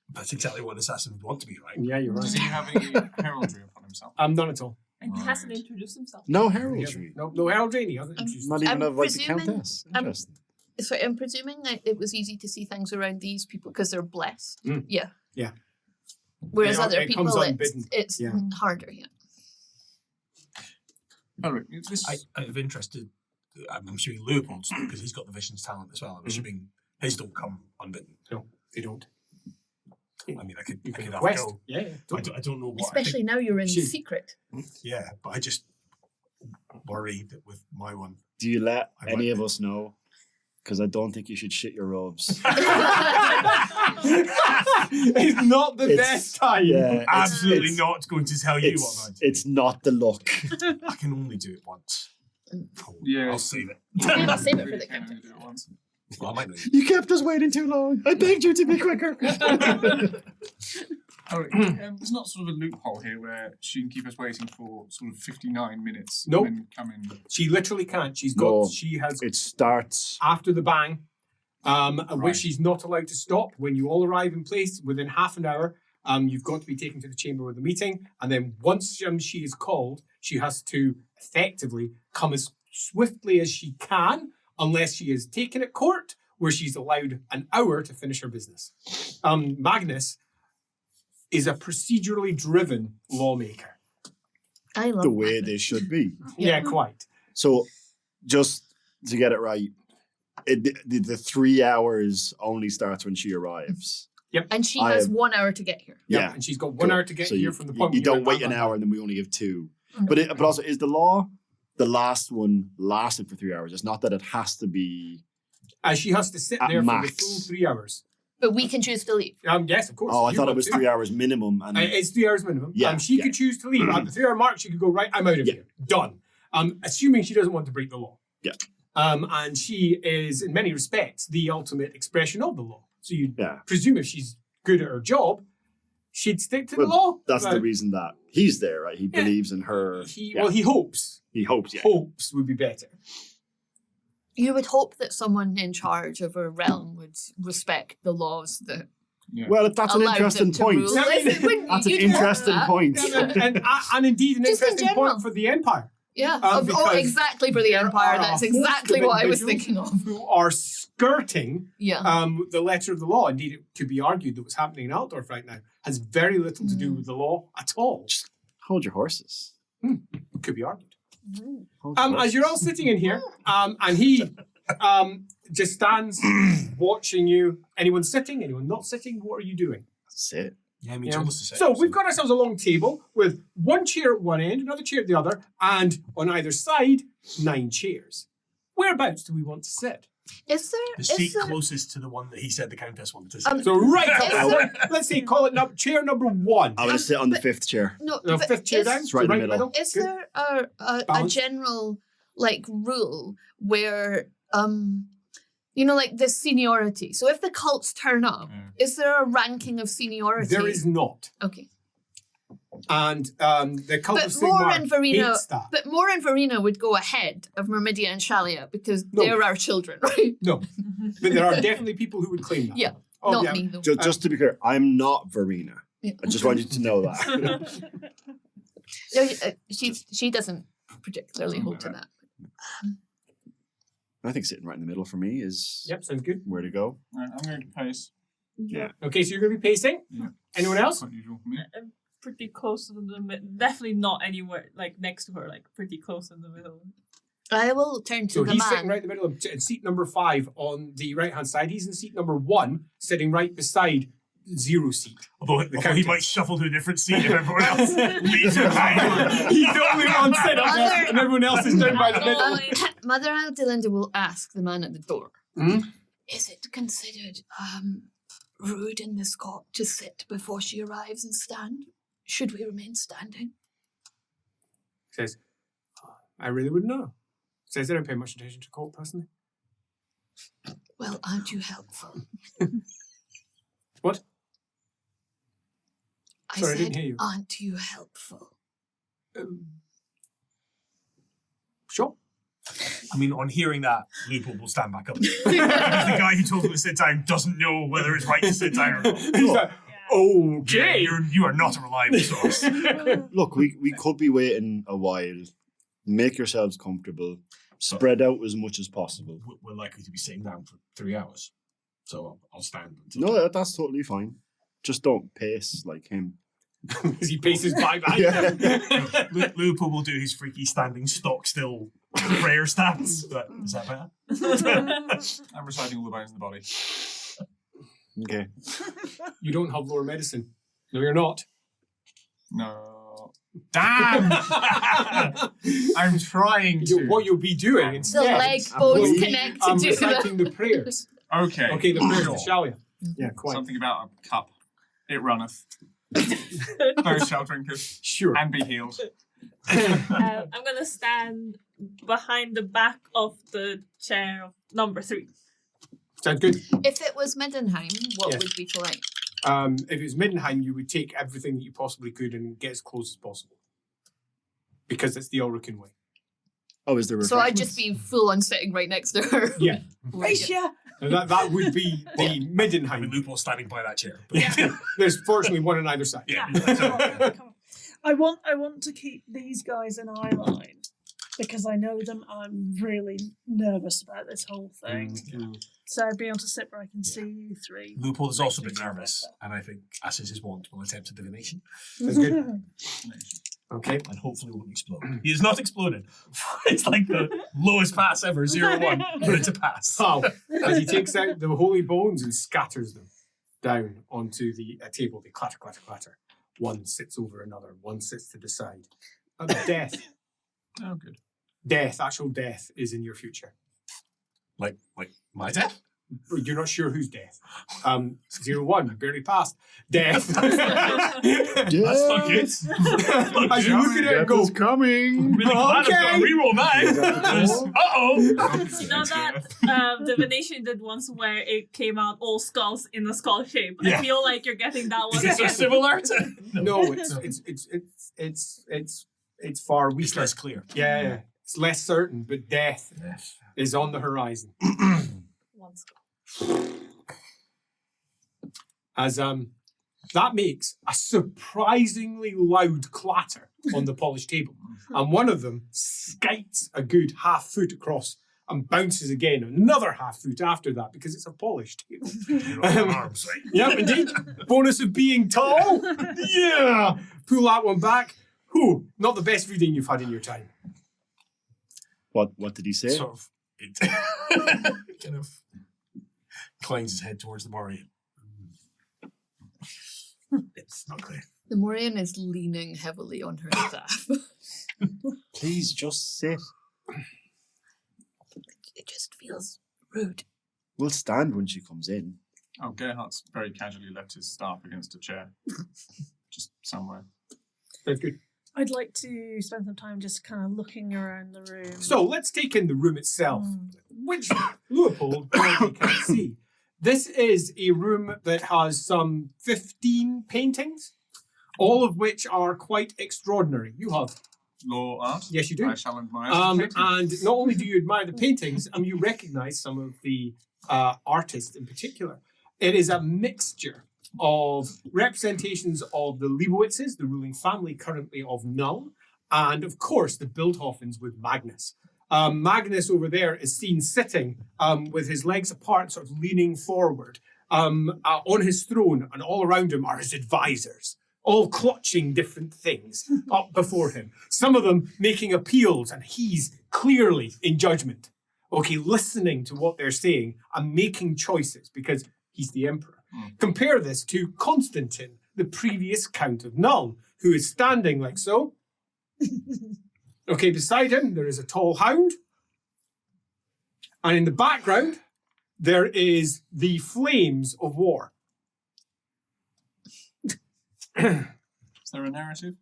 S2: That's exactly what an assassin would want to be, right?
S1: Yeah, you're
S6: Does he
S1: right.
S6: have any heraldry upon himself?
S1: None at all.
S4: And he hasn't introduced himself.
S3: No heraldry.
S1: No heraldry. He hasn't introduced
S3: Not even
S5: I'm
S3: of like the
S5: presuming-
S3: Countess.
S5: I'm-
S3: Interesting.
S5: So I'm presuming that it was easy to see things around these people because they're blessed.
S1: Mm.
S5: Yeah.
S1: Yeah.
S5: Whereas
S1: It
S5: other
S1: comes
S5: people,
S1: unbidden.
S5: it's
S1: Yeah.
S5: harder. Yeah.
S6: Elric, this
S2: Out of interest, I'm assuming Leopold's, because he's got the visions talent as well. I'm assuming his don't come unbidden.
S1: No, they don't.
S2: I mean, I could have a
S1: Quest.
S2: go.
S1: Yeah.
S2: I don't know what.
S5: Especially now you're in
S1: Shit.
S5: secret.
S2: Yeah, but I just worry that with my one.
S3: Do you let
S2: I
S3: any
S2: might-
S3: of us know Because I don't think you should shit your robes.
S1: It's not the best time.
S3: Yeah,
S2: Absolutely
S3: it's-
S2: not going to tell you what
S3: It's,
S2: I'm doing.
S3: it's not the look.
S2: I can only do it once.
S6: Yeah.
S2: I'll save it.
S5: I'll save it for
S6: Really
S5: the
S6: can only
S5: Countess.
S6: do it once.
S2: Well, I might not.
S3: You kept us waiting too long. I begged you to be quicker.
S6: Oh, there's not sort of a loophole here where she can keep us waiting for sort of 59 minutes
S1: Nope.
S6: and then come in.
S1: She literally can't.
S3: No.
S1: She has
S3: It starts.
S1: after the bang, at which
S6: Right.
S1: she's not allowed to stop. When you all arrive in place within half an hour, you've got to be taken to the chamber of the meeting, and then once she is called, she has to effectively come as swiftly as she can, unless she is taken at court, where she's allowed an hour to finish her business. Magnus is a procedurally driven lawmaker.
S5: I love
S3: The way
S5: Magnus.
S3: they should be.
S1: Yeah, quite.
S3: So, just to get it right, the 3 hours only starts when she arrives.
S5: And she
S3: I
S5: has
S3: am-
S5: 1 hour to get here.
S1: Yep,
S3: Yeah.
S1: and she's got 1 hour to get
S3: So
S1: here
S3: you,
S1: from the
S3: you-
S1: point
S3: you
S1: when you're
S3: don't wait
S1: at
S3: an
S1: that
S3: hour
S1: line.
S3: and then we only give 2.
S5: Mhm.
S3: But also, is the law the last one lasted for 3 hours? It's not that it has to be.
S1: She has to sit
S3: At
S1: there for
S3: max.
S1: the full 3 hours.
S5: But we can choose to leave.
S1: Yes, of course.
S3: Oh, I
S1: if you
S3: thought it
S1: want
S3: was
S1: to.
S3: 3 hours minimum. And
S1: It's 3 hours minimum.
S3: Yeah,
S1: She
S3: yeah.
S1: could choose to leave. At the 3 hour mark, she could go, right, I'm out of
S3: Yeah.
S1: here. Done. Assuming she doesn't want to break the law.
S3: Yeah.
S1: And she is, in many respects, the ultimate expression of the law. So you
S3: yeah,
S1: presume if she's good at her job, she'd stick to the
S3: Well,
S1: law.
S3: that's
S1: But
S3: the reason that he's there, right? He
S1: Yeah.
S3: believes in her.
S1: Well, he hopes.
S3: He hopes, yeah.
S1: Hopes would be better.
S5: You would hope that someone in charge of a realm would respect the laws that
S6: Yeah.
S3: Well, that's an
S5: allow
S3: interesting
S5: them to
S3: point.
S5: rule.
S1: Yeah, I mean,
S5: If it wouldn't-
S3: That's an
S5: you'd hope
S3: interesting
S5: that.
S3: point.
S1: and indeed, an
S5: Just in
S1: interesting
S5: general.
S1: point for the Empire.
S5: Yeah.
S1: because
S5: Exactly for the
S1: there
S5: Empire.
S1: are a
S5: That's
S1: host
S5: exactly
S1: of
S5: what I was
S1: individuals
S5: thinking of.
S1: Who are skirting
S5: Yeah.
S1: the letter of the law. Indeed, it could be argued that what's happening in Altdorf right now has very little to do with the law at all.
S3: Hold your horses.
S1: Could be argued.
S3: Hold your
S1: As
S3: horses.
S1: you're all sitting in here, and he just stands watching you. Anyone sitting? Anyone not sitting? What are you doing?
S3: That's it.
S2: Yeah, I mean,
S1: Yeah.
S2: told us to say.
S1: So we've got ourselves a long table with one chair at one end, another chair at the other, and on either side, 9 chairs. Whereabouts do we want to sit?
S5: Is
S2: the
S5: there?
S2: seat
S5: Is there?
S2: closest to the one that he said the Countess wanted to sit.
S1: So right
S5: Is
S1: up,
S5: there-
S1: let's say call it chair number 1.
S3: I'm going to sit on the
S5: but-
S3: 5th chair.
S5: No.
S1: No,
S5: but
S1: 5th chair
S5: is-
S1: down.
S3: It's right in the middle.
S5: Is
S1: Good.
S5: there a
S1: Balance.
S5: general rule where like the seniority? So if the cults turn up, is there a ranking of seniority?
S1: There is not.
S5: Okay.
S1: And the cult
S5: But
S1: of Sigmar
S5: Moore and Verena,
S1: hates that.
S5: but Moore and Verena would go ahead of Myrmidia and Shalia because
S1: No.
S5: they're our children, right?
S1: No. But there are definitely people who would claim that.
S5: Yeah,
S1: Oh,
S5: not
S1: yeah.
S5: me though.
S3: Just to be clear, I'm not Verena.
S5: Yeah.
S3: I just want you to know that.
S5: No, she doesn't particularly hold to that.
S3: I think sitting right in the middle for me is
S1: Yep, sounds good.
S3: where to go.
S6: Right, I'm going to pace.
S1: Okay, so you're going to be pacing?
S6: Yeah.
S1: Anyone else?
S6: Quite usual for me.
S4: I'm pretty close to the middle. Definitely not anywhere like next to her. Like pretty close in the middle.
S5: I will turn to
S1: So
S5: the
S1: he's
S5: man.
S1: sitting right in the middle of seat number 5 on the right-hand side. He's in seat number 1, sitting right beside 0 seat.
S2: Although he
S1: Countess.
S2: might shuffle to a different seat if everyone else leaves him behind.
S1: He's the only one sitting there,
S5: Mother-
S1: and everyone else is down by the middle.
S4: Oh,
S5: Mother Aldelinda will ask the man at the door.
S1: Hmm?
S5: Is it considered rude in this court to sit before she arrives and stand? Should we remain standing?
S1: Says, I really wouldn't know. Says, I don't pay much attention to court personally.
S5: Well, aren't you helpful?
S1: What?
S5: I
S1: Sorry, I
S5: said,
S1: didn't hear you.
S5: aren't you helpful?
S1: Sure.
S2: I mean, on hearing that, Loophole will stand back up. Because the guy who told him to sit down doesn't know whether it's right to sit down or not.
S1: He's like, okay.
S2: You are not a reliable source.
S3: Look, we could be waiting a while. Make yourselves comfortable. Spread out as much as possible.
S7: We're likely to be sitting down for 3 hours. So I'll stand until.
S3: No, that's totally fine. Just don't pace like him.
S1: As he paces by.
S3: Yeah.
S2: Loophole will do his freaky standing stock still prayer stance. But is that better?
S6: I'm reciting all the bones in the body.
S3: Okay.
S1: You don't have lower medicine. No, you're not.
S6: No. Damn! I'm trying to.
S1: What you'll be doing
S5: The
S1: instead.
S5: leg
S1: will
S5: bones
S1: be,
S5: connect to do
S1: reciting the prayers.
S6: Okay.
S1: Okay, the prayers
S6: sure.
S1: to Shalia. Yeah, quite.
S6: Something about a cup. It runneth. Those shall drinketh
S1: Sure.
S6: and be healed.
S4: I'm gonna stand behind the back of the chair of number 3.
S1: Sounds good.
S5: If it was Middenheim, what
S1: Yes.
S5: would be polite?
S1: If it was Middenheim, you would take everything that you possibly could and get as close as possible. Because it's the Ulrican way.
S3: Oh, is there
S5: So I'd
S3: refreshments?
S5: just be full on sitting right next to her.
S1: Yeah.
S8: Racia!
S1: And that would be the
S2: I mean,
S1: Middenheim.
S2: Lupo's standing by that chair. But
S1: There's fortunately one on either side.
S2: yeah.
S8: Come on, come on. I want to keep these guys in eye line because I know them. I'm really nervous about this whole thing. So I'd be able to sit where I can see you 3.
S2: Lupo is also a bit nervous, and I think, as is his wont, will attempt a divination,
S1: That's good. Okay.
S2: and hopefully won't explode. He has not exploded. It's like the lowest pass ever, 0-1, but it's a pass.
S1: Oh, as he takes out the holy bones and scatters them down onto the table, they clatter, clatter, clatter. One sits over another, one sits to the side. Death.
S6: Oh, good.
S1: Death, actual death is in your future.
S2: Like my death?
S1: You're not sure whose death. 0-1, you barely passed. Death.
S2: That's not good.
S1: As you look at it and go,
S3: Death is coming.
S2: I'm really glad I've got a reroll that. Uh-oh.
S4: You know that divination did once where it came out all skulls in a skull shape.
S2: Yeah.
S4: I feel like you're getting that one
S2: Is this
S4: again.
S2: similar to...
S1: no, it's far
S2: It's
S1: weaker.
S2: less clear.
S1: Yeah, it's less certain, but death is on the horizon.
S4: One skull.
S1: As that makes a surprisingly loud clatter on the polished table, and one of them skites a good half foot across and bounces again another half foot after that because it's a polished table.
S2: You're on arms, right?
S1: Yep, indeed. Bonus of being tall. Yeah. Pull that one back. Whew, not the best reading you've had in your time.
S3: What did he say?
S2: Sort of... It kind of inclines his head towards the Morian. It's not clear.
S5: The Morian is leaning heavily on her staff.
S3: Please just sit.
S5: It just feels rude.
S3: We'll stand when she comes in.
S6: Oh, Gerhart's very casually left his staff against a chair. Just somewhere.
S1: That's good.
S8: I'd like to spend some time just kind of looking around the room.
S1: So let's take in the room itself, which Leopold currently can't see. This is a room that has some 15 paintings, all of which are quite extraordinary. You have.
S6: Law art?
S1: Yes, you do.
S6: I shall admire.
S1: And not only do you admire the paintings, you recognise some of the artists in particular. It is a mixture of representations of the Leibowitzes, the ruling family currently of Nuln, and of course the Bildhofens with Magnus. Magnus over there is seen sitting with his legs apart, sort of leaning forward on his throne, and all around him are his advisors, all clutching different things up before him. Some of them making appeals, and he's clearly in judgment. Okay, listening to what they're saying and making choices because he's the emperor. Compare this to Constantine, the previous Count of Nuln, who is standing like so. Okay, beside him, there is a tall hound. And in the background, there is the flames of war.
S6: Is there a narrative?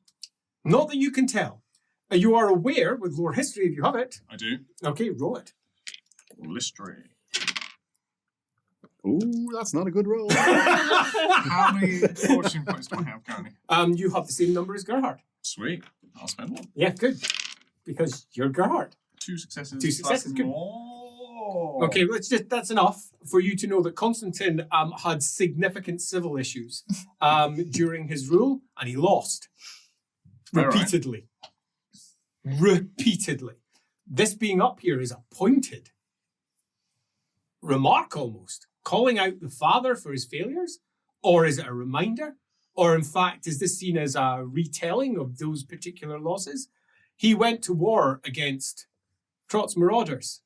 S1: Not that you can tell. You are aware, with lore history, if you have it.
S6: I do.
S1: Okay, roll it.
S6: History.
S3: Ooh, that's not a good roll.
S6: How many fortune points do I have currently?
S1: You have the same number as Gerhart.
S6: Sweet. I'll spend one.
S1: Yeah, good. Because you're Gerhart.
S6: 2 successes.
S1: Two successes,
S6: plus
S1: good.
S6: more.
S1: Okay, that's enough for you to know that Constantine had significant civil issues during his rule, and he lost.
S6: All right.
S1: Repeatedly. Repeatedly. This being up here is a pointed remark almost, calling out the father for his failures? Or is it a reminder? Or in fact, is this seen as a retelling of those particular losses? He went to war against Trot's marauders,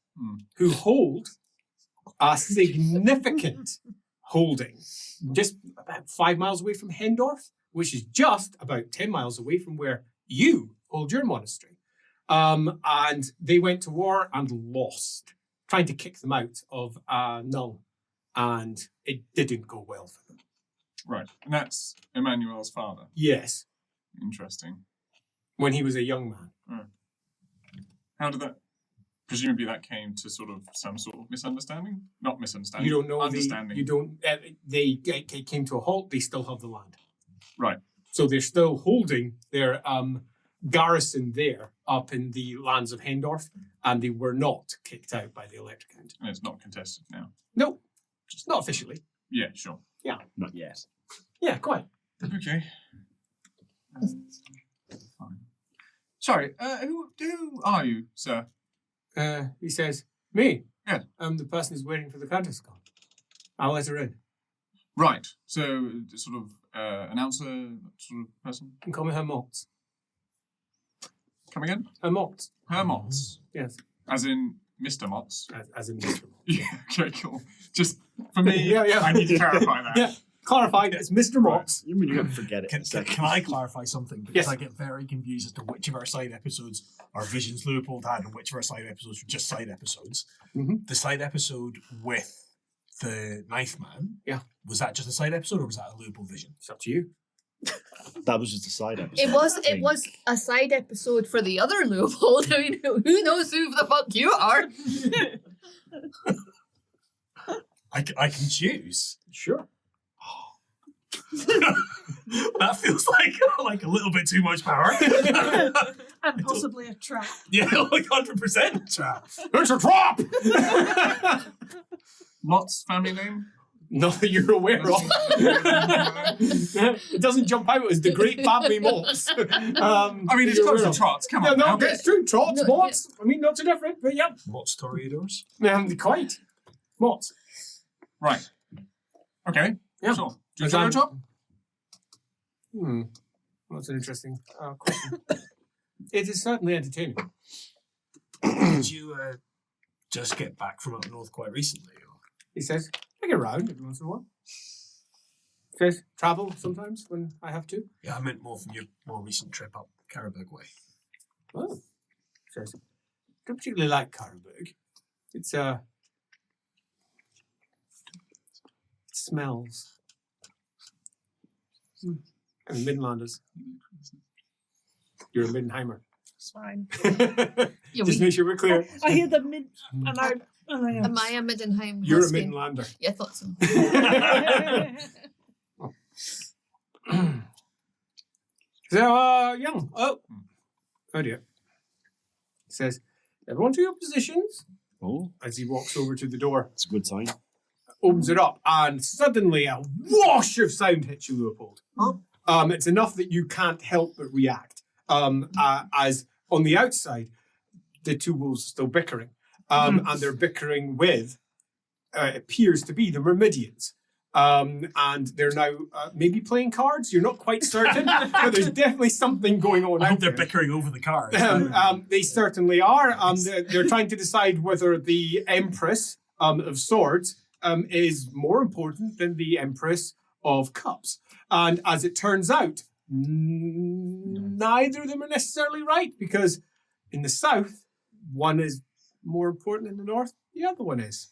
S1: who hold a significant holding just about 5 miles away from Hendorf, which is just about 10 miles away from where you hold your monastery. And they went to war and lost, trying to kick them out of Nuln. And it didn't go well for them.
S6: Right. And that's Emmanuel's father.
S1: Yes,
S6: Interesting.
S1: when he was a young man.
S6: How did that... Presumably that came to sort of some sort of misunderstanding? Not misunderstanding.
S1: You don't know
S6: Understanding.
S1: they came to a halt. They still have the land.
S6: Right.
S1: So they're still holding their garrison there up in the lands of Hendorf, and they were not kicked out by the Electric Count.
S6: And it's not contested now.
S1: No, just not officially.
S6: Yeah, sure.
S3: Not yet.
S1: Yeah, quite.
S6: Okay. Fine. Sorry, who are you, sir?
S1: He says, me?
S6: Yeah.
S1: I'm the person who's waiting for the Countess to come. I'll let her in.
S6: Right. So, sort of announcer sort of person?
S1: You can call me Her Motz.
S6: Come again?
S1: Her Motz.
S6: Her Motz.
S1: Yes,
S6: As in Mr. Motz.
S1: as in Mr. Motz.
S6: Yeah, okay, cool. Just for me,
S1: Yeah.
S6: I need to clarify that.
S1: Yeah, clarified, it's Mr. Motz.
S3: You mean you're going to forget it in a second.
S2: Can I clarify something? Because
S1: Yes.
S2: I get very confused as to which of our side episodes are visions Leopold had and which of our side episodes were just side episodes.
S1: Mhm.
S2: The side episode with the knife man,
S1: Yeah.
S2: was that just a side episode or was that a Leopold vision?
S1: It's up to you.
S3: That was just a side episode.
S5: It was a side episode for the other Leopold. I mean, who knows who the fuck you are?
S2: I can choose.
S1: Sure.
S2: That feels like a little bit too much power.
S8: And possibly a trap.
S2: Yeah, like 100% trap.
S1: It's a trap!
S6: Mott's family name?
S1: Not that you're aware of. It doesn't jump out as the great family Motz.
S6: I mean, it's close to Trots. Come
S1: Yeah,
S6: on.
S1: no,
S6: now.
S1: it's true. Trots,
S5: No,
S1: Motz. I mean, not so different, but yeah.
S2: What's Toreadors?
S1: Quite. Motz.
S6: Right. Okay.
S1: Yeah.
S6: Sure. Do you enjoy your job?
S1: That's an interesting question. It is certainly entertaining.
S2: Did you just get back from up north quite recently? Or?
S1: He says, I get around every once in a while. Says, travel sometimes when I have to.
S2: Yeah, I meant more from your more recent trip up Caribou way.
S1: Oh. Says, don't particularly like Caribou. It's it smells. And Midlanders. You're a Middenheimer.
S8: It's fine.
S5: Yeah,
S1: Just make sure we're clear.
S8: I hear the mid and I
S5: Am I a Middenheim?
S1: You're a
S5: husky?
S1: Midlander.
S5: Yeah, I thought so.
S1: So, young. Oh dear. He says, everyone to your positions.
S3: Oh,
S1: As he walks over to the door,
S3: that's a good sign.
S1: opens it up, and suddenly a wash of sound hits you, Leopold. It's enough that you can't help but react. As on the outside, the two wolves are still bickering. And they're bickering with, it appears to be the Myrmidians. And they're now maybe playing cards. You're not quite certain, but there's definitely something going on
S2: I
S1: out
S2: hope they're
S1: there.
S2: bickering over the cards.
S1: They certainly are. They're trying to decide whether the Empress of Swords is more important than the Empress of Cups. And as it turns out, neither of them are necessarily right, because in the south, one is more important in the north, the other one is.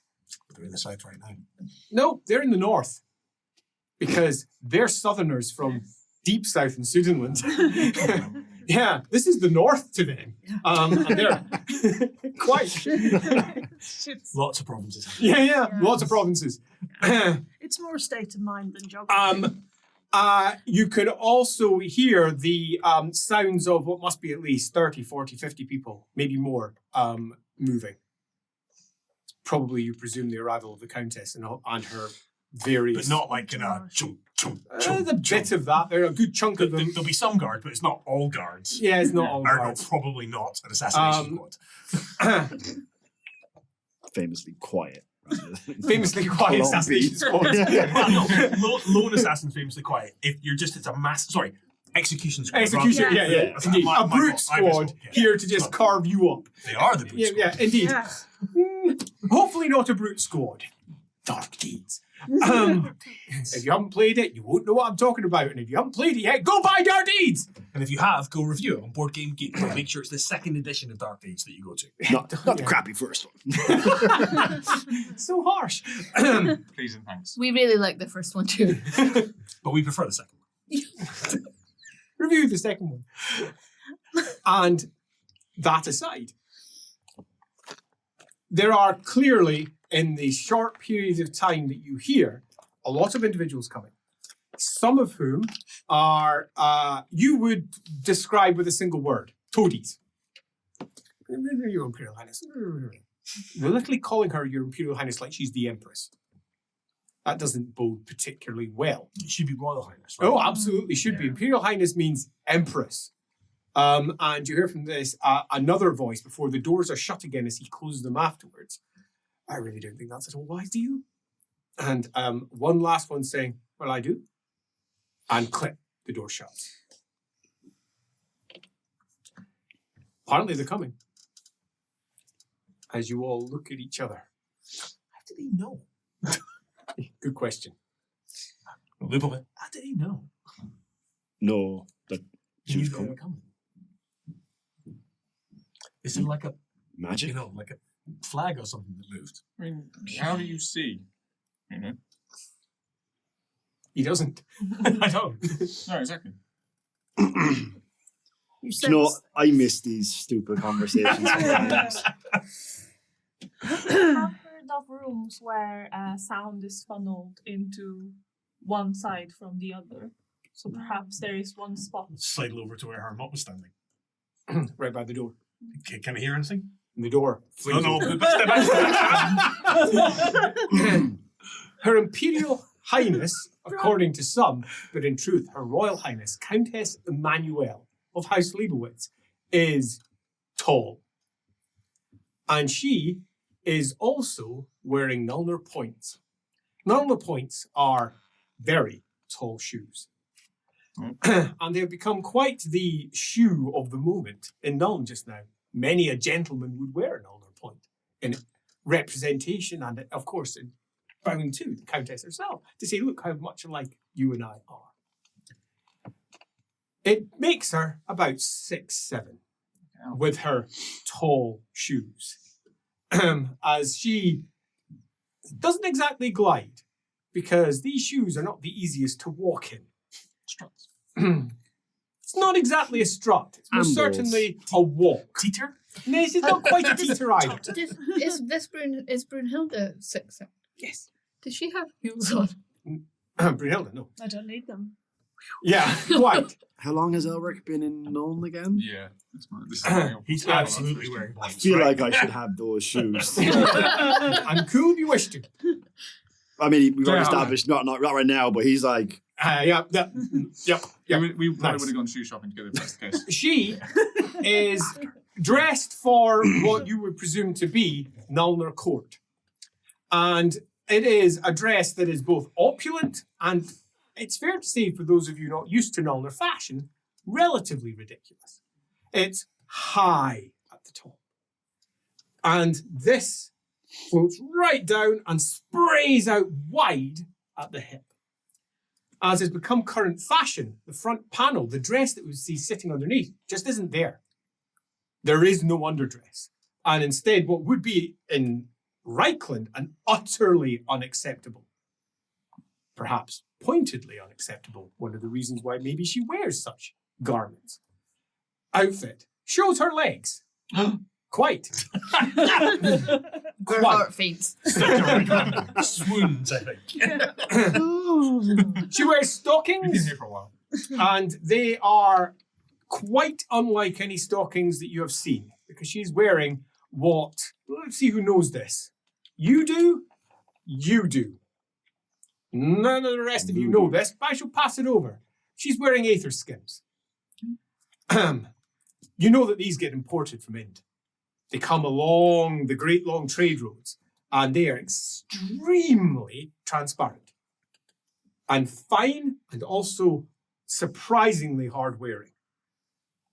S2: They're in the south right now.
S1: No, they're in the north, because they're southerners from deep south in Sudanland. Yeah, this is the north to them. And they're quite.
S2: Lots of provinces.
S1: Yeah, lots of provinces.
S8: It's more a state of mind than geography.
S1: You can also hear the sounds of what must be at least 30, 40, 50 people, maybe more, moving. Probably, you presume, the arrival of the Countess and her various...
S2: But not like in a chunk, chunk, chunk.
S1: There's a bit of that. There are a good chunk of them.
S2: There'll be some guards, but it's not all guards.
S1: Yeah, it's not all
S2: Or
S1: guards.
S2: no, probably not an assassination squad.
S3: Famously quiet.
S1: Famously quiet
S3: Long
S1: assassination
S3: beat.
S1: squad.
S2: Well, no, lone assassin's famously quiet. If you're just, it's a mass. Sorry, execution squad.
S1: Execution,
S8: Yeah.
S1: yeah.
S2: That's
S1: Indeed.
S2: my
S1: A brute
S2: fault. I
S1: squad
S2: misspoke, yeah.
S1: here to just carve you up.
S2: They are the brute
S1: Yeah,
S2: squad.
S1: indeed.
S8: Yeah.
S1: Hopefully not a brute squad. Dark deeds. If you haven't played it, you won't know what I'm talking about. And if you haven't played it yet, go buy Dark Deeds!
S2: And if you have, go review it on Board Game Geek. But make sure it's the second edition of Dark Deeds that you go to.
S3: Not the crappy first one.
S1: So harsh.
S6: Please and thanks.
S5: We really like the first one too.
S2: But we prefer the second one.
S1: Review the second one. And that aside, there are clearly, in the short period of time that you hear, a lot of individuals coming. Some of whom are, you would describe with a single word, toadies. Your Imperial Highness. We're literally calling her Your Imperial Highness like she's the Empress. That doesn't bode particularly well.
S2: It should be Royal Highness, right?
S1: Oh, absolutely should be. Imperial Highness means Empress. And you hear from this another voice before the doors are shut again as he closes them afterwards. I really don't think that's at all wise, do you? And one last one saying, well, I do. And click, the door shuts. Apparently they're coming. As you all look at each other. How do they know? Good question.
S2: A little bit.
S1: How do they know?
S3: No, but
S2: She was coming. Is it like a
S3: magic.
S2: like a flag or something that moved?
S6: I mean, how do you see? You know?
S1: He doesn't.
S2: I don't.
S6: No, exactly.
S8: You
S3: Do you know, I miss these stupid conversations sometimes.
S4: I've heard of rooms where sound is funneled into one side from the other. So perhaps there is one spot.
S2: Sidle over to where her mom was standing.
S1: Right by the door.
S2: Can I hear anything?
S1: And the door.
S2: No, no.
S1: Her Imperial Highness, according to some, but in truth, Her Royal Highness, Countess Emmanuel of House Leibowitz, is tall. And she is also wearing Nulner points. Nulner points are very tall shoes. And they've become quite the shoe of the moment in Nuln just now. Many a gentleman would wear an Nulner point in representation and, of course, in bowing to the Countess herself to say, look how much alike you and I are. It makes her about 6'7", with her tall shoes. As she doesn't exactly glide, because these shoes are not the easiest to walk in.
S6: Struts.
S1: It's not exactly a strut. It's most
S3: Ambles.
S1: certainly a walk.
S2: Teeter?
S1: No, it's not quite a teeter either.
S5: Is Brunhilda 6'7"?
S1: Yes.
S5: Does she have heels on?
S1: Brunhilda, no.
S8: I don't need them.
S1: Yeah, quite.
S3: How long has Elric been in Nuln again?
S6: Yeah. This is my
S2: He's absolutely wearing
S3: I
S2: boots,
S3: feel
S2: right?
S3: like I should have those shoes.
S1: I'm cool if you wish to.
S3: I mean, we've already
S6: Yeah,
S3: established not right now, but he's like,
S1: Yeah.
S6: We probably
S1: Nice.
S6: would have gone shoe shopping together if that's the case.
S1: She is dressed for what you would presume to be Nulner court. And it is a dress that is both opulent and, it's fair to say for those of you not used to Nulner fashion, relatively ridiculous. It's high at the top. And this floats right down and sprays out wide at the hip. As has become current fashion, the front panel, the dress that we see sitting underneath, just isn't there. There is no underdress. And instead, what would be in Reichland an utterly unacceptable, perhaps pointedly unacceptable, one of the reasons why maybe she wears such garments, outfit, shows her legs. Quite.
S5: Gerhart faints.
S2: Swoons, I think.
S1: She wears
S6: We've been
S1: stockings,
S6: here for a while.
S1: and they are quite unlike any stockings that you have seen, because she's wearing what, let's see who knows this. You do, you do. None of the rest of you know this, but I shall pass it over. She's wearing aether skins. You know that these get imported from Ind. They come along the great long trade roads, and they are extremely transparent and fine, and also surprisingly hard wearing.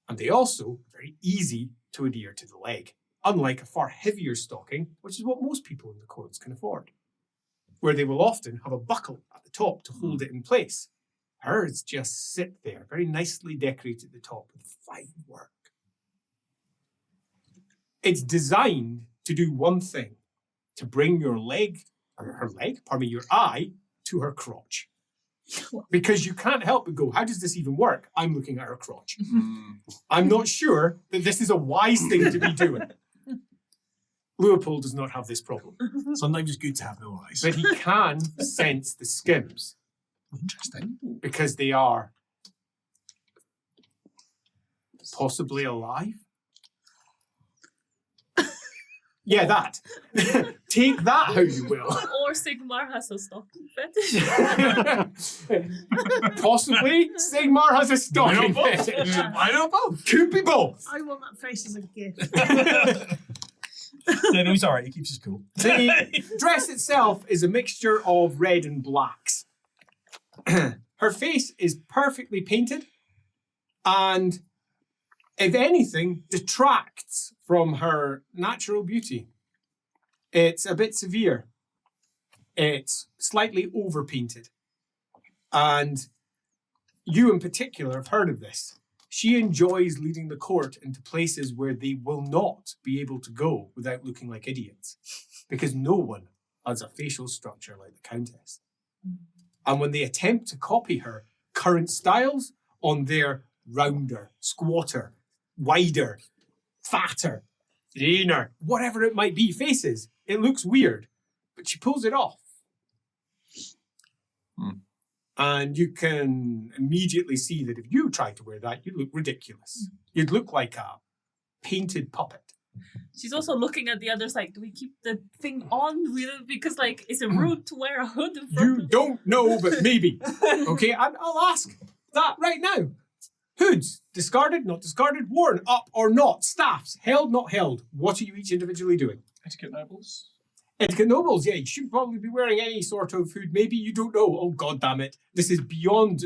S1: And they also are very easy to adhere to the leg, unlike a far heavier stocking, which is what most people in the courts can afford. where they will often have a buckle at the top to hold it in place. Hers just sit there, very nicely decorated at the top with fine work. It's designed to do one thing, to bring your your eye to her crotch. Because you can't help but go, how does this even work? I'm looking at her crotch. I'm not sure that this is a wise thing to be doing. Leopold does not have this problem.
S2: Sometimes it's good to have no eyes.
S1: But he can sense the skims
S2: Interesting.
S1: because they are possibly alive. Yeah, that. Take that how you will.
S4: Or Sigmar has a stocking fetish.
S1: Possibly Sigmar has a stocking fetish.
S2: I know both.
S1: Could be both.
S8: I want that face as a gift.
S2: No, he's alright. He keeps us cool.
S1: The dress itself is a mixture of red and blacks. Her face is perfectly painted and, if anything, detracts from her natural beauty. It's a bit severe. It's slightly overpainted. And you in particular have heard of this. She enjoys leading the court into places where they will not be able to go without looking like idiots. Because no one has a facial structure like the Countess. And when they attempt to copy her current styles on their rounder, squatter, wider, fatter, leaner, whatever it might be, faces, it looks weird, but she pulls it off. And you can immediately see that if you tried to wear that, you'd look ridiculous. You'd look like a painted puppet.
S4: She's also looking at the other side. Do we keep the thing on? Because, like, is it rude to wear a hood in front
S1: You
S4: of
S1: don't know, but maybe. Okay, I'll ask that right now. Hoods, discarded, not discarded, worn, up or not, staffs, held, not held. What are you each individually doing?
S6: Etiquette nobles.
S1: Etiquette nobles, yeah, you should probably be wearing any sort of hood. Maybe you don't know. Oh, God damn it. This is beyond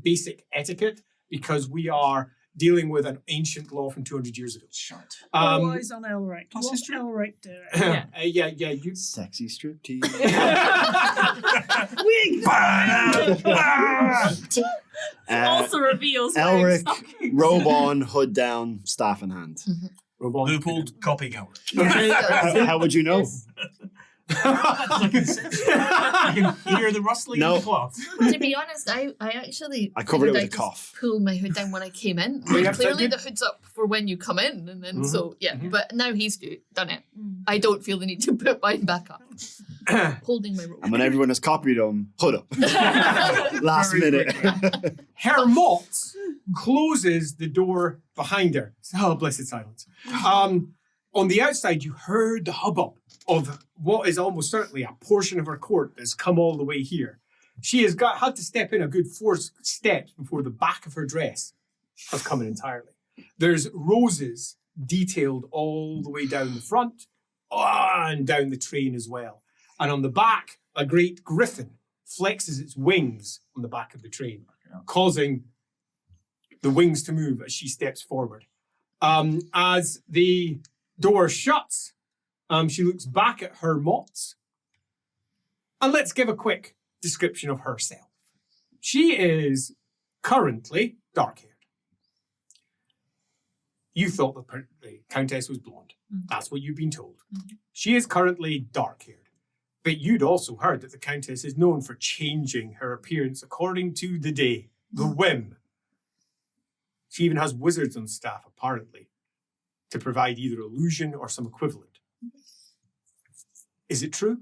S1: basic etiquette because we are dealing with an ancient law from 200 years ago.
S6: Shut.
S8: All eyes on Elric.
S6: Plus
S8: What
S6: history.
S8: Elric do it?
S1: Yeah, you...
S3: Sexy striptease.
S4: also reveals wearing
S3: Elric,
S4: stockings.
S3: robe on, hood down, staff in hand.
S2: Leopold copying out.
S1: Okay.
S3: How would you know?
S2: I can hear the rustling
S3: No.
S2: of the cloth.
S5: To be honest, I actually
S3: I covered it with
S5: figured
S3: a
S5: I'd
S3: cough.
S5: just pull my hood down when I came in.
S1: Oh, yeah,
S5: Clearly
S1: so
S5: the hood's up for when you come in, and then so yeah.
S1: Mhm.
S5: But now he's done it. I don't feel the need to put mine back up. Holding my rope.
S3: And when everyone has copied them, hood up. Last
S2: Very
S3: minute.
S1: Her mott closes the door behind her. Oh, blessed silence. On the outside, you heard the hubbub of what is almost certainly a portion of her court that's come all the way here. She has had to step in a good 4 steps before the back of her dress has come in entirely. There's roses detailed all the way down the front and down the train as well. And on the back, a great griffin flexes its wings on the back of the train, causing the wings to move as she steps forward. As the door shuts, she looks back at her motts. And let's give a quick description of herself. She is currently dark-haired. You thought the Countess was blonde. That's what you've been told. She is currently dark-haired. But you'd also heard that the Countess is known for changing her appearance according to the day, the whim. She even has wizards on staff, apparently, to provide either illusion or some equivalent. Is it true?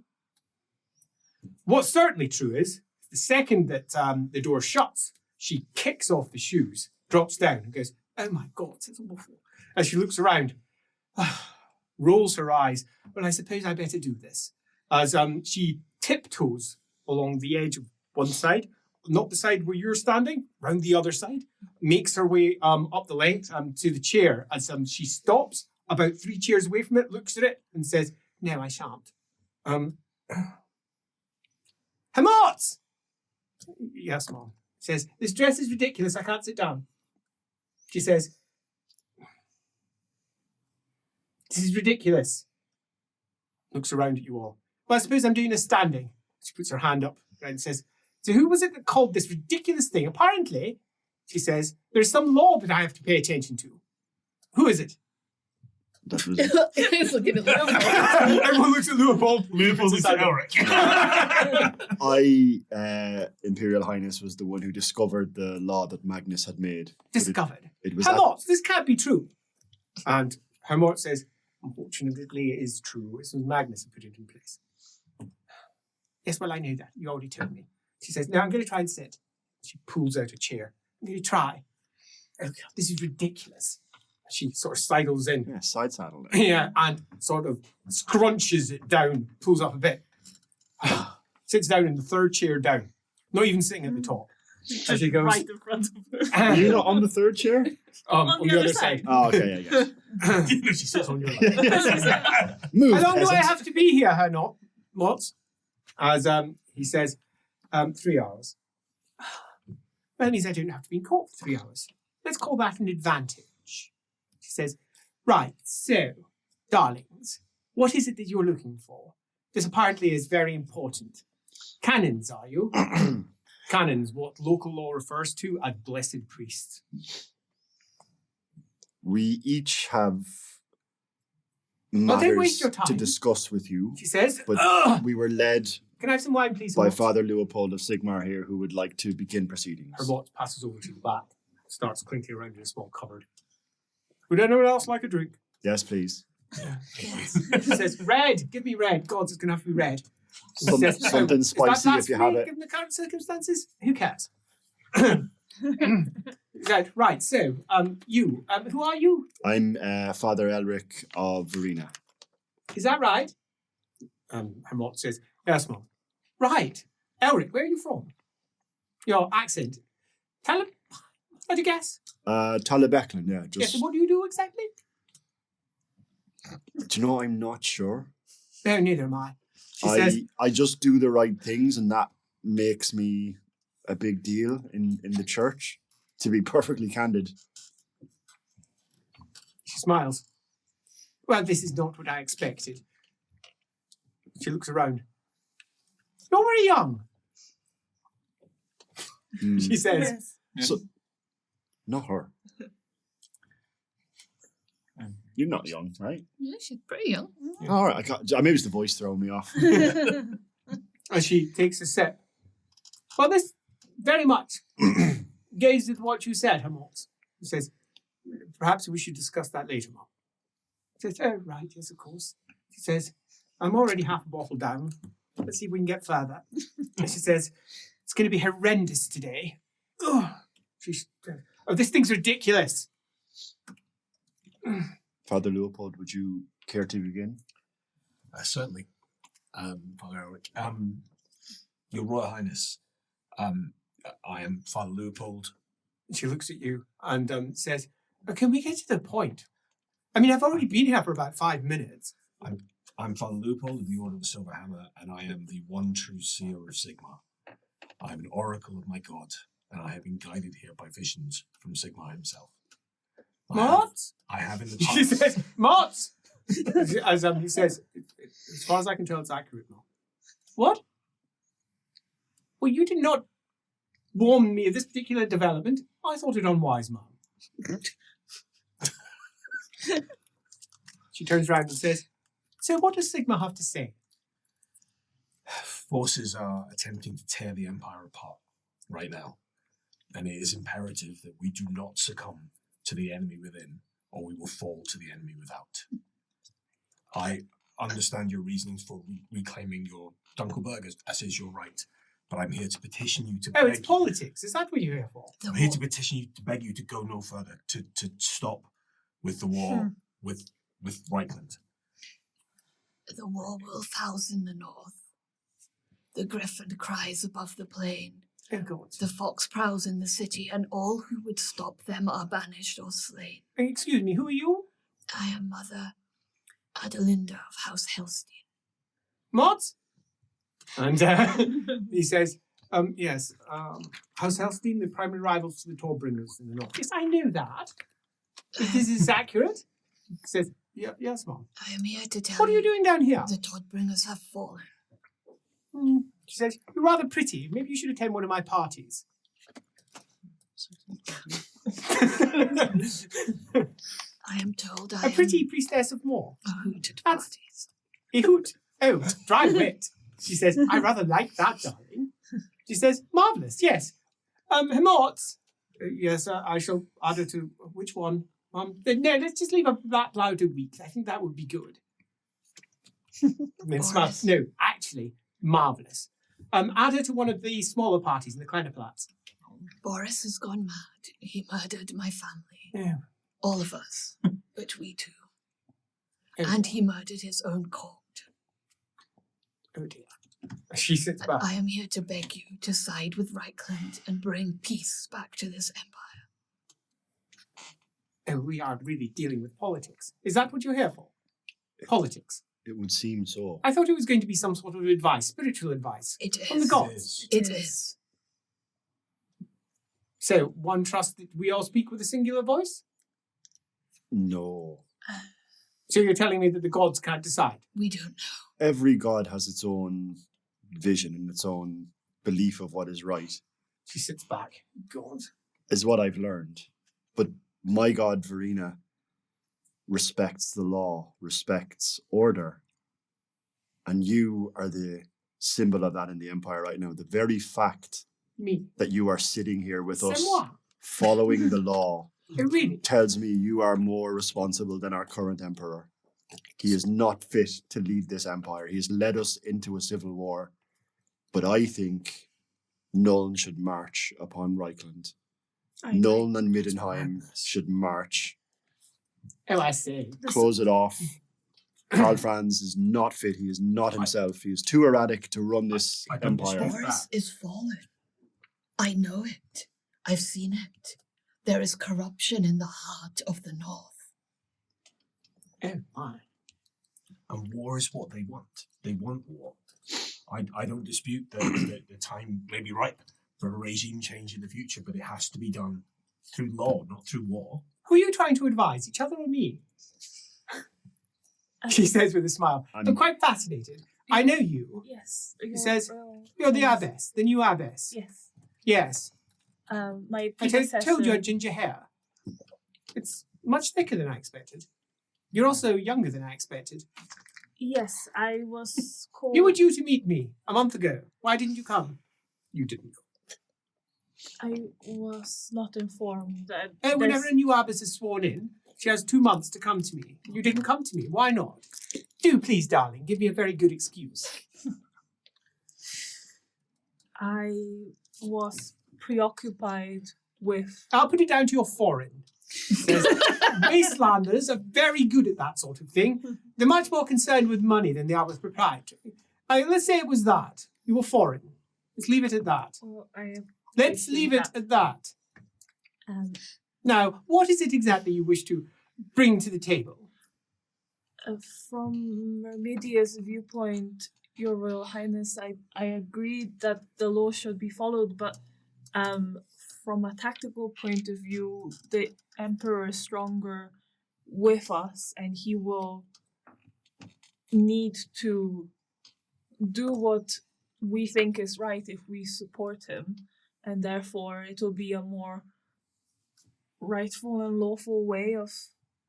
S1: What's certainly true is, the second that the door shuts, she kicks off the shoes, drops down and goes, oh my God, it's awful. As she looks around, rolls her eyes, well, I suppose I better do this. As she tiptoes along the edge of one side, not the side where you're standing, round the other side, makes her way up the length to the chair as she stops about 3 chairs away from it, looks at it and says, no, I shan't. Hamot! Yes, Mom. Says, this dress is ridiculous, I can't sit down. She says, this is ridiculous. Looks around at you all. Well, I suppose I'm doing a standing. She puts her hand up and says, so who was it that called this ridiculous thing? Apparently, she says, there's some law that I have to pay attention to. Who is it?
S3: That was
S5: He's looking at Leopold.
S1: Everyone looks at Leopold.
S2: Leopold is Elric.
S3: Imperial Highness was the one who discovered the law that Magnus had made. But
S1: Discovered.
S3: It was
S1: Hermort, this can't be true. And Hermort says, unfortunately, it is true. It was Magnus who put it in place. Yes, well, I knew that. You already told me. She says, now I'm going to try and sit. She pulls out a chair. I'm going to try. Oh, God, this is ridiculous. She sort of sidles in.
S3: Yeah, side saddle.
S1: Yeah, and sort of scrunches it down, pulls up a bit. Sits down in the third chair down. Not even sitting at the top. As she goes,
S4: Right in front of her.
S3: Are you not on the third chair?
S1: on the other side.
S3: Oh, okay, yeah, yes.
S2: You know, she sits on your lap.
S3: Move,
S1: How long do I
S3: peasant.
S1: have to be here, Hermort? As he says, 3 hours. Well, that means I don't have to be in court for 3 hours. Let's call that an advantage. She says, right, so, darlings, what is it that you're looking for? This apparently is very important. Canons, are you? Canons, what local law refers to as blessed priests.
S3: We each have
S1: don't waste
S3: matters
S1: your time.
S3: to discuss with you,
S1: She says,
S3: but
S1: "Ugh,
S3: we were led
S1: can I have some wine, please?
S3: by
S1: Hermort?"
S3: Father Leopold of Sigmar here, who would like to begin proceedings.
S1: Hermort passes over to the back, starts clinking around in a small cupboard. Would anyone else like a drink?
S3: Yes, please.
S5: Yes.
S1: She says, red, give me red. Gods, it's going to have to be red. She
S3: Some-
S1: says,
S3: something
S1: "Is that
S3: spicy if you have
S1: blasphemy,
S3: it."
S1: Given the current circumstances, who cares? Right, so, you, who are you?
S3: I'm Father Elric of Verena.
S1: Is that right? Hermort says, yes, Mom. Right. Elric, where are you from? Your accent. Tell him, how'd you guess?
S3: Talibeclan, yeah.
S1: Yes,
S3: Just,
S1: and what do you do exactly?
S3: do you know, I'm not sure.
S1: No, neither am I. She says,
S3: I just do the right things, and that makes me a big deal in the church, to be perfectly candid.
S1: she smiles. Well, this is not what I expected. She looks around. You're very young,
S3: Hmm.
S1: she says.
S4: Yes.
S3: So, not her. You're not young, right?
S5: Yeah, she's pretty young.
S3: All right, I can't, maybe it's the voice throwing me off.
S1: As she takes a sip. Well, this very much goes with what you said, Hermort. He says, perhaps we should discuss that later, Mom. She says, oh, right, yes, of course. She says, I'm already half a bottle down. Let's see if we can get further. And she says, it's going to be horrendous today. Oh, this thing's ridiculous.
S3: Father Leopold, would you care to begin?
S7: Certainly, Father Elric. Your Royal Highness, I am Father Leopold.
S1: She looks at you and says, can we get to the point? I mean, I've already been here for about 5 minutes.
S7: I'm Father Leopold of the Order of the Silver Hammer, and I am the one true seer of Sigmar. I am an oracle of my god, and I have been guided here by visions from Sigmar himself.
S1: What?
S7: I have in the
S1: She
S7: past.
S1: says, Mott! As he says, as far as I can tell, it's accurate, Mom. What? Well, you did not warn me of this particular development. I thought it unwise, Mom. She turns around and says, so what does Sigma have to say?
S7: Forces are attempting to tear the Empire apart right now, and it is imperative that we do not succumb to the enemy within, or we will fall to the enemy without. I understand your reasonings for reclaiming your Dunkelberg, as is your right, but I'm here to petition you to
S1: Oh,
S7: beg
S1: it's politics. Is that what you're here for?
S5: The
S7: I'm here
S5: war,
S7: to petition you to beg you to go no further, to stop with the war with Reichland.
S5: the war wolf howls in the north. The griffin cries above the plain.
S1: Oh, God.
S5: The fox prowls in the city, and all who would stop them are banished or slain.
S1: Excuse me, who are you?
S5: I am Mother Adelinda of House Helstein.
S1: Mott? And he says, yes, House Helstein, the primary rivals to the Torbringers in the north. Yes, I knew that. This is accurate. He says, yeah, yes, Mom.
S5: I am here to tell
S1: What are you doing down here?
S5: the Torbringers have fallen.
S1: She says, "You're rather pretty. Maybe you should attend one of my parties."
S5: I am told I
S1: A pretty priestess of more.
S5: am a hoot at
S1: That's-
S5: parties.
S1: A hoot. Oh, dry wit. She says, "I rather like that, darling." She says, "Marvellous, yes. Hemorts." Yes, I shall add her to which one? No, let's just leave that loud a week. I think that would be good. Then smart.
S5: Boris.
S1: No, actually, marvellous. Add her to one of the smaller parties in the Kleinerplatz.
S5: Boris has gone mad. He murdered my family.
S1: Yeah.
S5: All of us. But we too.
S1: Oh,
S5: And he murdered his own court.
S1: oh dear. She sits
S5: And
S1: back.
S5: I am here to beg you to side with Reichland and bring peace back to this empire.
S1: Oh, we are really dealing with politics. Is that what you're here for? Politics.
S3: It would seem so.
S1: I thought it was going to be some sort of advice, spiritual advice.
S5: It is.
S1: From the gods.
S5: It is.
S1: So, one trusts that we all speak with a singular voice?
S3: No.
S1: So you're telling me that the gods can't decide?
S5: We don't know.
S3: Every god has its own vision and its own belief of what is right,
S1: She sits back. God.
S3: is what I've learned. But my god, Verena, respects the law, respects order. And you are the symbol of that in the Empire right now. The very fact
S1: Me.
S3: that you are sitting here with us,
S1: C'est moi.
S3: following the law,
S1: Oh, really?
S3: tells me you are more responsible than our current emperor. He is not fit to lead this empire. He has led us into a civil war. But I think Nuln should march upon Reichland.
S8: I agree.
S3: Nuln and Middenheim
S7: madness.
S3: should march.
S1: Oh, I see.
S3: Close it off. Karl Franz is not fit. He is not himself. He is too erratic to run this
S7: I don't
S3: empire.
S7: dispute
S5: Boris is fallen. I know it. I've seen it. There is corruption in the heart of the North.
S1: Oh, my.
S7: And war is what they want. They want war. I don't dispute that the time may be ripe for a regime change in the future, but it has to be done through law, not through war.
S1: Who are you trying to advise, each other or me? She says with a smile. I'm quite fascinated. I know you.
S4: Yes.
S1: says, You're the abbess, the new abbess.
S4: Yes.
S1: Yes.
S4: My
S1: I
S4: predecessor.
S1: told you I had ginger hair. It's much thicker than I expected. You're also younger than I expected.
S4: Yes, I was called.
S1: You were due to meet me a month ago. Why didn't you come? You didn't know.
S4: I was not informed that.
S1: Oh, whenever
S4: there's-
S1: a new abbess is sworn in, she has 2 months to come to me. You didn't come to me. Why not? Do please, darling, give me a very good excuse.
S4: I was preoccupied with.
S1: I'll put it down to your foreign. Says, Wastelanders are very good at that sort of thing. They're much more concerned with money than they are with proprietary. Let's say it was that. You were foreign. Let's leave it at that.
S4: Oh, I
S1: Let's leave it at that. Now, what is it exactly you wish to bring to the table?
S4: From Mermidia's viewpoint, Your Royal Highness, I agree that the law should be followed, but from a tactical point of view, the Emperor is stronger with us, and he will need to do what we think is right if we support him, and therefore it will be a more rightful and lawful way of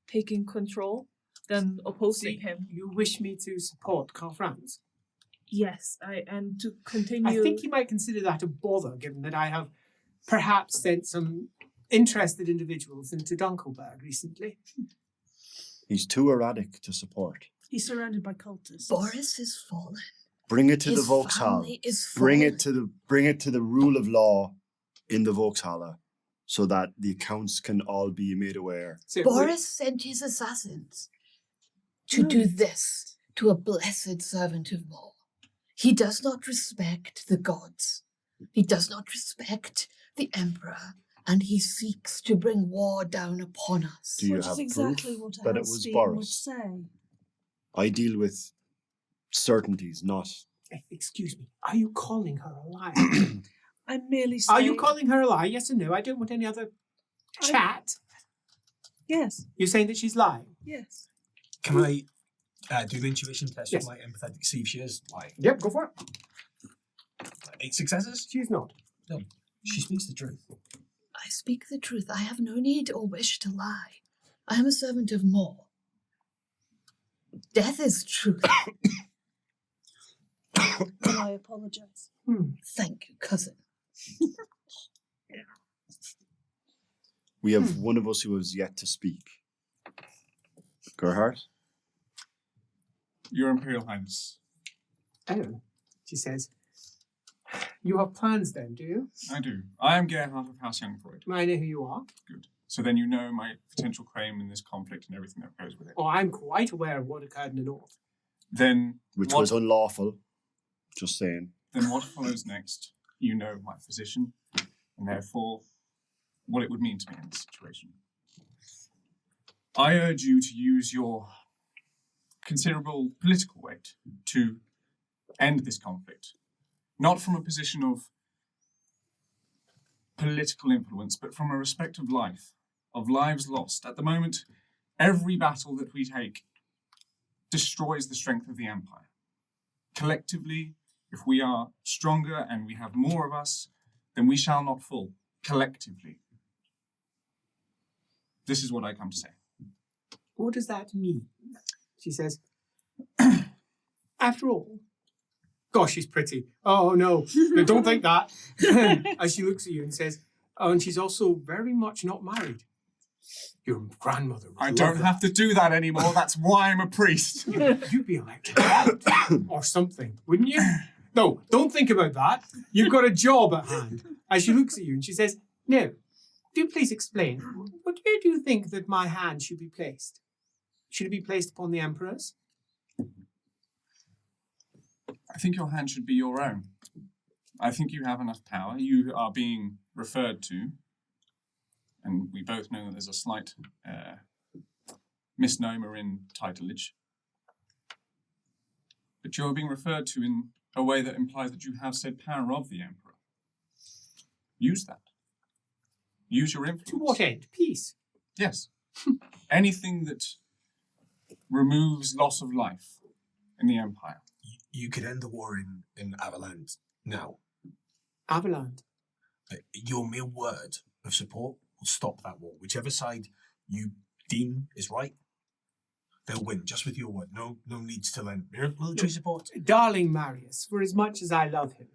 S4: taking control than opposing him.
S1: You wish me to support Karl Franz?
S4: Yes, and to continue.
S1: I think you might consider that a bother, given that I have perhaps sent some interested individuals into Dunkelberg recently.
S3: He's too erratic to support.
S8: He's surrounded by cultists.
S5: Boris is fallen.
S3: Bring it to
S5: His
S3: the Vauxhall.
S5: family is
S3: Bring
S5: fallen.
S3: it to the rule of law in the Vauxhall, so that the accounts can all be made aware.
S1: So
S5: Boris sent his assassins to do this to a blessed servant of Maw. He does not respect the gods. He does not respect the Emperor, and he seeks to bring war down upon us.
S3: Do you
S8: Which
S3: have
S8: is exactly
S3: proof
S8: what
S3: that it was
S8: Alstein
S3: Boris?
S8: would say.
S3: I deal with certainties, not.
S1: Excuse me, are you calling her a liar?
S8: I'm merely saying.
S1: Are you calling her a liar? Yes or no? I don't want any other chat.
S8: Yes,
S1: You're saying that she's lying?
S8: yes.
S7: Can I do an intuition test
S1: Yes.
S7: with my empathetic, see if she is lying?
S1: Yep, go for it.
S2: 8 successes?
S1: She's not.
S2: No, she speaks the truth.
S5: I speak the truth. I have no need or wish to lie. I am a servant of more. Death is truth.
S8: Then I apologise.
S5: Thank you, cousin.
S3: We have one of us who has yet to speak. Gerhart?
S6: Your Imperial Highness.
S1: Oh, she says. You have plans then, do you?
S6: I do. I am Gerhart of House Youngfreud.
S1: I know who you are.
S6: Good. So then you know my potential claim in this conflict and everything that goes with it.
S1: Oh, I'm quite aware of what occurred in the north.
S6: Then
S3: Which
S6: what,
S3: was unlawful. Just saying.
S6: Then what follows next? You know my position, and therefore what it would mean to me in this situation. I urge you to use your considerable political weight to end this conflict. Not from a position of political influence, but from a respect of life, of lives lost. At the moment, every battle that we take destroys the strength of the Empire. Collectively, if we are stronger and we have more of us, then we shall not fall. Collectively. This is what I come to say.
S1: What does that mean? She says, after all, gosh, she's pretty. Oh, no, don't think that. As she looks at you and says, oh, and she's also very much not married. Your grandmother would
S6: I
S1: love
S6: don't
S1: that.
S6: have to do that anymore. That's why I'm a priest.
S1: You'd be elected out or something, wouldn't you? No, don't think about that. You've got a job at hand. As she looks at you and she says, no, do please explain. Where do you think that my hand should be placed? Should it be placed upon the Emperor's?
S6: I think your hand should be your own. I think you have enough power. You are being referred to, and we both know that there's a slight misnomer in titleage. But you're being referred to in a way that implies that you have said power of the Emperor. Use that. Use your influence.
S1: To what end? Peace.
S6: Yes. Anything that removes loss of life in the Empire.
S7: You could end the war in Avaland now.
S1: Avaland.
S7: Your mere word of support will stop that war. Whichever side you deem is right, they'll win just with your word. No needs to lend military support.
S1: Darling Marius, for as much as I love him,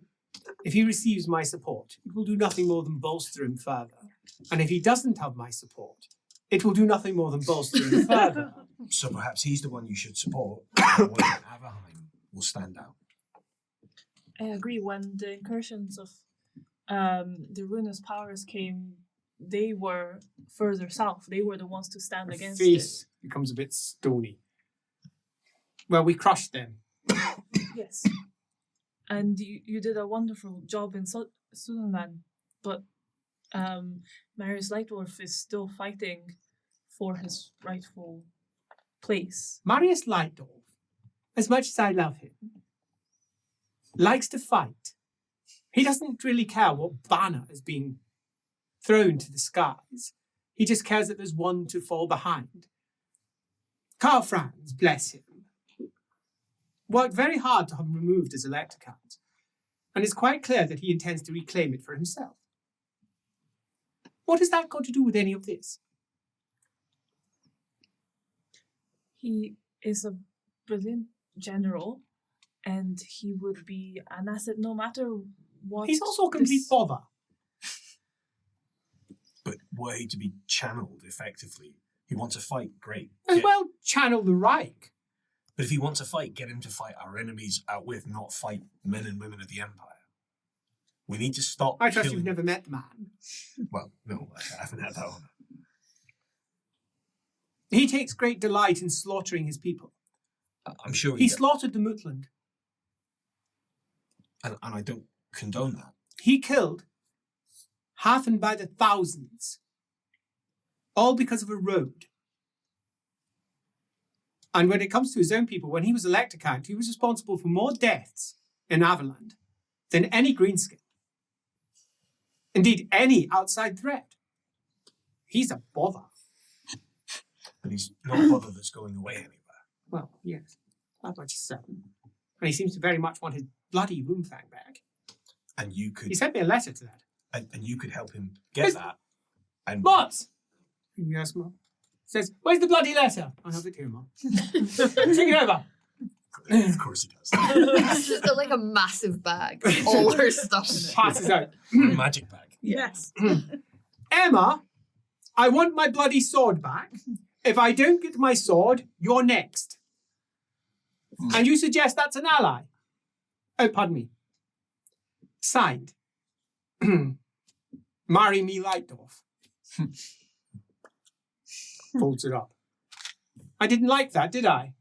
S1: if he receives my support, it will do nothing more than bolster him further. And if he doesn't have my support, it will do nothing more than bolster him further.
S7: So perhaps he's the one you should support. And the one in Averheim will stand out.
S4: I agree. When the incursions of the ruinous powers came, they were further south. They were the ones to stand
S1: Her
S4: against
S1: face becomes a bit stony. Well, we crushed them.
S4: it. Yes. And you did a wonderful job in Sudanland, but Marius Lightdwarf is still fighting for his rightful place.
S1: Marius Lightdorf, as much as I love him, likes to fight. He doesn't really care what banner is being thrown to the skies. He just cares that there's one to fall behind. Karl Franz, bless him, worked very hard to have him removed as elector count, and it's quite clear that he intends to reclaim it for himself. What has that got to do with any of this?
S4: He is a brilliant general, and he would be an asset no matter what.
S1: He's also a complete
S4: this-
S1: bother.
S7: But were he to be channeled effectively, he wants to fight, great.
S1: As
S7: Get-
S1: well channel the Reich.
S7: But if he wants to fight, get him to fight our enemies out with, not fight men and women of the Empire. We need to stop
S1: I trust
S7: killing...
S1: you've never met the man.
S7: Well, no, I haven't had that honor.
S1: He takes great delight in slaughtering his people.
S7: I'm sure
S1: He
S7: he
S1: slaughtered the Mutland.
S7: and I don't condone that.
S1: He killed half and by the thousands, all because of a road. And when it comes to his own people, when he was elector count, he was responsible for more deaths in Averland than any greenskin. Indeed, any outside threat. He's a bother.
S7: But he's not a bother that's going away anywhere.
S1: Well, yes, that much is certain. And he seems to very much want his bloody Roomfang back.
S7: and you
S1: He
S7: could
S1: sent me a letter to that.
S7: and you could help him get
S1: Yes.
S7: that. And
S1: What? Yes, Mum. Says, where's the bloody letter? I have it here, Mum. Take it over.
S7: of course he does.
S5: She's got like a massive bag, all her stuff in it.
S1: Passes out.
S7: Magic bag.
S8: Yes.
S1: Emma, I want my bloody sword back. If I don't get my sword, you're next. And you suggest that's an ally? Oh, pardon me. Signed. Marry me, Leitdorf. Folds it up. I didn't like that, did I?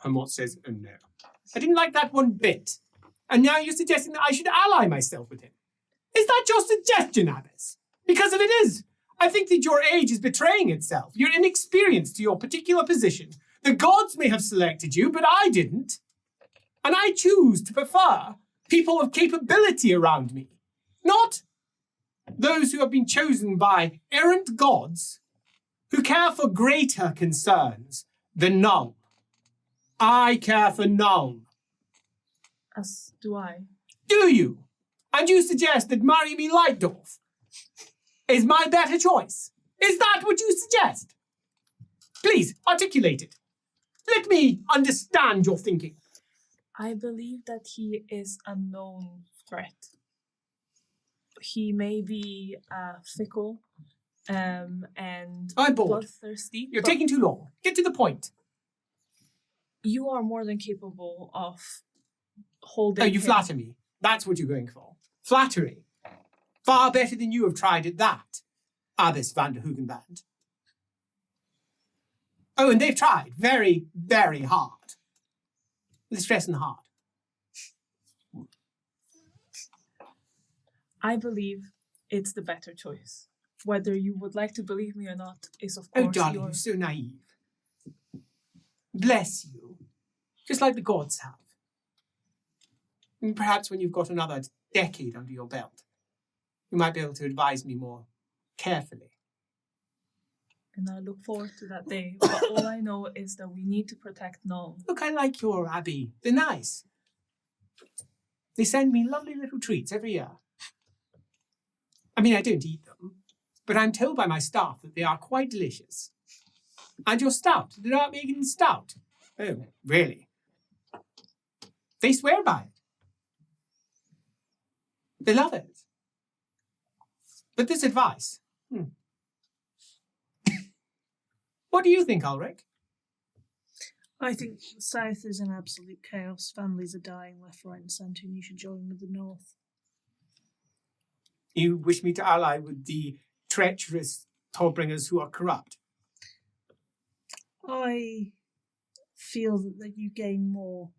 S1: And what says, oh no. I didn't like that one bit. And now you're suggesting that I should ally myself with him. Is that your suggestion, Abbess? Because if it is, I think that your age is betraying itself. You're inexperienced to your particular position. The gods may have selected you, but I didn't. And I choose to prefer people of capability around me, not those who have been chosen by errant gods who care for greater concerns than Nuln. I care for Nuln.
S4: As do I.
S1: Do you? And you suggest that marry me Leitdorf is my better choice? Is that what you suggest? Please, articulate it. Let me understand your thinking.
S4: I believe that he is a known threat. He may be fickle and
S1: I'm bored.
S4: bloodthirsty.
S1: You're
S4: but
S1: taking too long. Get to the point.
S4: You are more than capable of holding.
S1: Oh, you
S4: him.
S1: flatter me. That's what you're going for. Flattery. Far better than you have tried at that, Abbess van der Hugenband. Oh, and they've tried very, very hard. With stress in the heart.
S4: I believe it's the better choice. Whether you would like to believe me or not is, of course,
S1: Oh, darling, you're
S4: yours.
S1: so naive. Bless you. Just like the gods have. And perhaps when you've got another decade under your belt, you might be able to advise me more carefully.
S4: And I look forward to that day. But all I know is that we need to protect Nuln.
S1: Look, I like your abbey. They're nice. They send me lovely little treats every year. I mean, I don't eat them, but I'm told by my staff that they are quite delicious. And your stout, they're not making stout. Oh, really? They swear by it. They love it. But this advice, What do you think, Ulrich?
S8: I think the south is in absolute chaos. Families are dying left, right, and centre, and you should join with the north.
S1: You wish me to ally with the treacherous Tollbringers who are corrupt?
S8: I feel that you gain more.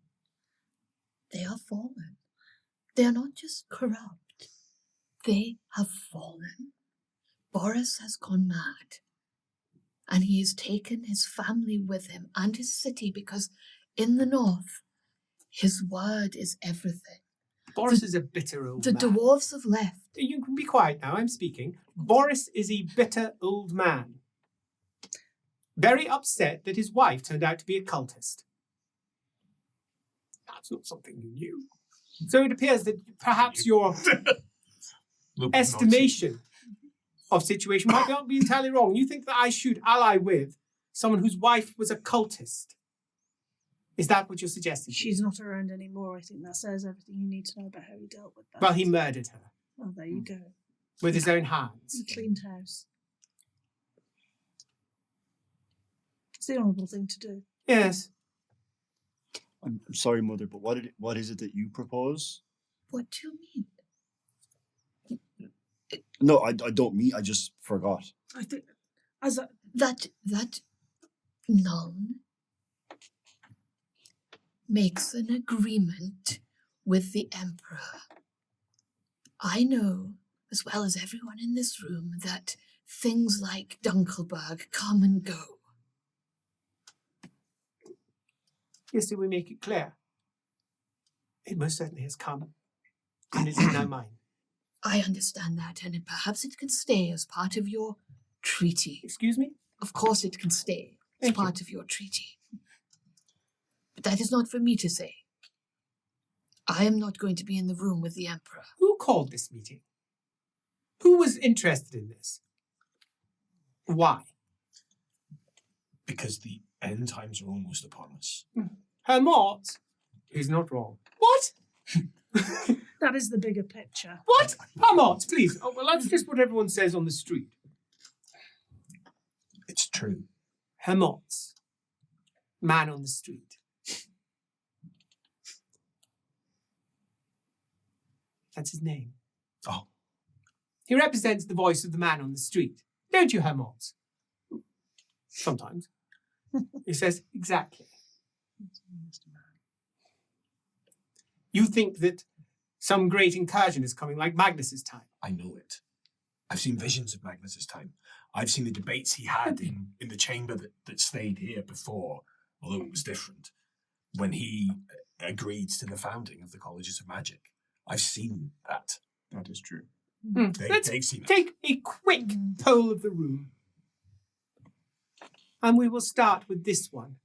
S5: They are fallen. They are not just corrupt. They have fallen. Boris has gone mad. And he has taken his family with him and his city because in the north, his word is everything.
S1: Boris is a bitter old
S5: The
S1: man.
S5: dwarves have left.
S1: You can be quiet now, I'm speaking. Boris is a bitter old man. Very upset that his wife turned out to be a cultist. That's not something you knew. So it appears that perhaps your estimation of situation might not be entirely wrong. You think that I should ally with someone whose wife was a cultist? Is that what you're suggesting?
S8: She's not around anymore. I think that says everything you need to know about how he dealt with that.
S1: Well, he murdered her
S8: Oh, there you go.
S1: with his own hands.
S8: He cleaned house. It's the honourable thing to do.
S1: Yes.
S3: I'm sorry, Mother, but what is it that you propose?
S5: What do you mean?
S3: No, I don't mean. I just forgot.
S8: I think as a
S5: That Nuln makes an agreement with the Emperor. I know, as well as everyone in this room, that things like Dunkelberg come and go.
S1: Yes, did we make it clear? It most certainly has come, and it's now mine.
S5: I understand that, and perhaps it can stay as part of your treaty.
S1: Excuse me?
S5: Of course it can stay as
S1: Thank you.
S5: part of your treaty. But that is not for me to say. I am not going to be in the room with the Emperor.
S1: Who called this meeting? Who was interested in this? Why?
S7: Because the end times are almost upon us.
S1: Hermot is not wrong. What?
S8: That is the bigger picture.
S1: What? Hermot, please. Oh, well, that's just what everyone says on the street.
S7: It's true.
S1: Hermot. Man on the street. That's his name.
S7: Oh.
S1: He represents the voice of the man on the street. Don't you, Hermot? Sometimes. He says, exactly. You think that some great incursion is coming like Magnus's time.
S7: I know it. I've seen visions of Magnus's time. I've seen the debates he had in the chamber that stayed here before, although it was different, when he agreed to the founding of the Colleges of Magic. I've seen that.
S6: That is true.
S7: They've seen it.
S1: Take a quick poll of the room. And we will start with this one.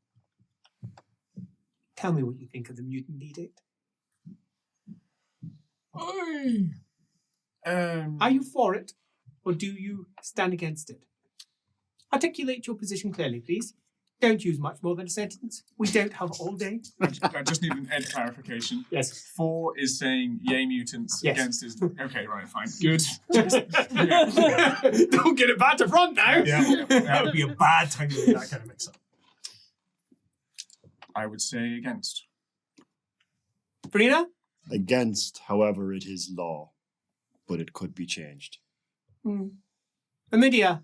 S1: Tell me what you think of the mutant edict. Are you for it, or do you stand against it? Articulate your position clearly, please. Don't use much more than a sentence. We don't have all day.
S6: I just need an Ed clarification.
S1: Yes.
S6: 4 is saying yay mutants,
S1: Yes.
S6: against is okay, right, fine. Good.
S1: Don't get it back to front now.
S2: Yeah, that would be a bad time to do that kind of mix-up.
S6: I would say against.
S1: Brina?
S3: Against, however, it is law, but it could be changed.
S1: Amelia?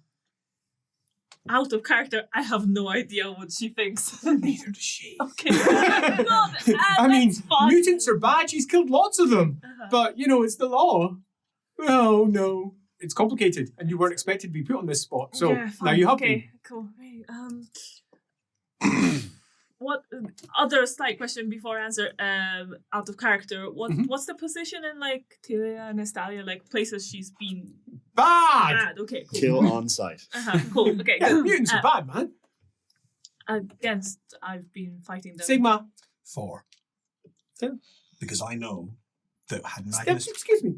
S4: Out of character, I have no idea what she thinks.
S1: Neither does she.
S4: Okay. No,
S1: I mean,
S4: that's fine.
S1: mutants are bad. She's killed lots of them.
S4: Uh-huh.
S1: But, you know, it's the law. Oh, no. It's complicated, and you weren't expected to be put on this spot. So
S4: Yeah,
S1: now
S4: fine.
S1: you have
S4: Okay,
S1: me.
S4: cool. Hey, what other slight question before I answer? Out of character, what's the position in like Tilia and Estalia, like places she's been
S1: Bad!
S4: bad? Okay, cool.
S3: Kill on sight.
S4: Cool. Okay.
S1: Yeah, mutants are bad, man.
S4: Against, I've been fighting them.
S1: Sigma.
S7: 4.
S1: Yeah.
S7: Because I know that had
S1: Steph,
S7: Magnus...
S1: excuse me.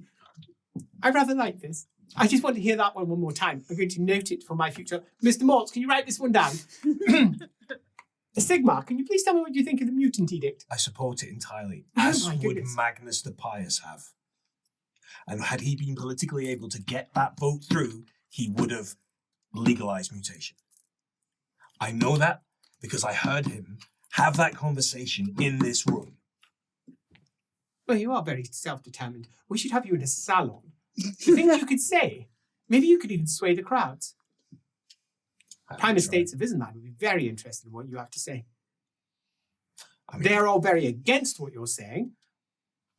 S1: I rather like this. I just want to hear that one more time. I'm going to note it for my future. Mr. Maltz, can you write this one down? Sigma, can you please tell me what you think of the mutant edict?
S7: I support it entirely,
S1: Oh
S7: as
S1: my
S7: would
S1: goodness.
S7: Magnus the Pious have. And had he been politically able to get that vote through, he would have legalized mutation. I know that because I heard him have that conversation in this room.
S1: Well, you are very self-determined. We should have you in a salon. The things you could say. Maybe you could even sway the crowds. Prime Estates of Isenland would be very interested in what you have to say.
S7: I mean,
S1: They're all very against what you're saying,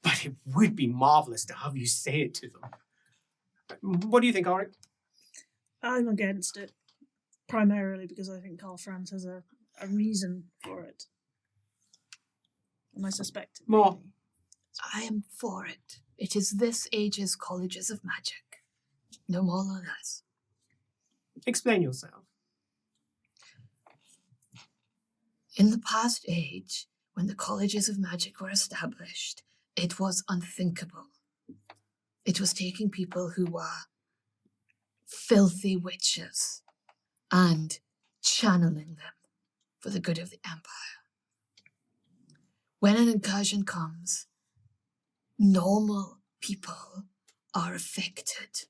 S1: but it would be marvellous to have you say it to them. What do you think, Auric?
S8: I'm against it, primarily because I think Karl Franz has a reason for it. And I suspect it.
S1: More.
S8: maybe.
S5: I am for it. It is this age's Colleges of Magic. No more, no less.
S1: Explain yourself.
S5: In the past age, when the Colleges of Magic were established, it was unthinkable. It was taking people who were filthy witches and channeling them for the good of the Empire. When an incursion comes, normal people are affected.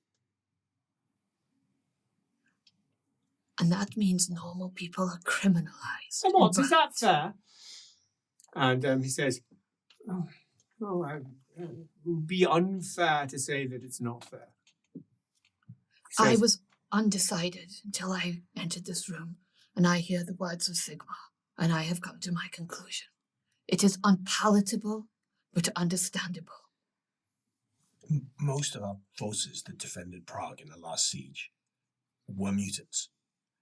S5: And that means normal people are criminalized.
S1: So what, is that
S5: But
S1: fair? And he says, it would be unfair to say that it's not fair. He
S5: I
S1: says,
S5: was undecided until I entered this room and I hear the words of Sigma, and I have come to my conclusion. It is unpalatable, but understandable.
S7: most of our forces that defended Prague in the last siege were mutants.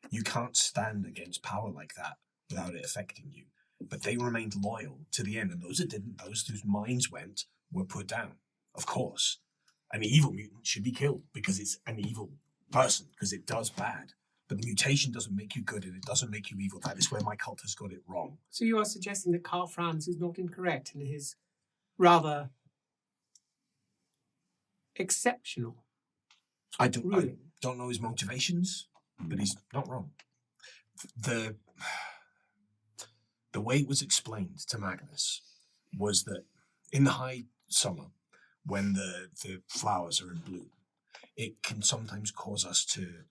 S7: You can't stand against power like that without it affecting you. But they remained loyal to the end, and those that didn't, those whose minds went, were put down. Of course, an evil mutant should be killed because it's an evil person, because it does bad. But the mutation doesn't make you good, and it doesn't make you evil. That is where my cult has got it wrong.
S1: So you are suggesting that Karl Franz is not incorrect in his rather exceptional.
S7: I don't
S1: Really?
S7: know his motivations, but he's not wrong. The way it was explained to Magnus was that in the high summer, when the flowers are in bloom, it can sometimes cause us to,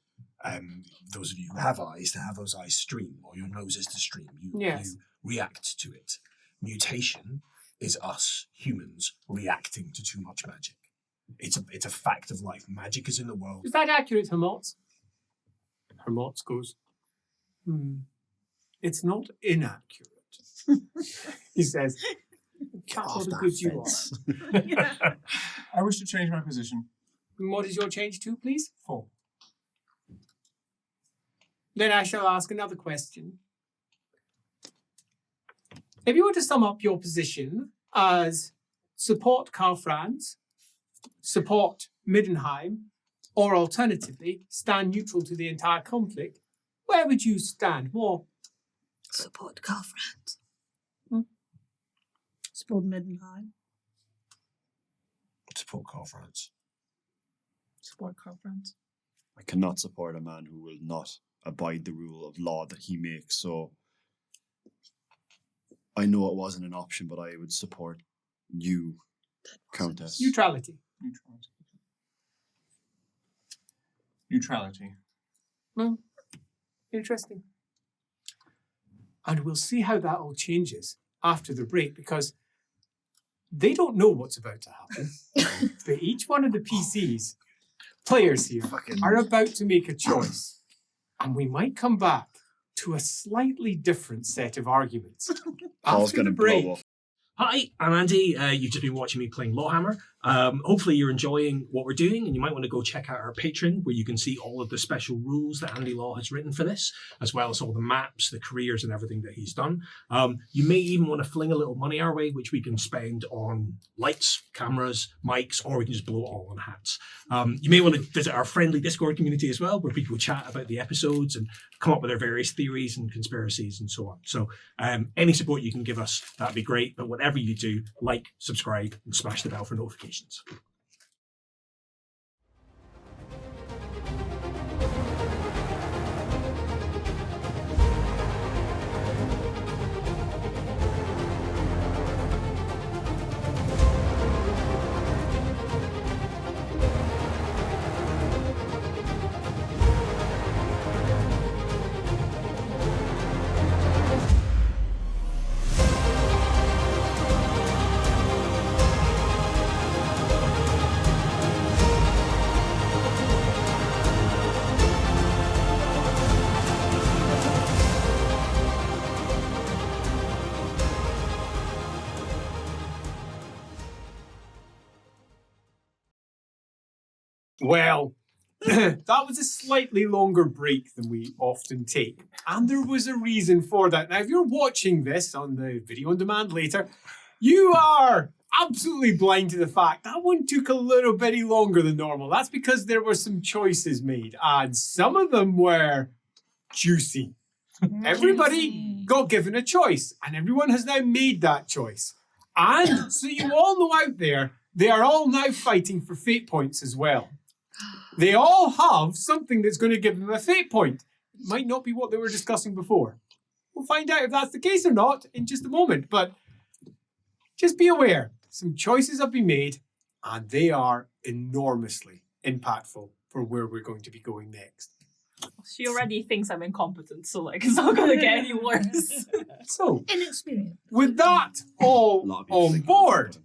S7: those of you who have eyes, to have those eyes stream, or your noses to stream. You react to it. Mutation is us humans reacting to too much magic. It's a fact of life. Magic is in the world.
S1: Is that accurate, Hermotz? Hermotz goes, it's not inaccurate. He says,
S3: Get
S1: "That's
S3: off
S1: what a
S3: that
S1: good you
S3: fence.
S1: are."
S6: I wish to change my position.
S1: And what is your change to, please?
S6: 4.
S1: Then I shall ask another question. If you were to sum up your position as support Karl Franz, support Middenheim, or alternatively, stand neutral to the entire conflict, where would you stand more?
S5: Support Karl Franz.
S8: Support Middenheim.
S7: Support Karl Franz.
S4: Support Karl Franz.
S3: I cannot support a man who will not abide the rule of law that he makes, so I know it wasn't an option, but I would support you, Countess.
S1: Neutrality.
S6: Neutrality.
S1: Well, interesting. And we'll see how that all changes after the break, because they don't know what's about to happen. But each one of the PCs, players here, are about to make a choice. And we might come back to a slightly different set of arguments.
S3: Paul's
S1: After
S3: going
S1: the
S3: to
S1: break.
S3: blow up.
S2: Hi, I'm Andy. You've just been watching me playing LAWhammer. Hopefully you're enjoying what we're doing, and you might want to go check out our Patreon, where you can see all of the special rules that Andy Law has written for this, as well as all the maps, the careers, and everything that he's done. You may even want to fling a little money our way, which we can spend on lights, cameras, mics, or we can just blow it all on hats. You may want to visit our friendly Discord community as well, where people chat about the episodes and come up with their various theories and conspiracies and so on. So any support you can give us, that'd be great. But whatever you do, like, subscribe, and smash the bell for notifications.
S1: Well, that was a slightly longer break than we often take. And there was a reason for that. Now, if you're watching this on the video on demand later, you are absolutely blind to the fact that one took a little bit longer than normal. That's because there were some choices made, and some of them were juicy. Everybody got given a choice, and everyone has now made that choice. And so you all know out there, they are all now fighting for fate points as well. They all have something that's going to give them a fate point. It might not be what they were discussing before. We'll find out if that's the case or not in just a moment, but just be aware, some choices have been made, and they are enormously impactful for where we're going to be going next.
S4: She already thinks I'm incompetent, so like it's not gonna get any worse.
S1: So,
S5: Inexperienced.
S1: with that all
S3: lot of people
S1: on
S3: think
S1: board,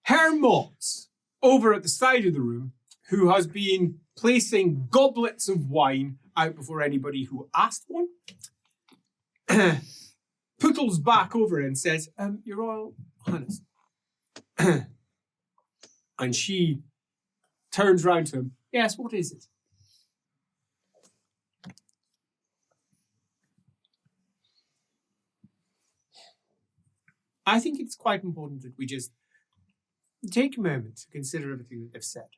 S3: I'm
S1: Hermot, over at the side of the room, who has been placing goblets of wine out before anybody who asked one, poodles back over and says, Your Royal Highness. And she turns round to him. Yes, what is it? I think it's quite important that we just take a moment to consider everything that they've said.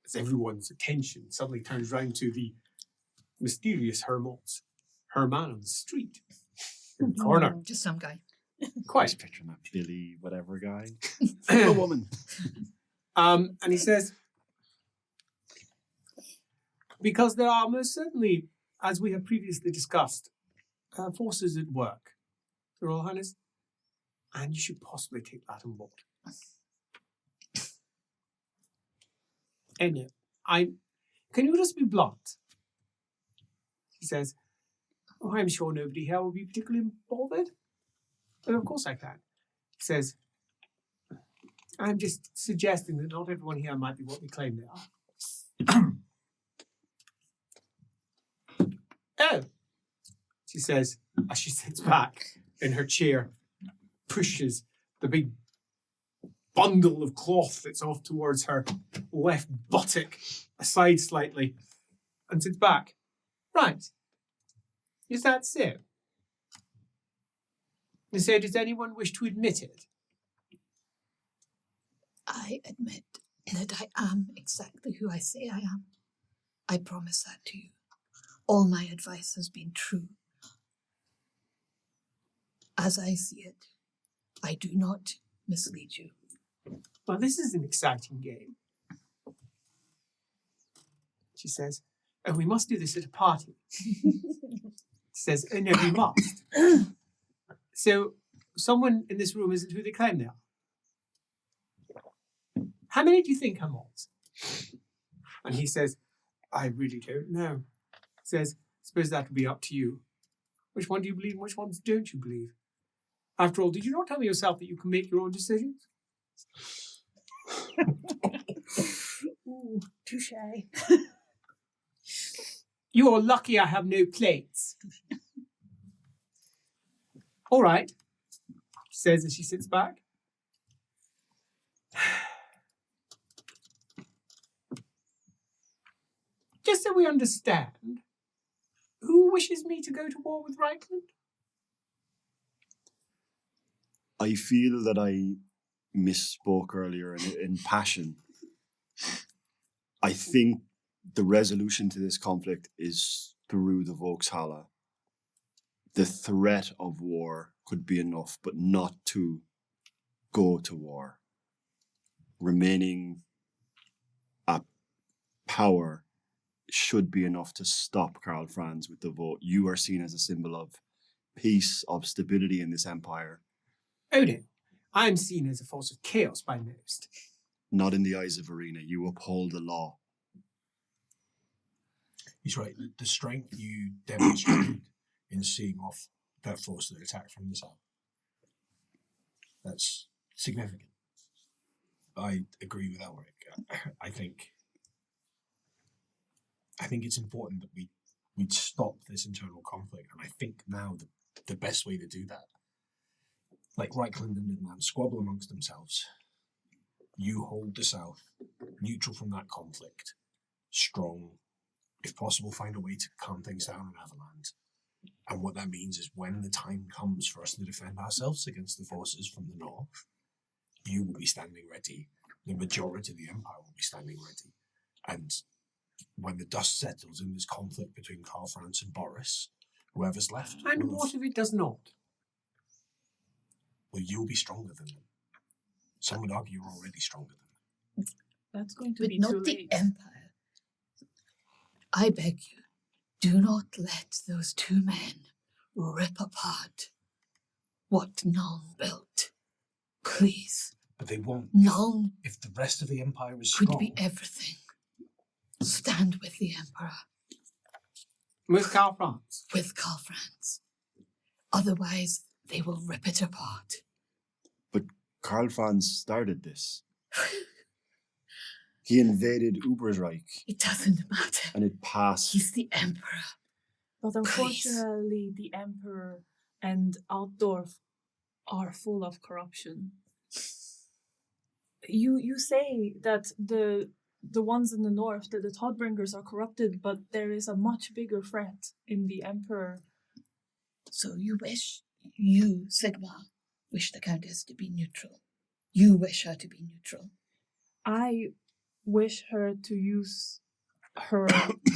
S1: As everyone's attention suddenly turns round to the mysterious Hermot, her man on the street. in the corner.
S5: Just some guy.
S1: Quite.
S3: Picturing that Billy whatever guy. A woman.
S1: And he says, because there are most certainly, as we have previously discussed, forces at work, Your Royal Highness, and you should possibly take that on board. Anyway, can you just be blunt? He says, oh, I'm sure nobody here will be particularly bothered. And of course I can. He says, I'm just suggesting that not everyone here might be what we claim they are. Oh, she says, as she sits back in her chair, pushes the big bundle of cloth that's off towards her left buttock aside slightly and sits back. Right. Is that so? And so does anyone wish to admit it?
S5: I admit that I am exactly who I say I am. I promise that to you. All my advice has been true. As I see it, I do not mislead you.
S1: Well, this is an exciting game. She says, oh, we must do this at a party. She says, oh, no, we must. So, someone in this room isn't who they claim they are. How many do you think are mods? And he says, I really don't know. He says, suppose that would be up to you. Which one do you believe and which ones don't you believe? After all, did you not tell me yourself that you can make your own decisions?
S8: Ooh, touche.
S1: You're lucky I have no plates. All right, she says as she sits back. Just so we understand, who wishes me to go to war with Reichland?
S3: I feel that I misspoke earlier in passion. I think the resolution to this conflict is through the Volkshalle. The threat of war could be enough, but not to go to war. Remaining at power should be enough to stop Karl Franz with the vote. You are seen as a symbol of peace, of stability in this empire.
S1: Oh no, I'm seen as a force of chaos by most.
S3: Not in the eyes of Arena. You uphold the law.
S7: He's right. The strength you demonstrated in seeing off that force that attacked from the south, that's significant. I agree with Elric. I think it's important that we stop this internal conflict, and I think now the best way to do that, like Reichland and Midland squabble amongst themselves, you hold the south neutral from that conflict, strong, if possible, find a way to calm things down in Averland. And what that means is when the time comes for us to defend ourselves against the forces from the north, you will be standing ready. The majority of the Empire will be standing ready. And when the dust settles in this conflict between Karl Franz and Boris, whoever's left...
S1: And what if it does not?
S7: Well, you'll be stronger than them. Some would argue you're already stronger than them.
S4: That's going to
S5: But
S4: be
S5: not
S4: too
S5: the
S4: late.
S5: Empire. I beg you, do not let those two men rip apart what Nuln built. Please.
S7: But they won't.
S5: Nuln
S7: If the rest of the Empire is
S5: could
S7: strong...
S5: be everything. Stand with the Emperor,
S1: With Karl Franz.
S5: with Karl Franz. Otherwise, they will rip it apart.
S3: But Karl Franz started this. He invaded Ubersreich
S5: It doesn't matter.
S3: and it passed.
S5: He's the Emperor.
S4: But
S5: Please.
S4: unfortunately, the Emperor and Altdorf are full of corruption. You say that the ones in the north, that the Todbringers are corrupted, but there is a much bigger threat in the Emperor.
S5: So you, Sigmar, wish the Countess to be neutral. You wish her to be neutral.
S4: I wish her to use her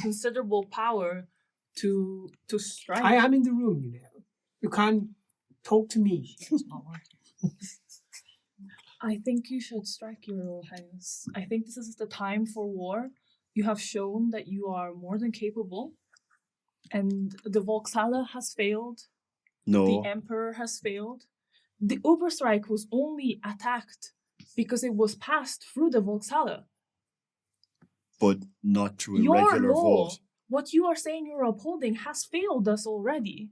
S4: considerable power to strike.
S1: I am in the room, you know. You can talk to me.
S6: It's not working.
S4: I think you should strike, Your Royal Highness. I think this is the time for war. You have shown that you are more than capable. And the Volkshalle has failed.
S3: No.
S4: The Emperor has failed. The Oberstreich was only attacked because it was passed through the Volkshalle.
S3: But not through a
S4: Your
S3: regular
S4: law,
S3: vote.
S4: what you are saying you're upholding, has failed us already.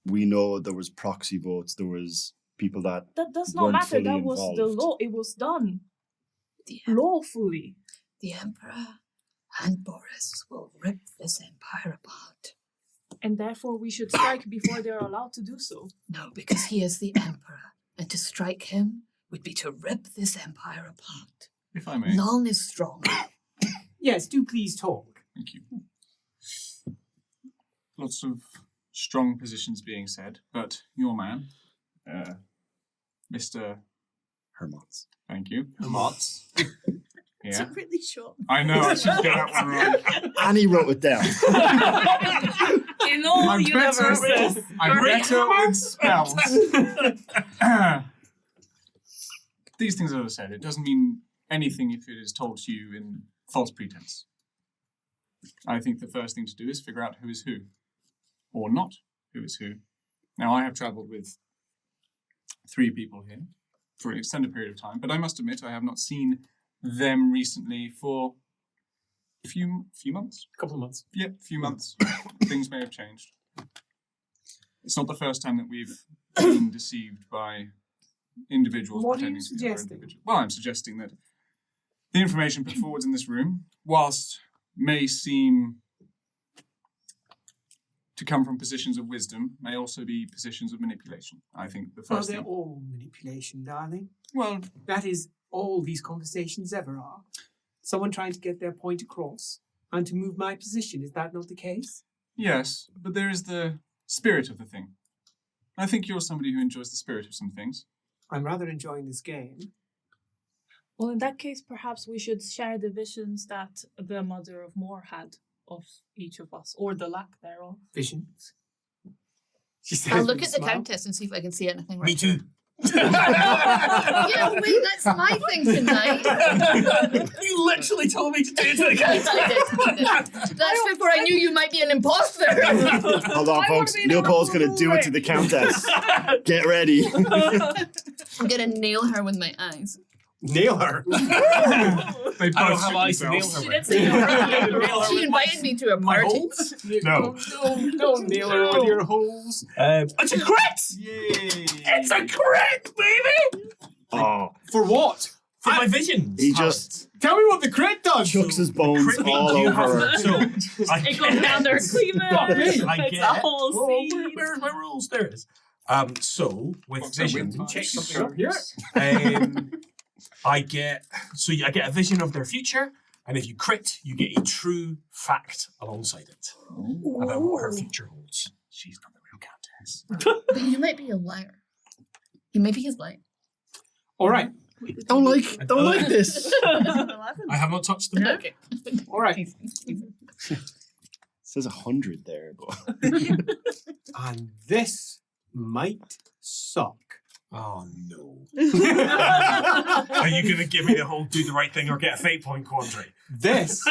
S3: We know there was proxy votes. There was people that
S4: That does not
S3: weren't
S4: matter.
S3: fully
S4: That was the
S3: involved.
S4: law. It was done
S5: The,
S4: lawfully.
S5: the Emperor and Boris will rip this empire apart.
S4: And therefore we should strike before they're allowed to do so.
S5: No, because he is the Emperor, and to strike him would be to rip this empire apart.
S6: If I may.
S5: Nuln is strong.
S1: Yes, do please talk.
S6: Thank you. Lots of strong positions being said, but your man, Mr.
S3: Hermots.
S6: Thank you.
S1: Mots.
S8: It's
S6: Yeah.
S8: a really short.
S6: I know, I should get that one wrong.
S3: Annie wrote it down.
S4: In all
S6: I'm
S4: universes.
S6: I'm better with spells. These things are said. It doesn't mean anything if it is told to you in false pretense. I think the first thing to do is figure out who is who, or not who is who. Now, I have travelled with 3 people here for an extended period of time, but I must admit I have not seen them recently for a few months.
S1: Couple of months.
S6: Yeah, a few months. Things may have changed. It's not the first time that we've been deceived by individuals
S1: What are you
S6: pretending to be other
S1: suggesting?
S6: individuals. Well, I'm suggesting that the information put forward in this room, whilst may seem to come from positions of wisdom, may also be positions of manipulation. I think the
S1: Well,
S6: first
S1: they're
S6: thing...
S1: all manipulation, darling.
S6: Well,
S1: That is all these conversations ever are. Someone trying to get their point across and to move my position. Is that not the case?
S6: yes, but there is the spirit of the thing. I think you're somebody who enjoys the spirit of some things.
S1: I'm rather enjoying this game.
S4: Well, in that case, perhaps we should share the visions that the Mother of Moor had of each of us, or the lack thereof.
S1: Visions. She says
S5: I'll
S1: with
S5: look
S1: a
S5: at the
S1: smile.
S5: Countess and see if I can see anything right.
S2: Me too.
S5: Yeah, wait, that's my thing tonight.
S2: You literally told me to do it to the
S5: Yes, I did. That's before I knew you might be an imposter.
S3: Hold on,
S8: I wanna
S3: folks.
S8: be in a
S3: Leopold's going to
S8: horrible
S3: do it to the Countess. Get ready.
S5: I'm gonna nail her with my eyes.
S1: Nail her.
S6: They
S2: I don't
S6: both
S2: have
S6: shoot
S2: eyes to nail
S6: themselves.
S2: her
S4: She
S2: with.
S4: did say you're
S5: She invited me to a
S2: My
S5: party.
S2: holes?
S1: No, don't nail her with your holes.
S2: It's a crit!
S6: Yay!
S2: It's a crit, baby!
S3: Oh,
S1: For what?
S2: For my visions.
S3: he just
S1: Tell me what the crit does.
S3: chucks his bones
S2: Crit means
S3: all
S2: you
S3: over
S2: have-
S3: her.
S2: So, I
S4: It goes down their cleavage.
S2: I
S4: It's
S2: get.
S4: a whole
S2: Oh,
S4: scene.
S2: where's my rules? There it is. So with
S6: What's that with
S2: vision,
S6: time?
S1: Check something up here.
S2: I get I get a vision of their future, and if you crit, you get a true fact alongside it about what her future holds. She's not the real Countess.
S5: But you might be a liar. You maybe he's lying.
S1: All right.
S3: Don't like this.
S2: I have not touched them yet.
S5: Okay.
S1: All right.
S3: It says 100 there, but
S1: And this might suck.
S2: Oh no! Are you going to give me the whole do the right thing or get a fate point quandary?
S1: This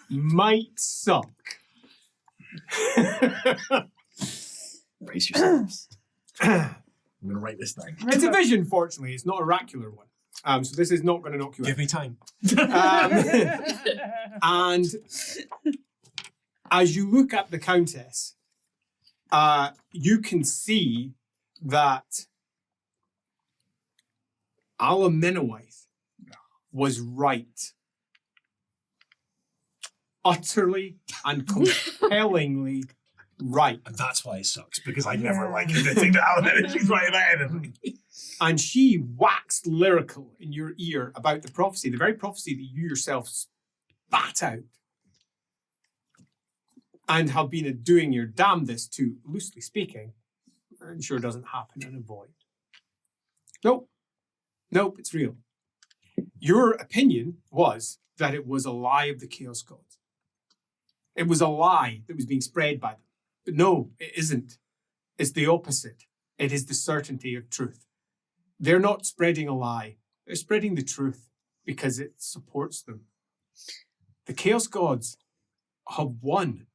S1: might suck.
S3: brace yourselves.
S2: I'm going to write this down.
S1: It's a vision, fortunately. It's not an oracular one. So this is not going to knock you
S2: Give me time.
S1: out. And as you look at the Countess, you can see that Alaminawaith was right. Utterly and compellingly right.
S2: And that's why it sucks, because I never like admitting that Alan she's right about anything.
S1: And she waxed lyrical in your ear about the prophecy, the very prophecy that you yourself spat out and have been doing your damnedest to, loosely speaking, I'm sure doesn't happen and avoid. Nope, it's real. Your opinion was that it was a lie of the Chaos Gods. It was a lie that was being spread by them. But no, it isn't. is the opposite. It is the certainty of truth. They're not spreading a lie. They're spreading the truth because it supports them. The Chaos Gods have won,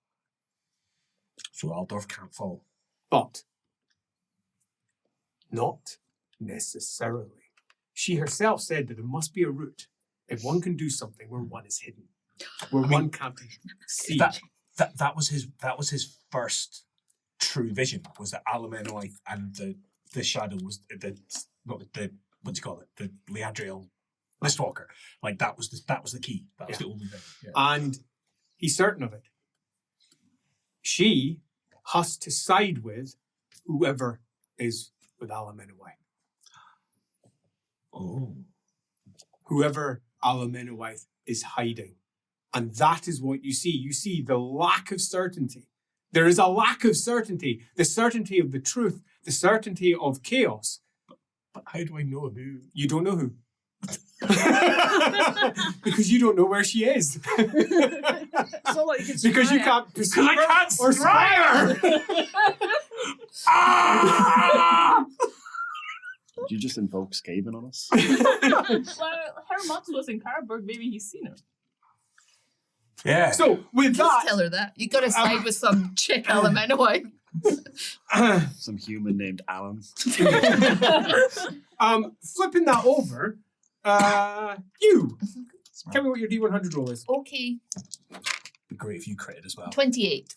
S7: So Aldorf can't fall.
S1: but not necessarily. She herself said that there must be a route if one can do something where one is hidden, where one can't see.
S2: That was his first true vision, was that Alamenoite and the shadow was the what do you call it, the Liadriel Mistwalker. Like that was the key. That was the only thing. Yeah.
S1: And he's certain of it. She has to side with whoever is with Alamenoite.
S7: Oh.
S1: Whoever Alamenoite is hiding. And that is what you see. You see the lack of certainty. There is a lack of certainty. The certainty of the truth. The certainty of chaos.
S7: But how do I know who?
S1: You don't know who. Because you don't know where she is.
S8: It's not like you can
S1: Because you
S8: spy
S1: can't perceive
S2: I
S1: her
S2: can't
S1: or spy her.
S2: Ah!
S3: Did you just invoke Skaven on us?
S9: Well, Hermot was in Carberg. Maybe he's seen her.
S2: Yeah.
S1: So with
S5: Just
S1: that,
S5: tell her that. You gotta side with some chick Alamenoite.
S3: Some human named Alan.
S1: flipping that over, you. Tell me what your D100 roll is.
S5: Okay.
S7: Be great if you critted as well.
S5: 28.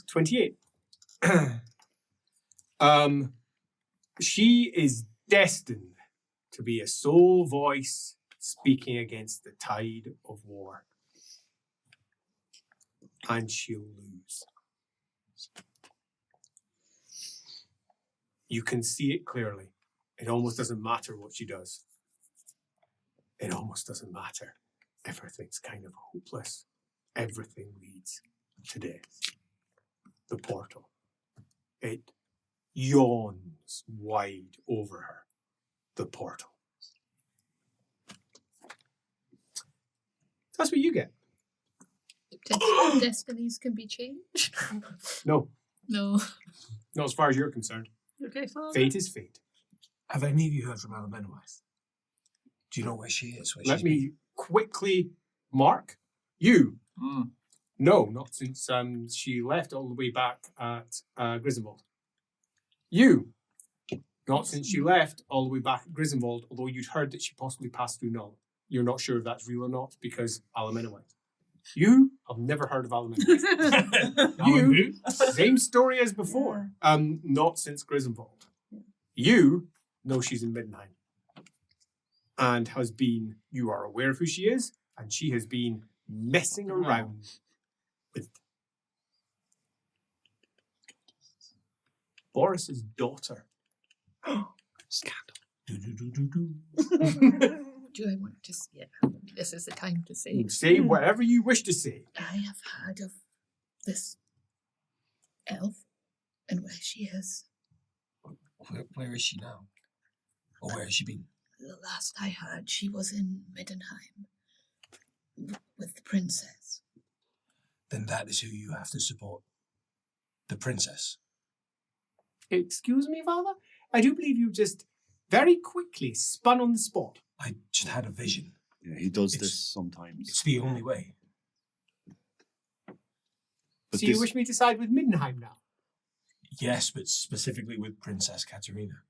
S1: 28. She is destined to be a sole voice speaking against the tide of war. And she'll lose. You can see it clearly. It almost doesn't matter what she does. It almost doesn't matter. Everything's kind of hopeless. Everything leads to death. The portal. It yawns wide over her. The portal. That's what you get.
S5: Destinies can be changed.
S1: No,
S5: No.
S1: not as far as you're concerned.
S8: Okay, fine.
S1: Fate is fate.
S7: Have any of you heard from Alamenoite? Do you know where she is? Where
S1: Let
S7: she's
S1: me quickly mark you.
S6: Mm.
S1: No, not since she left all the way back at Griswold. You, not since she left all the way back at Griswold, although you'd heard that she possibly passed through Nuln. You're not sure if that's real or not because Alamenoite. You have never heard of Alamenoite. You, same story as before. Not since Griswold. You know she's in Middenheim. And has been, you are aware of who she is, and she has been messing around with Boris's daughter.
S3: Scandal.
S5: Do I want to say it? This is the time to say.
S1: Say whatever you wish to say.
S5: I have heard of this elf and where she is.
S7: Where is she now? Or where has she been?
S5: The last I heard, she was in Middenheim with the princess.
S7: Then that is who you have to support. The princess.
S1: Excuse me, Father? I do believe you just very quickly spun on the spot.
S7: I just had a vision.
S3: Yeah, he does
S7: It's-
S3: this sometimes.
S7: It's the only way.
S3: But
S1: So you
S3: this-
S1: wish me to side with Middenheim now?
S7: Yes, but specifically with Princess Katerina.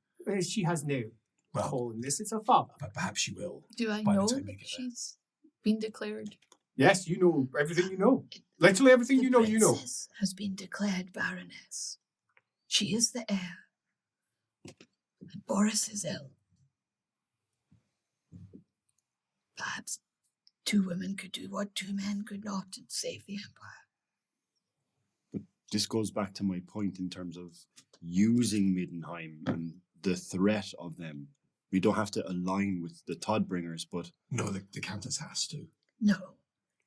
S1: She has no
S7: Well,
S1: call in this. It's her father.
S7: but perhaps she will.
S5: Do I
S7: By the
S5: know
S7: time you
S5: that
S7: get there.
S5: she's been declared?
S1: Yes, you know everything you know. Literally everything
S5: The
S1: you know, you know.
S5: princess has been declared Baroness. She is the heir. And Boris is ill. Perhaps two women could do what two men could not and save the Empire.
S3: This goes back to my point in terms of using Middenheim and the threat of them. We don't have to align with the Todbringers, but
S7: No, the Countess has to.
S5: No,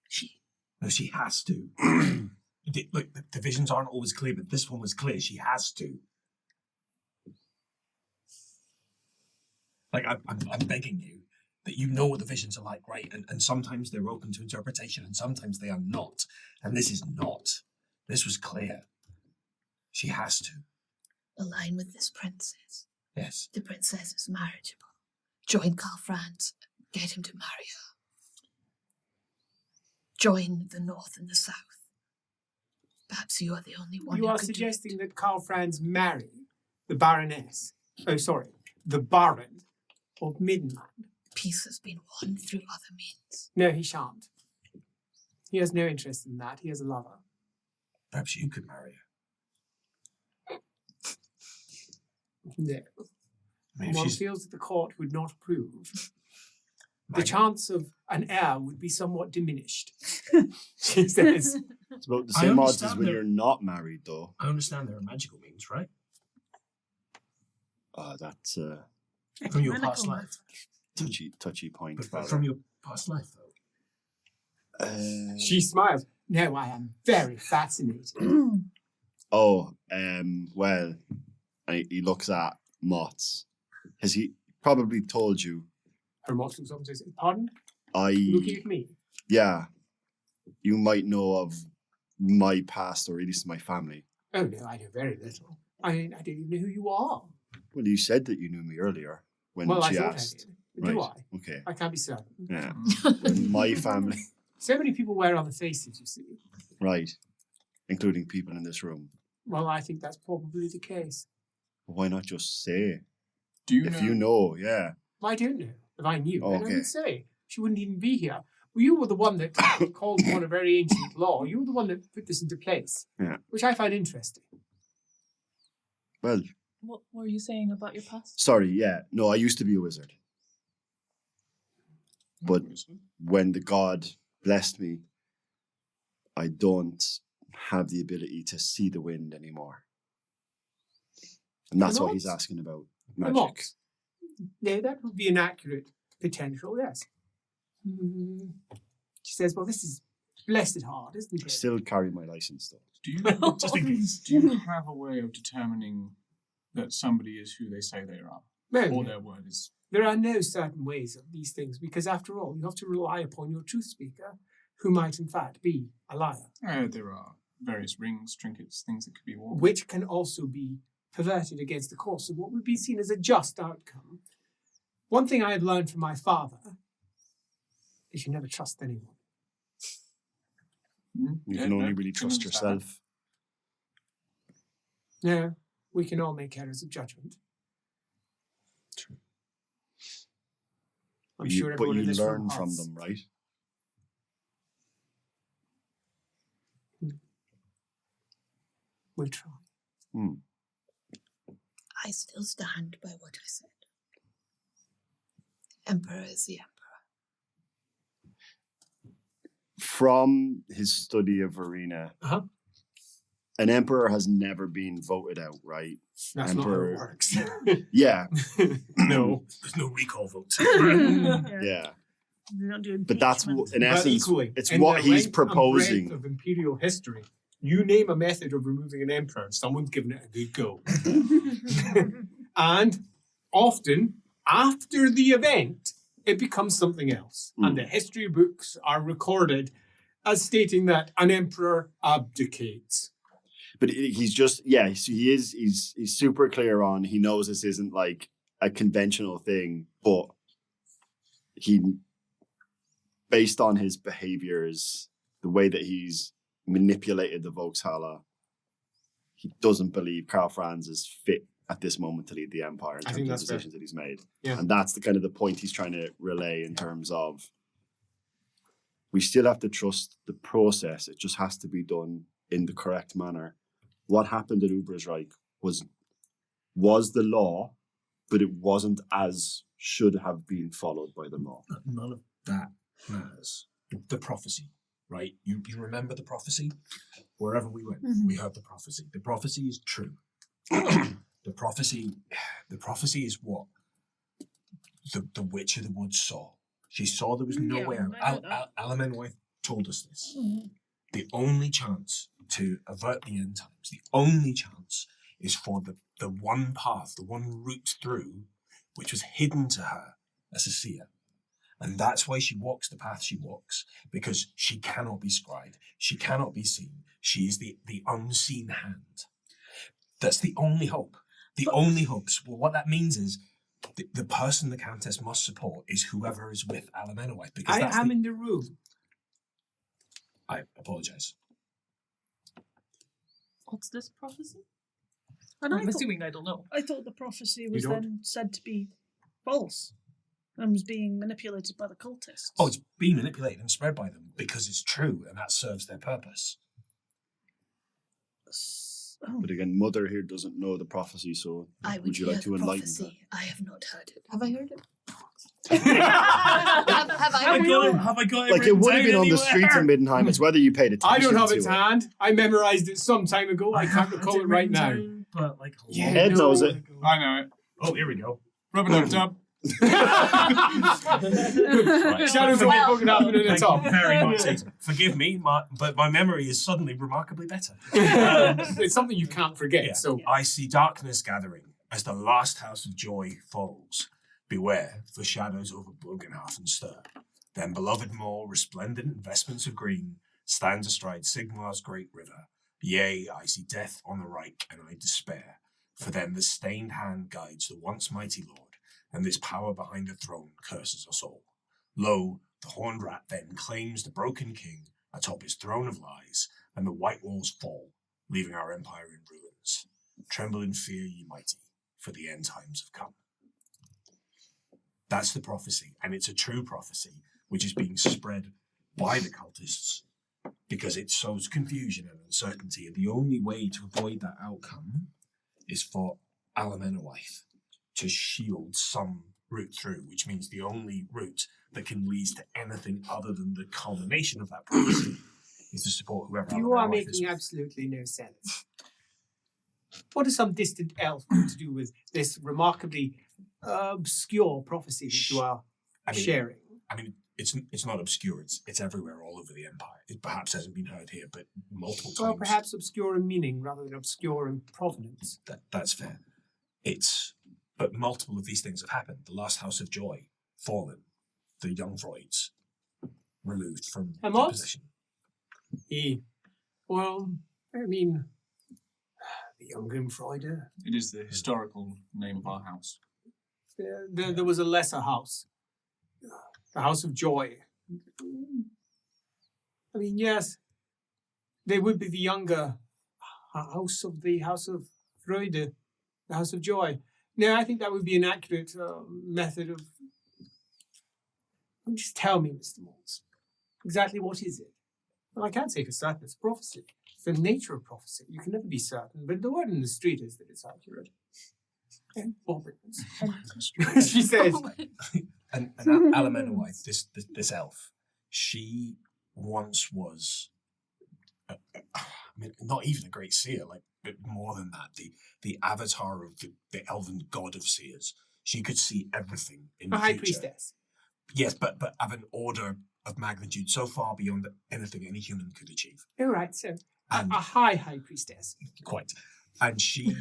S5: she.
S7: No, she has to. Look, the visions aren't always clear, but this one was clear. She has to. Like, I'm begging you that you know what the visions are like, right? And sometimes they're open to interpretation and sometimes they are not. And this is not. This was clear. She has to.
S5: align with this princess.
S7: Yes.
S5: The princess is marriageable. Join Karl Franz. Get him to marry her. Join the North and the South. Perhaps you are the only one
S1: You
S5: who
S1: are
S5: could do
S1: suggesting
S5: it.
S1: that Karl Franz marry the Baroness. Oh, sorry, the Baron of Middenland.
S5: Peace has been won through other means.
S1: No, he shan't. He has no interest in that. He has a lover.
S7: Perhaps you could marry her.
S1: No.
S7: I mean, if
S1: One
S7: she's
S1: feels that the court would not approve. The
S7: Mag-
S1: chance of an heir would be somewhat diminished. She says.
S3: It's about the
S7: I
S3: same odds as
S7: understand
S3: when
S7: that-
S3: you're not married, though.
S7: I understand there are magical means, right?
S3: That's
S7: From your
S8: Ecumenical
S7: past life.
S3: touchy point.
S7: But
S3: rather.
S7: from your past life, though.
S1: She smiles. No, I am very fascinated.
S3: Well, he looks at Mott's. Has he probably told you?
S1: Her Mox looks up and says, pardon?
S3: I
S1: Looking at me.
S3: Yeah, you might know of my past, or at least my family.
S1: Oh, no, I know very little. I don't even know who you are.
S3: Well, you said that you knew me earlier when
S1: Well, I
S3: she
S1: thought
S3: asked.
S1: I did. Do
S3: Right.
S1: I?
S3: Okay.
S1: I can't be certain.
S3: Yeah. My family.
S1: So many people wear other faces, you see.
S3: Right. Including people in this room.
S1: Well, I think that's probably the case.
S3: Why not just say?
S6: Do you
S3: If
S6: know?
S3: you know, yeah.
S1: Well, I don't know. If I knew, then I
S3: Okay.
S1: would say. She wouldn't even be here. Well, you were the one that called upon a very ancient law. You were the one that put this into place.
S3: Yeah.
S1: Which I find interesting.
S3: Well,
S9: What were you saying about your past?
S3: sorry, yeah. No, I used to be a wizard. But when the god blessed me, I don't have the ability to see the wind anymore. And that's what he's
S1: Not?
S3: asking about.
S1: The
S3: Magic.
S1: Mox. No, that would be an accurate potential, yes. Hmm. She says, well, this is blessed hard, isn't
S3: I
S1: it?
S3: still carry my license though.
S6: Do you
S7: Just in case.
S6: do you have a way of determining that somebody is who they say they are,
S1: No,
S6: or
S1: no.
S6: their word is?
S1: There are no certain ways of these things because, after all, you have to rely upon your truth speaker, who might, in fact, be a liar,
S6: There are various rings, trinkets, things that could be worn.
S1: which can also be perverted against the course of what would be seen as a just outcome. One thing I have learned from my father is you never trust anyone.
S6: Mm,
S3: You
S6: yeah,
S3: can only
S6: no,
S3: really
S6: can
S3: trust
S6: understand
S3: yourself.
S1: No, we can all make errors of judgment.
S7: True.
S1: I'm sure
S3: But
S1: everyone
S3: you
S1: in this
S3: learn
S1: room
S3: from
S1: has.
S3: them, right?
S1: We'll try.
S5: I still stand by what I said. Emperor is the emperor.
S3: From his study of Arena,
S1: Uh-huh.
S3: an emperor has never been voted out, right?
S1: That's not how
S3: Emperor-
S1: it works.
S3: Yeah,
S1: No.
S7: There's no recall vote.
S3: yeah.
S8: We're not doing
S3: But that's
S8: impeachment.
S3: in
S1: But
S3: essence,
S1: equally,
S3: it's
S1: in
S3: what
S1: the
S3: he's
S1: length and
S3: proposing.
S1: breadth of imperial history, you name a method of removing an emperor, someone's given it a good go. And often, after the event, it becomes something else. And the history books are recorded as stating that an emperor abdicates.
S3: But he's just, yeah, so he's super clear on, he knows this isn't like a conventional thing, but he, based on his behaviors, the way that he's manipulated the Volkshalle, he doesn't believe Karl Franz is fit at this moment to lead the empire in
S1: I
S3: terms
S1: think
S3: of
S1: that's
S3: the
S1: fair.
S3: decisions that he's made.
S1: Yeah.
S3: And that's the kind of the point he's trying to relay in terms of we still have to trust the process. It just has to be done in the correct manner. What happened at Ubersreich was the law, but it wasn't as should have been followed by the law.
S7: None of that matters. The prophecy, right? You remember the prophecy? Wherever we went, we heard the prophecy. The prophecy is true. The prophecy is what the Witch of the Woods saw. She saw there was
S8: Yeah,
S7: nowhere.
S8: I know that.
S7: Alamenway told us this. The only chance to avert the end times, the only chance is for the one path, the one route through, which was hidden to her as a seer. And that's why she walks the path she walks, because she cannot be scried. She cannot be seen. She is the unseen hand. That's the only hope. The only hopes. Well, what that means is the person the Countess must support is whoever is with Alamenowite. Because
S1: I am in the room.
S7: I apologise.
S9: What's this prophecy?
S8: And
S9: I'm assuming I don't know.
S8: I thought the prophecy was
S1: don't?
S8: then said to be false and was being manipulated by the cultists.
S7: Oh, it's being manipulated and spread by them because it's true and that serves their purpose.
S8: Oh.
S3: But again, Mother here doesn't know the prophecy, so
S5: I
S3: would you
S5: hear
S3: like to
S5: the
S3: enlighten
S5: prophecy. I have not heard it. Have I heard it?
S8: Have I
S2: Have I got it?
S3: Like, it
S2: written
S3: would have
S2: down
S3: been on the
S2: anywhere?
S3: streets in Middenheim. It's whether you paid attention
S1: I don't have
S3: to
S1: its
S3: it.
S1: hand. I memorized it some time ago. I can't
S2: had
S1: recall it right
S2: written
S1: now.
S2: down, but like a
S1: Yeah,
S2: long
S3: Ed
S1: no.
S3: knows it.
S6: I know it.
S2: Oh, here we go.
S6: Rub-a-dub-dub.
S2: Right.
S1: Shadows of
S9: Well,
S1: broken up in the
S2: Thank
S1: top.
S2: you very much. Forgive me, but my memory is suddenly remarkably better.
S1: It's something you can't forget.
S7: Yeah.
S1: So
S7: I see darkness gathering as the last house of joy falls. Beware, for shadows over Brogenhafen stir. Then beloved more resplendent vestments of green stands astride Sigmar's great river. Yea, I see death on the right, and I despair. For then the stained hand guides the once mighty lord, and this power behind the throne curses us all. Lo, the horned rat then claims the broken king atop his throne of lies, and the white walls fall, leaving our empire in ruins. Tremble in fear, ye mighty, for the end times have come. That's the prophecy, and it's a true prophecy, which is being spread by the cultists because it sows confusion and uncertainty, and the only way to avoid that outcome is for Alamenowite to shield some route through, which means the only route that can lead to anything other than the culmination of that prophecy is to support whoever
S1: you are
S7: Alamenowite is
S1: making
S7: with.
S1: absolutely no sense. What does some distant elf want to do with this remarkably obscure prophecy that you are sharing?
S7: I mean, it's not obscure. It's everywhere, all over the empire. It perhaps hasn't been heard here, but multiple times.
S1: Well, perhaps obscure in meaning rather than obscure in provenance.
S7: That's fair. But multiple of these things have happened. The last house of joy fallen. The young Freuds removed from their
S1: Amos?
S7: position.
S1: Well, I mean, the young Freude.
S6: It is the historical name of our house.
S1: There was a lesser house. The House of Joy. I mean, yes, they would be the younger house of Freude, the House of Joy. No, I think that would be an accurate method of... Just tell me, Mr. Maltz, exactly what is it? Well, I can't say for certain it's prophecy. It's the nature of prophecy. You can never be certain, but the word in the street is that it's accurate. And bobbins. She says...
S7: And Alamenowite, this elf, she once was, I mean, not even a great seer, but more than that, the avatar of the elven god of seers. She could see everything in the
S1: A high
S7: future.
S1: priestess.
S7: Yes, but of an order of magnitude so far beyond anything any human could achieve.
S1: All right, so
S7: And
S1: a high priestess.
S7: quite, and she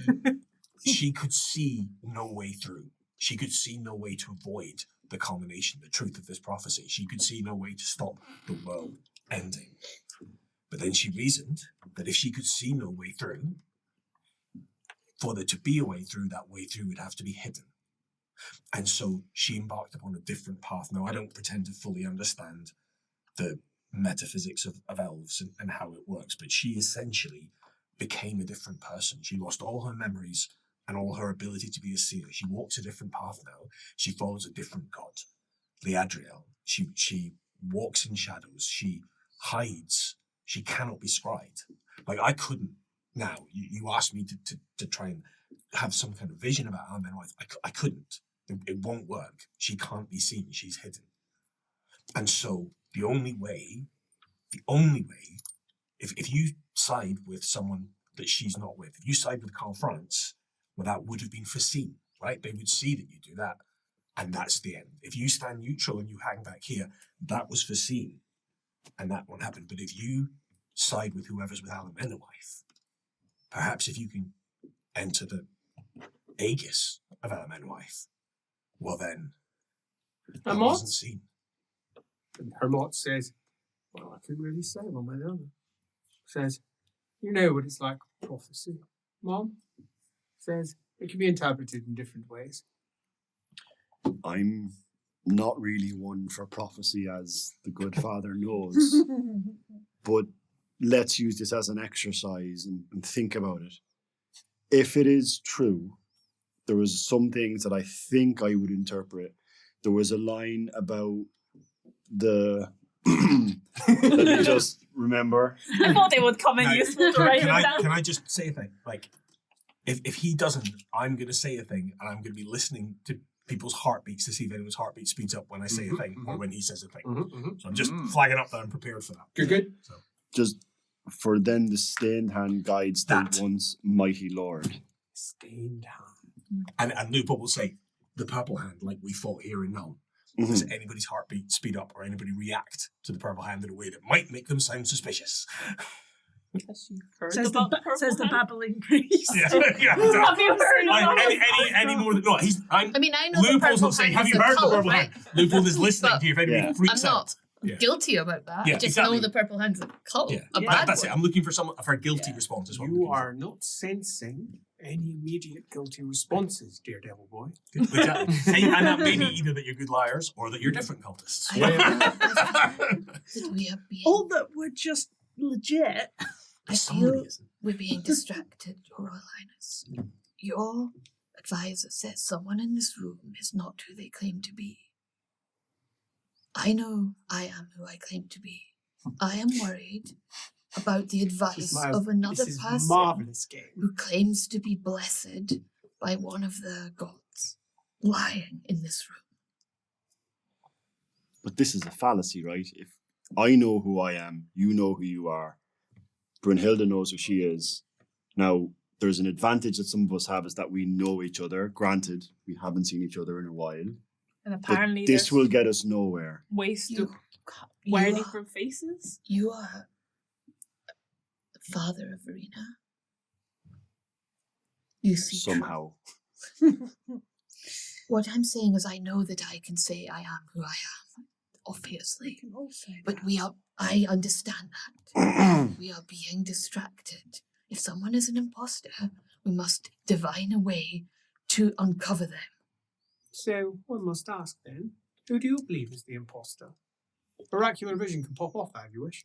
S7: could see no way through. She could see no way to avoid the culmination, the truth of this prophecy. She could see no way to stop the world ending. But then she reasoned that if she could see no way through, for there to be a way through, that way through would have to be hidden. And so she embarked upon a different path. Now, I don't pretend to fully understand the metaphysics of elves and how it works, but she essentially became a different person. She lost all her memories and all her ability to be a seer. She walks a different path now. She follows a different god, Liadriel. She walks in shadows. She hides. She cannot be scryed. Like, I couldn't now. You asked me to try and have some kind of vision about Alamenowite. I couldn't. It won't work. She can't be seen. She's hidden. And so the only way, if you side with someone that she's not with, if you side with Karl Franz, well, that would have been foreseen, right? They would see that you do that, and that's the end. If you stand neutral and you hang back here, that was foreseen, and that won't happen. But if you side with whoever's with Alamenowite, perhaps if you can enter the Aegis of Alamenowite, well then, that
S1: Amot?
S7: wasn't seen.
S1: And Hermot says, well, I couldn't really say one way or the other. Says, you know what it's like with prophecy. Mom says, It can be interpreted in different ways.
S3: I'm not really one for prophecy, as the good father knows. But let's use this as an exercise and think about it. If it is true, there was some things that I think I would interpret. There was a line about the... Let me just remember.
S9: I thought they would come in useful to write it down.
S7: Can I just say a thing? Like, if he doesn't, I'm going to say a thing, and I'm going to be listening to people's heartbeats to see if anyone's heartbeat speeds up when I say a thing or when he says a thing. So I'm just flagging up that I'm prepared for that.
S1: Good.
S7: So.
S3: Just for then the stained hand guides that once mighty lord.
S1: Stained hand.
S7: And Lupo will say, the purple hand, like we fought here in Nuln. Does anybody's heartbeat speed up or anybody react to the purple hand in a way that might make them sound suspicious?
S8: Says the babbling priest.
S9: Have you heard about
S7: any more than no?
S5: I know the
S7: Lupo's
S5: purple
S7: not saying,
S5: hand
S7: have
S5: is
S7: you
S5: a
S7: heard the
S5: cult,
S7: purple
S5: right?
S7: hand? Lupo is listening to you if anybody
S5: I'm
S7: freaks
S5: not
S7: out.
S5: guilty about that.
S7: Yeah,
S5: I just
S7: exactly.
S5: know the purple hand's a cult.
S7: Yeah,
S5: A bad
S7: that's
S5: one.
S7: it. I'm looking for a guilty response as well.
S1: You are not sensing any immediate guilty responses, dear devil boy.
S7: Exactly. And that may be either that you're good liars or that you're different cultists.
S5: That we are being,
S8: All that were just legit.
S5: I feel we're being distracted, Your Royal Highness. Your advisor says someone in this room is not who they claim to be. I know I am who I claim to be. I am worried about the advice of another person
S1: marvelous game.
S5: who claims to be blessed by one of the gods lying in this room.
S3: But this is a fallacy, right? If I know who I am, you know who you are. Brunhilda knows who she is. Now, there's an advantage that some of us have is that we know each other. Granted, we haven't seen each other in a while.
S9: And apparently
S3: This will get us nowhere.
S9: ways to
S5: You
S9: wear
S5: are-
S9: different faces.
S5: You are the father of Verena. You see
S3: Somehow.
S5: What I'm saying is I know that I can say I am who I am, obviously. But I understand that. We are being distracted. If someone is an imposter, we must divine a way to uncover them.
S1: So one must ask then, who do you believe is the imposter? Oracular vision can pop off that if you wish.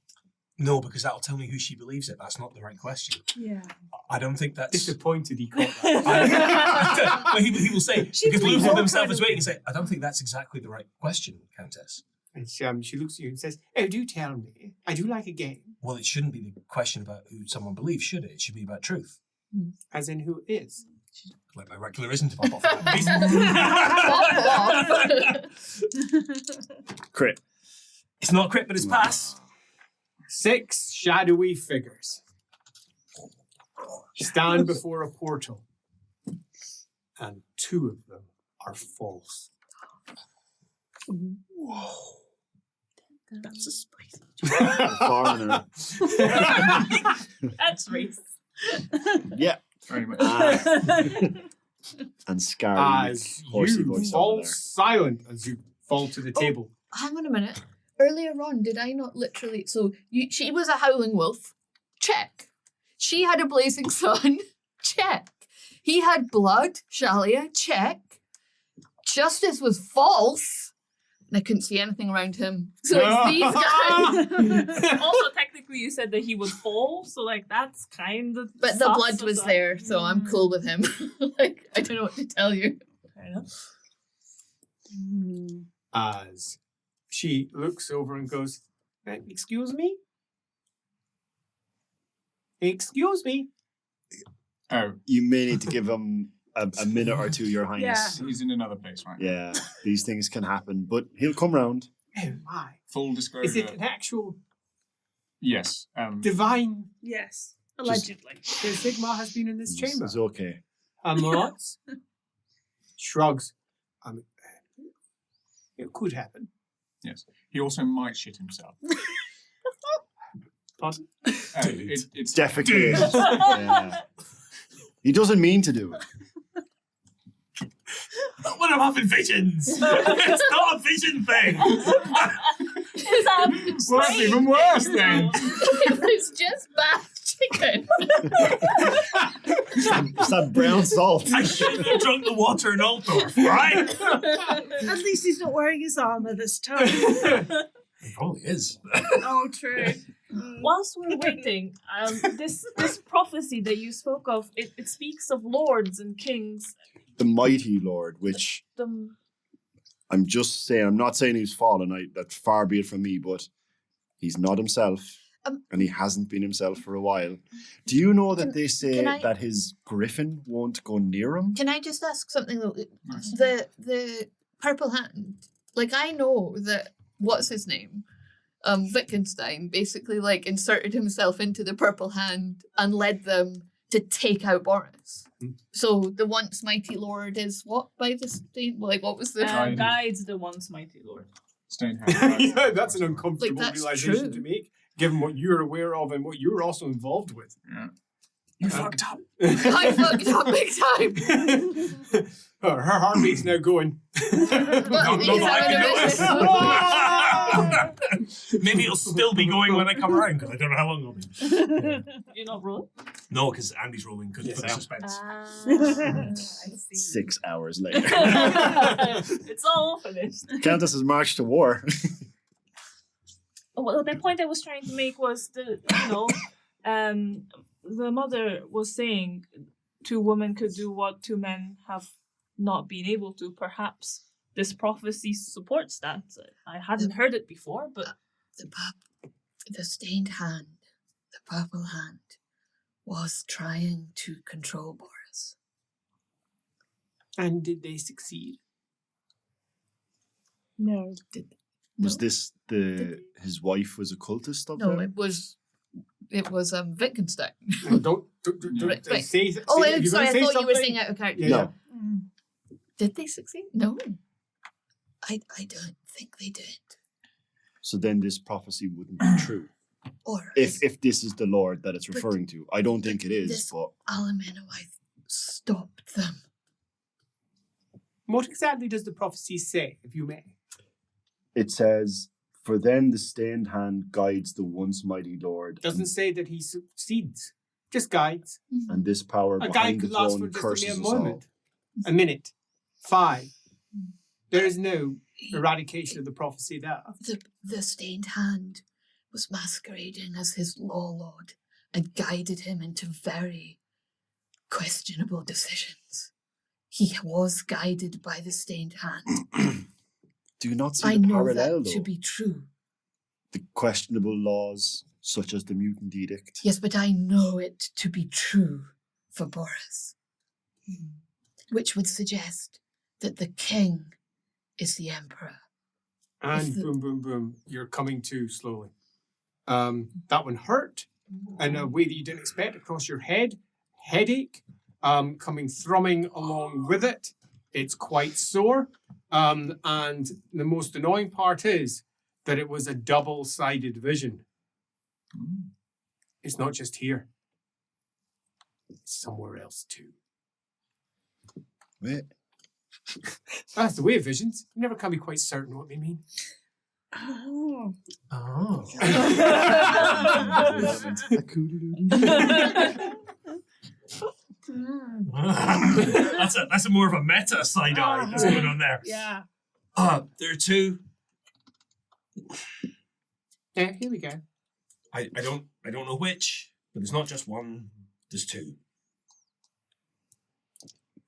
S7: No, because that'll tell me who she believes it. That's not the right question.
S8: Yeah.
S7: I don't think that's...
S1: Disappointed he caught that.
S7: But he will say,
S8: She
S7: because
S8: believes
S7: Lupo
S8: all
S7: himself
S8: kind
S7: is
S8: of
S7: waiting and say, I don't think that's exactly the right question, Countess.
S1: And she looks at you and says, oh, do tell me. I do like a game.
S7: Well, it shouldn't be the question about who someone believes, should it? It should be about truth.
S1: As in who is.
S7: Like my oracular isn't to pop off that face.
S3: Crit.
S7: It's not crit, but it's pass.
S1: 6 shadowy figures stand before a portal, and 2 of them are false.
S8: Whoa. That's a spicy.
S3: Foreigner.
S9: That's racist.
S3: Yeah.
S6: Very much.
S3: And scary
S1: As
S3: horsey
S1: you
S3: voice
S1: fall
S3: over there.
S1: silent as you fall to the table.
S5: Hang on a minute. Earlier on, did I not literally... So, she was a howling wolf. Check. She had a blazing sun. Check. He had blood. Shalia. Check. Justice was false. And I couldn't see anything around him. So it's these guys.
S9: Also, technically, you said that he would fall, so like that's kind of.
S5: But the
S9: sus
S5: blood
S9: as
S5: was
S9: well.
S5: there, so I'm cool with him. Like, I don't know what to tell you.
S9: Fair enough.
S1: As she looks over and goes, excuse me? Excuse me?
S6: Oh,
S3: You may need to give him a minute or two, Your Highness.
S6: he's in another place right now.
S3: Yeah, these things can happen, but he'll come round.
S1: Oh my.
S6: Full disclosure.
S1: Is it an actual
S6: Yes.
S1: divine...
S8: Yes. Allegedly.
S1: So Sigma has been in this chamber?
S3: It's okay.
S1: Amots shrugs. It could happen.
S6: Yes. He also might shit himself.
S1: Pardon?
S6: It's
S3: Defecate. Yeah. He doesn't mean to do it.
S7: When I'm having visions! It's not a vision thing!
S9: Is that
S6: Well, that's even worse then.
S5: It was just bad chicken.
S3: It's that brown salt.
S2: I shouldn't have drunk the water in Altdorf, right?
S8: At least he's not wearing his armor this time.
S7: It probably is.
S8: Oh, true.
S9: Whilst we're waiting, this prophecy that you spoke of, it speaks of lords and kings.
S3: The mighty Lord, which
S9: The
S3: I'm just saying, I'm not saying he's fallen. That far be it from me, but he's not himself. And he hasn't been himself for a while. Do you know that they say that his griffin won't go near him?
S5: Can I just ask something though?
S6: Nice.
S5: The purple hand, like I know that what's his name? Wittgenstein basically like inserted himself into the purple hand and led them to take out Boris. So the once mighty lord is what by the state? Like what was the
S9: guides the once mighty lord.
S6: Stone
S1: Yeah, that's an uncomfortable
S5: Like, that's
S1: realization
S5: true.
S1: to make, given what you're aware of and what you're also involved with.
S6: Yeah.
S1: You fucked up.
S5: I fucked up big time.
S1: Her heartbeat's now going.
S5: But he's having a vision.
S2: Maybe it'll still be going when I come around because I don't know how long it'll be.
S9: You're not rolling?
S2: No, because Andy's rolling because
S1: Yes,
S2: for the
S1: I am.
S2: suspense.
S9: I see.
S3: 6 hours later.
S9: It's all finished.
S3: Countess has marched to war.
S9: Well, the point I was trying to make was the mother was saying 2 women could do what 2 men have not been able to. Perhaps this prophecy supports that. I hadn't heard it before, but
S5: The stained hand, the purple hand, was trying to control Boris.
S1: And did they succeed?
S8: No.
S3: Was this his wife was a cultist of
S5: No,
S3: them?
S5: it was Wittgenstein.
S1: Don't
S5: Right.
S1: say.
S5: Oh,
S1: say-
S5: I'm
S1: you're
S5: sorry,
S1: gonna
S5: I
S1: say
S5: thought you were
S1: something?
S5: saying out of character.
S1: Yeah.
S3: No.
S5: Did they succeed? No. I don't think they did.
S3: So then this prophecy wouldn't be true.
S5: Or
S3: If this is the Lord that it's
S5: But-
S3: referring to. I don't think it is,
S5: this-
S3: but
S5: Alamenowith stopped them.
S1: What exactly does the prophecy say, if you may?
S3: it says, "For then the stained hand guides the once mighty Lord,
S1: Doesn't say that he succeeds. Just guides.
S3: and this power
S1: A guide
S3: behind the
S1: could last for
S3: throne
S1: just
S3: curses
S1: a
S3: us
S1: mere
S3: all."
S1: moment, a minute, 5. There is no eradication of the prophecy there.
S5: The stained hand was masquerading as his law lord and guided him into very questionable decisions. He was guided by the stained hand.
S3: Do you not see
S5: I
S3: the
S5: know
S3: parallel,
S5: that
S3: though?
S5: to be true.
S3: The questionable laws, such as the Mutant Edict.
S5: Yes, but I know it to be true for Boris. Which would suggest that the king is the emperor.
S1: And
S5: If the-
S1: boom, boom, boom, you're coming to slowly. That one hurt in a way that you didn't expect across your head. Headache, coming thrumming along with it. It's quite sore. And the most annoying part is that it was a double-sided vision. It's not just here. It's somewhere else too.
S3: Wait.
S1: That's the way of visions. You never can be quite certain what they mean.
S8: Oh.
S7: Oh.
S2: that's a more of a meta side eye that's going on there.
S8: Yeah.
S2: There are 2.
S1: Yeah, here we go.
S2: I don't know which, but there's not just one. There's 2.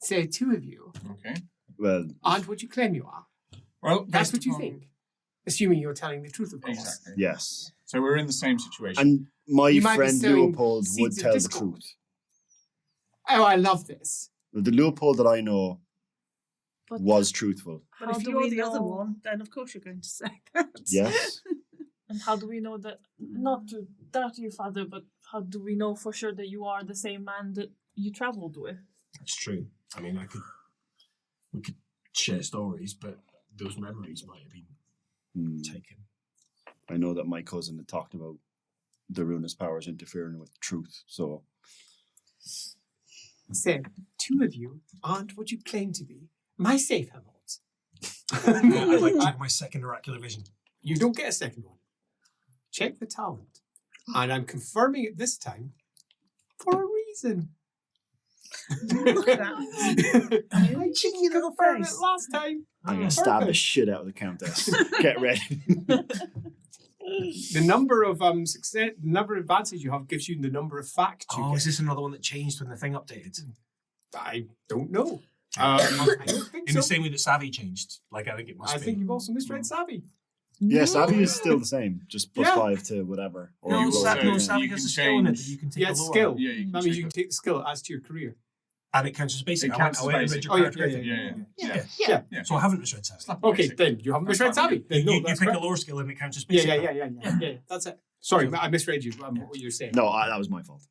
S1: Say 2 of you.
S6: Okay.
S3: Well,
S1: Aren't what you claim you are.
S6: Well,
S1: That's
S6: based
S1: what you
S6: upon-
S1: think. Assuming you're telling the truth, of course.
S6: Exactly.
S3: yes.
S6: So we're in the same situation.
S3: And my
S1: You might be
S3: friend
S1: sowing
S3: Leopold would
S1: seeds of
S3: tell the
S1: discord.
S3: truth.
S1: Oh, I love this.
S3: The Leopold that I know
S9: But
S3: was truthful.
S8: But
S9: How
S8: if
S9: do
S8: you're
S9: we
S8: the other
S9: know-
S8: one, then of course you're going to say that.
S3: Yes.
S9: And how do we know that, not to doubt you, Father, but how do we know for sure that you are the same man that you travelled with?
S7: That's true. I mean, we could share stories, but those memories might have been taken.
S3: I know that my cousin had talked about the ruinous powers interfering with truth, so
S1: So, 2 of you aren't what you claim to be. Am I safe, Hermod?
S7: I'd like to check my second oracular vision.
S1: You don't get a second one. Check the talent. And I'm confirming it this time for a reason.
S8: Look at that.
S1: I
S8: cheeky little
S1: confirmed it
S8: face.
S1: last time.
S3: I'm gonna stab the
S1: Perfect.
S3: shit out of the Countess. Get ready.
S1: The number of success, the number of advances you have gives you the number of facts you
S2: Oh,
S1: get.
S2: is this another one that changed when the thing updated?
S1: I don't know. I don't think
S2: In
S1: so.
S2: the same way that Savvy changed. Like, I think it must
S1: I
S2: be.
S1: think you've also misread Savvy.
S3: Yeah, Savvy is still the same, just plus
S1: Yeah.
S3: 5 to whatever. Or
S2: No,
S3: you roll
S2: Savvy,
S3: it
S2: no,
S3: again.
S2: Savvy
S6: You
S2: has
S6: can
S2: a skill in it that
S6: change-
S2: you can take
S1: Yeah,
S2: a
S1: it's
S2: lower.
S1: skill.
S6: Yeah, you can
S1: That means
S6: check
S1: you can
S6: it.
S1: take the skill as to your career.
S2: And it counts as basic.
S6: It
S2: I
S6: counts as
S2: went and read
S6: basic.
S2: your
S1: Oh, yeah,
S2: character.
S6: Yeah.
S1: Yeah.
S2: So I haven't misread Savvy.
S1: Okay, then you haven't misread Savvy. Then no,
S2: You
S1: that's
S2: pick
S1: correct.
S2: a lower skill and it counts as
S1: Yeah,
S2: basic.
S1: yeah. That's it. Sorry, I misread you. What you're saying.
S3: No, that was my fault.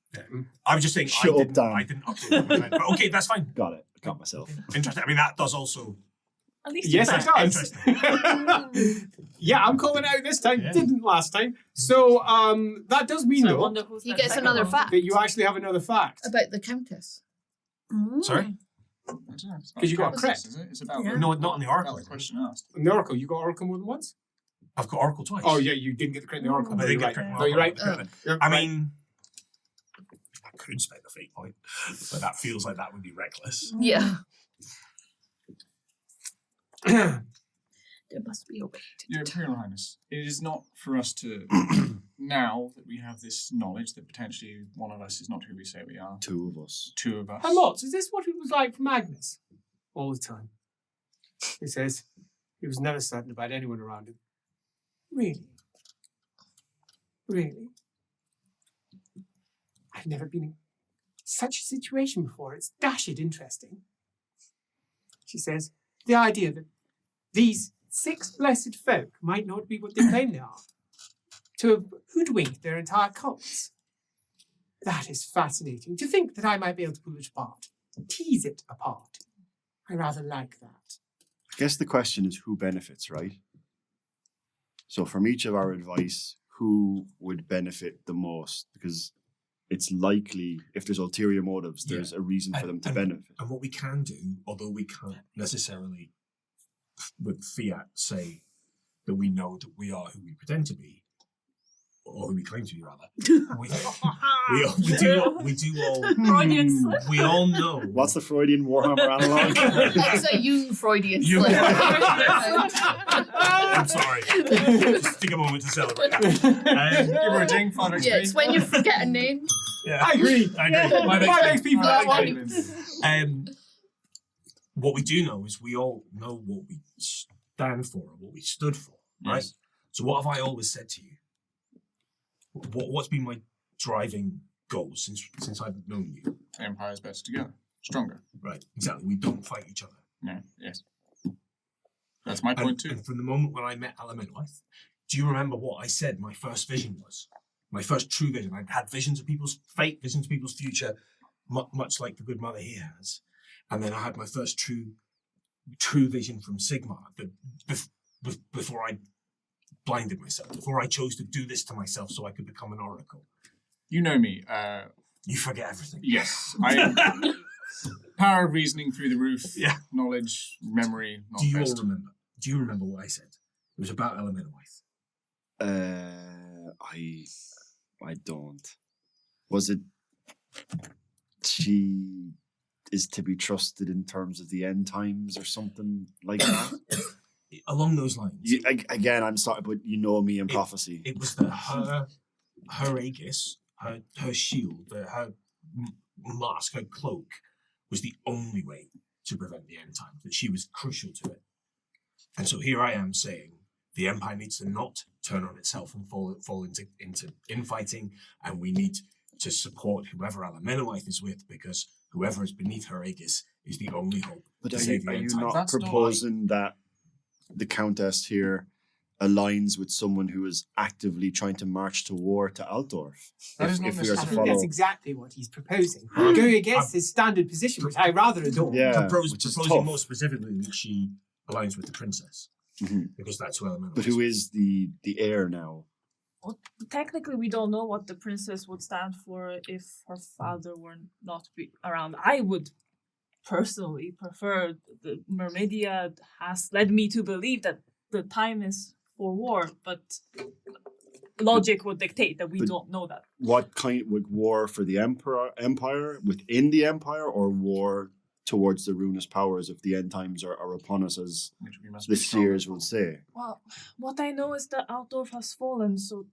S2: I was just saying,
S3: Shut up, Dan.
S2: I didn't update it. But okay, that's fine.
S3: Got it. I got myself.
S2: Interesting. I mean, that does also.
S9: At least
S1: Yes,
S9: you
S1: it
S9: tried.
S1: does. Yeah, I'm calling out this time.
S2: Yeah.
S1: Didn't last time. So that does mean
S9: So I
S1: though
S9: wonder who's
S5: He
S9: that
S5: gets
S9: second
S5: another
S9: one.
S5: fact
S1: that you actually have another fact.
S5: about the Countess.
S2: Sorry?
S1: Because you got a crit.
S6: Is it? It's about
S8: Yeah.
S2: No, not in the
S6: about
S2: Oracle.
S6: the question asked.
S1: In the Oracle, you got Oracle more than once?
S2: I've got Oracle twice.
S1: Oh yeah, you didn't get the crit in the Oracle.
S2: I
S1: No,
S2: didn't
S1: you're
S2: get
S1: right.
S2: crit in
S1: No, you're right.
S2: Oracle.
S1: You're
S2: I
S1: right.
S2: mean, I could spend a fate point, but that feels like that would be reckless.
S5: Yeah. There must be a way to
S6: Your
S5: determine.
S6: Imperial Highness, it is not for us to, now that we have this knowledge that potentially one of us is not who we say we are,
S3: 2 of us.
S6: 2 of us.
S1: And lots. Is this what it was like for Magnus? All the time. He says he was never certain about anyone around him. Really? Really? I've never been in such a situation before. It's dashed interesting. She says, the idea that these 6 blessed folk might not be what they claim they are, to have hoodwinked their entire cults. That is fascinating. To think that I might be able to pull it apart, tease it apart. I rather like that.
S3: I guess the question is who benefits, right? So from each of our advice, who would benefit the most? Because it's likely, if there's ulterior motives, there's a reason for them to benefit.
S2: And what we can do, although we can't necessarily with fiat say that we know that we are who we pretend to be, or who we claim to be rather, we do all
S9: Freudian slip.
S2: we all know.
S3: What's the Freudian Warhammer analog?
S5: It's a Jung Freudian
S2: Jung.
S5: slip.
S2: I'm sorry. Just take a moment to celebrate.
S6: Give her a ding, Father
S5: Yeah, it's when you forget a name.
S2: Yeah,
S1: I agree.
S2: I agree.
S1: Five XP for that one.
S2: What we do know is we all know what we stand for and what we stood for, right?
S6: Yes.
S2: So what have I always said to you? What's been my driving goal since I've known you?
S6: The Empire is better together, stronger.
S2: Right, exactly. We don't fight each other.
S6: No, yes. That's my point too.
S2: And from the moment when I met Alemenwith, do you remember what I said my first vision was? My first true vision. I'd had visions of people's fate, visions of people's future, much like the good mother he has. And then I had my first true vision from Sigmar before I blinded myself, before I chose to do this to myself so I could become an oracle.
S6: You know me.
S2: You forget everything.
S6: Yes. Power of reasoning through the roof.
S2: Yeah.
S6: Knowledge, memory, not
S2: Do you
S6: best.
S2: all remember? Do you remember what I said? It was about Alemenwith.
S3: I don't. Was it she is to be trusted in terms of the end times or something like that?
S2: Along those lines.
S3: Again, I'm sorry, but you know me in prophecy.
S2: It was that her aegis, her shield, her mask, her cloak was the only way to prevent the end times, that she was crucial to it. And so here I am saying the Empire needs to not turn on itself and fall into infighting, and we need to support whoever Alemenwith is with, because whoever is beneath her aegis is the only hope
S3: But
S2: to
S3: are
S2: save
S3: you,
S2: the
S3: are
S2: end
S3: you
S2: times.
S3: not
S6: That's not
S3: proposing that the Countess here aligns with someone who is actively trying to march to war to Altdorf?
S6: That is not
S3: If we are to
S1: I
S6: necessarily-
S1: think
S3: follow,
S1: that's exactly what he's proposing. Going against his standard position, which I rather adore.
S3: yeah, which is
S2: Proposing
S3: tough.
S2: more specifically that she aligns with the princess,
S3: Mhm.
S2: because that's who Alemenwith
S3: But who is the heir now?
S9: Well, technically, we don't know what the princess would stand for if her father were not around. I would personally prefer the Mermaidia has led me to believe that the time is for war, but logic would dictate that we
S3: but-
S9: don't know that.
S3: What kind, like war for the empire within the empire, or war towards the ruinous powers if the end times are upon us, as
S6: Which we must
S3: the
S6: be strong
S3: seers
S6: for.
S3: will say?
S4: Well, what I know is that Altdorf has fallen, so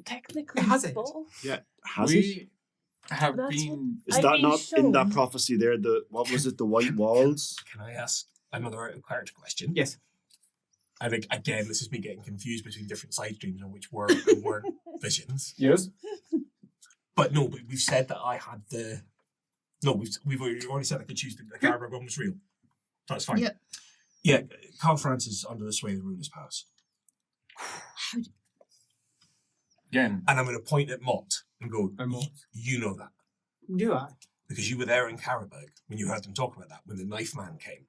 S4: technically
S1: Has it?
S4: both.
S3: Yeah, has it?
S6: We have
S4: That's
S6: been.
S3: Is
S4: I've
S3: that
S4: been
S3: not in that
S4: shown.
S3: prophecy there? The what was it? The white walls.
S2: Can I ask another out of character question?
S1: Yes.
S2: I think again this is me getting confused between different side streams on which were and weren't visions.
S1: Yes.
S2: But no, but we've said that I had the. No, we've already said I could choose the Carver one was real. That's fine.
S5: Yeah.
S2: Yeah, Carl Francis is under the sway of the ruinous powers.
S6: Again,
S2: And I'm going to point at Mott and go,
S1: And Mott.
S2: you know that.
S1: Do I?
S2: Because you were there in Carberg when you heard them talk about that, when the knife man came.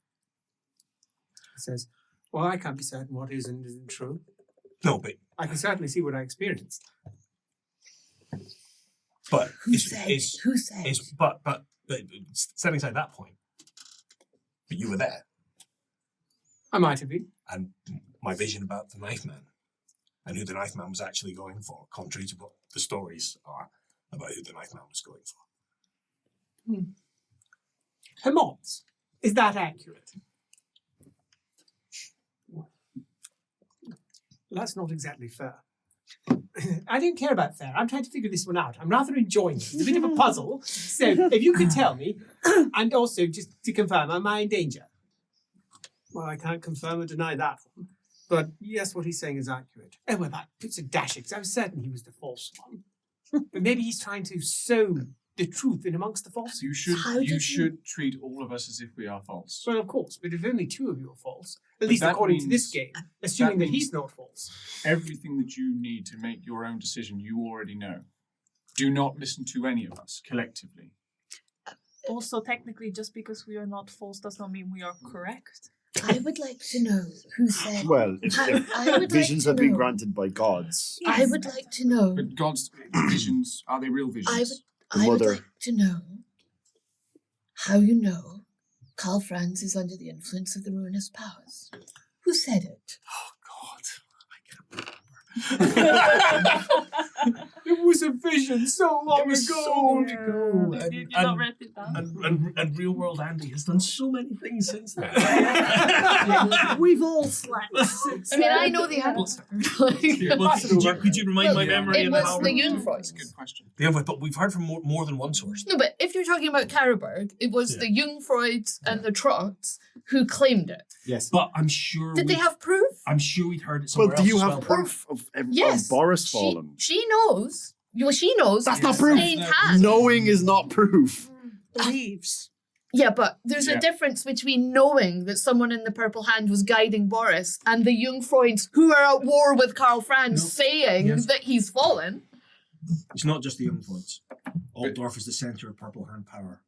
S1: He says, well, I can't be certain what is and isn't true.
S2: No, but
S1: I can certainly see what I experienced.
S5: Who
S2: it's,
S5: said?
S2: it's,
S5: Who said?
S2: it's but setting aside that point, but you were there,
S1: I might have been.
S2: and my vision about the knife man and who the knife man was actually going for, contrary to what the stories are about who the knife man was going for.
S1: Hermot. Is that accurate? That's not exactly fair. I don't care about fair. I'm trying to figure this one out. I'm rather enjoying it. It's a bit of a puzzle. So if you could tell me, and also just to confirm, am I in danger? Well, I can't confirm or deny that one. But yes, what he's saying is accurate. Oh, well, that puts a dash because I was certain he was the false one. But maybe he's trying to sow the truth in amongst the false.
S6: you should
S5: How did
S6: you
S5: you-
S6: should treat all of us as if we are false.
S1: Well, of course, but if only two of you are false, at
S6: But
S1: least
S6: that
S1: according to this
S6: means-
S1: game, assuming that
S6: means-
S1: he's not false.
S6: Everything that you need to make your own decision, you already know. Do not listen to any of us collectively.
S9: Also, technically, just because we are not false does not mean we are correct.
S5: I would like to know who said.
S3: Well, if
S5: I would
S3: visions
S5: like
S3: have
S5: to
S3: been
S5: know.
S3: granted by gods,
S5: I would like to know.
S6: But God's visions, are they real visions?
S3: The
S5: I would
S3: mother.
S5: like to know how you know Karl Franz is under the influence of the ruinous powers. Who said it?
S1: It was a vision so long
S2: It was
S1: ago.
S2: so long ago.
S9: Did
S2: And-
S9: you not
S2: and-
S9: write it down?
S2: And real world Andy has done so many things since then.
S8: We've all slept since
S5: I mean, I
S8: then.
S5: know the answer.
S2: Could you remind my memory?
S5: It
S2: and
S5: was
S2: how-
S5: the
S6: That's a
S5: Jungfrauds.
S6: good question.
S2: Yeah, but we've heard from more than one source.
S5: No, but if you're talking about Carberg, it was
S2: Yeah.
S5: the Jungfrauds and the Trotts who claimed it.
S1: Yes.
S2: But I'm sure.
S5: Did they
S2: we'd-
S5: have proof?
S2: I'm sure we'd heard it
S3: well,
S2: somewhere
S3: do
S2: else
S3: you
S2: as
S3: have
S2: well.
S3: proof of
S5: Yes.
S3: Boris fallen?
S5: She knows. Well, she knows.
S3: That's
S5: because
S3: not proof.
S5: Jane
S6: No.
S5: has.
S3: Knowing is not proof.
S8: Believes.
S5: Yeah, but there's
S6: Yeah.
S5: a difference between knowing that someone in the Purple Hand was guiding Boris and the Jungfrauds who are at war with Karl Franz
S2: No.
S5: saying
S2: Yes.
S5: that he's fallen.
S2: It's not just the young ones. Altdorf is the centre of Purple Hand power.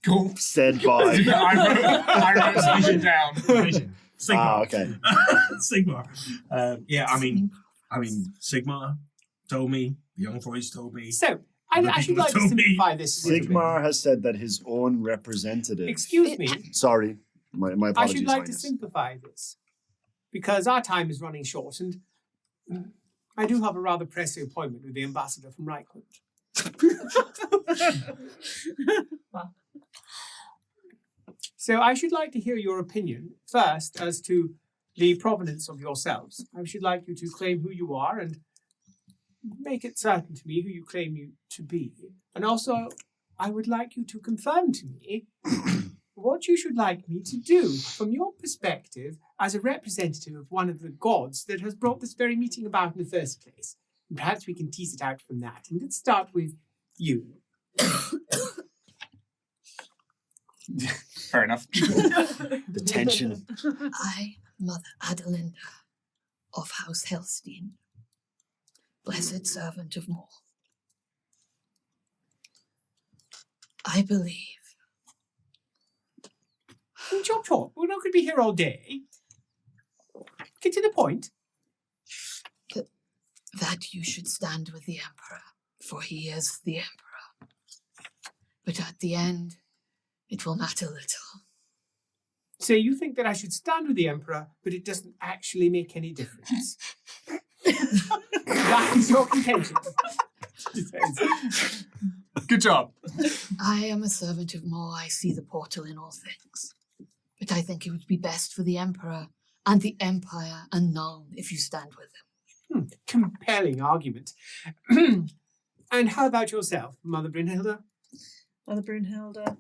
S6: Cool.
S3: Said by.
S6: I wrote something down.
S2: Vision. Sigma.
S3: Ah, okay.
S2: Sigma. Yeah, I mean, Sigma told me. The young Freud's told me.
S1: So,
S2: Other
S1: I should
S2: people
S1: like to
S2: told me.
S1: simplify this. a little bit.
S3: Sigmar has said that his own representative.
S1: Excuse me.
S3: Sorry, my
S1: I
S3: apologies.
S1: should like to
S3: Highness.
S1: simplify this because our time is running short, and I do have a rather pressing appointment with the ambassador from Reichland. So I should like to hear your opinion first as to the provenance of yourselves. I should like you to claim who you are and make it certain to me who you claim you to be. And also, I would like you to confirm to me what you should like me to do from your perspective as a representative of one of the gods that has brought this very meeting about in the first place. And perhaps we can tease it out from that. And let's start with you.
S6: Fair enough.
S3: The tension.
S5: I, Mother Adelinda of House Helstein, blessed servant of Maul. I believe
S1: Chop chop. We're not going to be here all day. Get to the point.
S5: that you should stand with the Emperor, for he is the Emperor. But at the end, it will matter little.
S1: So you think that I should stand with the Emperor, but it doesn't actually make any difference. That is your contention. She says.
S6: Good job.
S5: I am a servant of Mo. I see the portal in all things. But I think it would be best for the Emperor and the Empire and Nuln if you stand with him.
S1: Compelling argument. And how about yourself, Mother Brunhilda?
S8: Mother Brunhilda,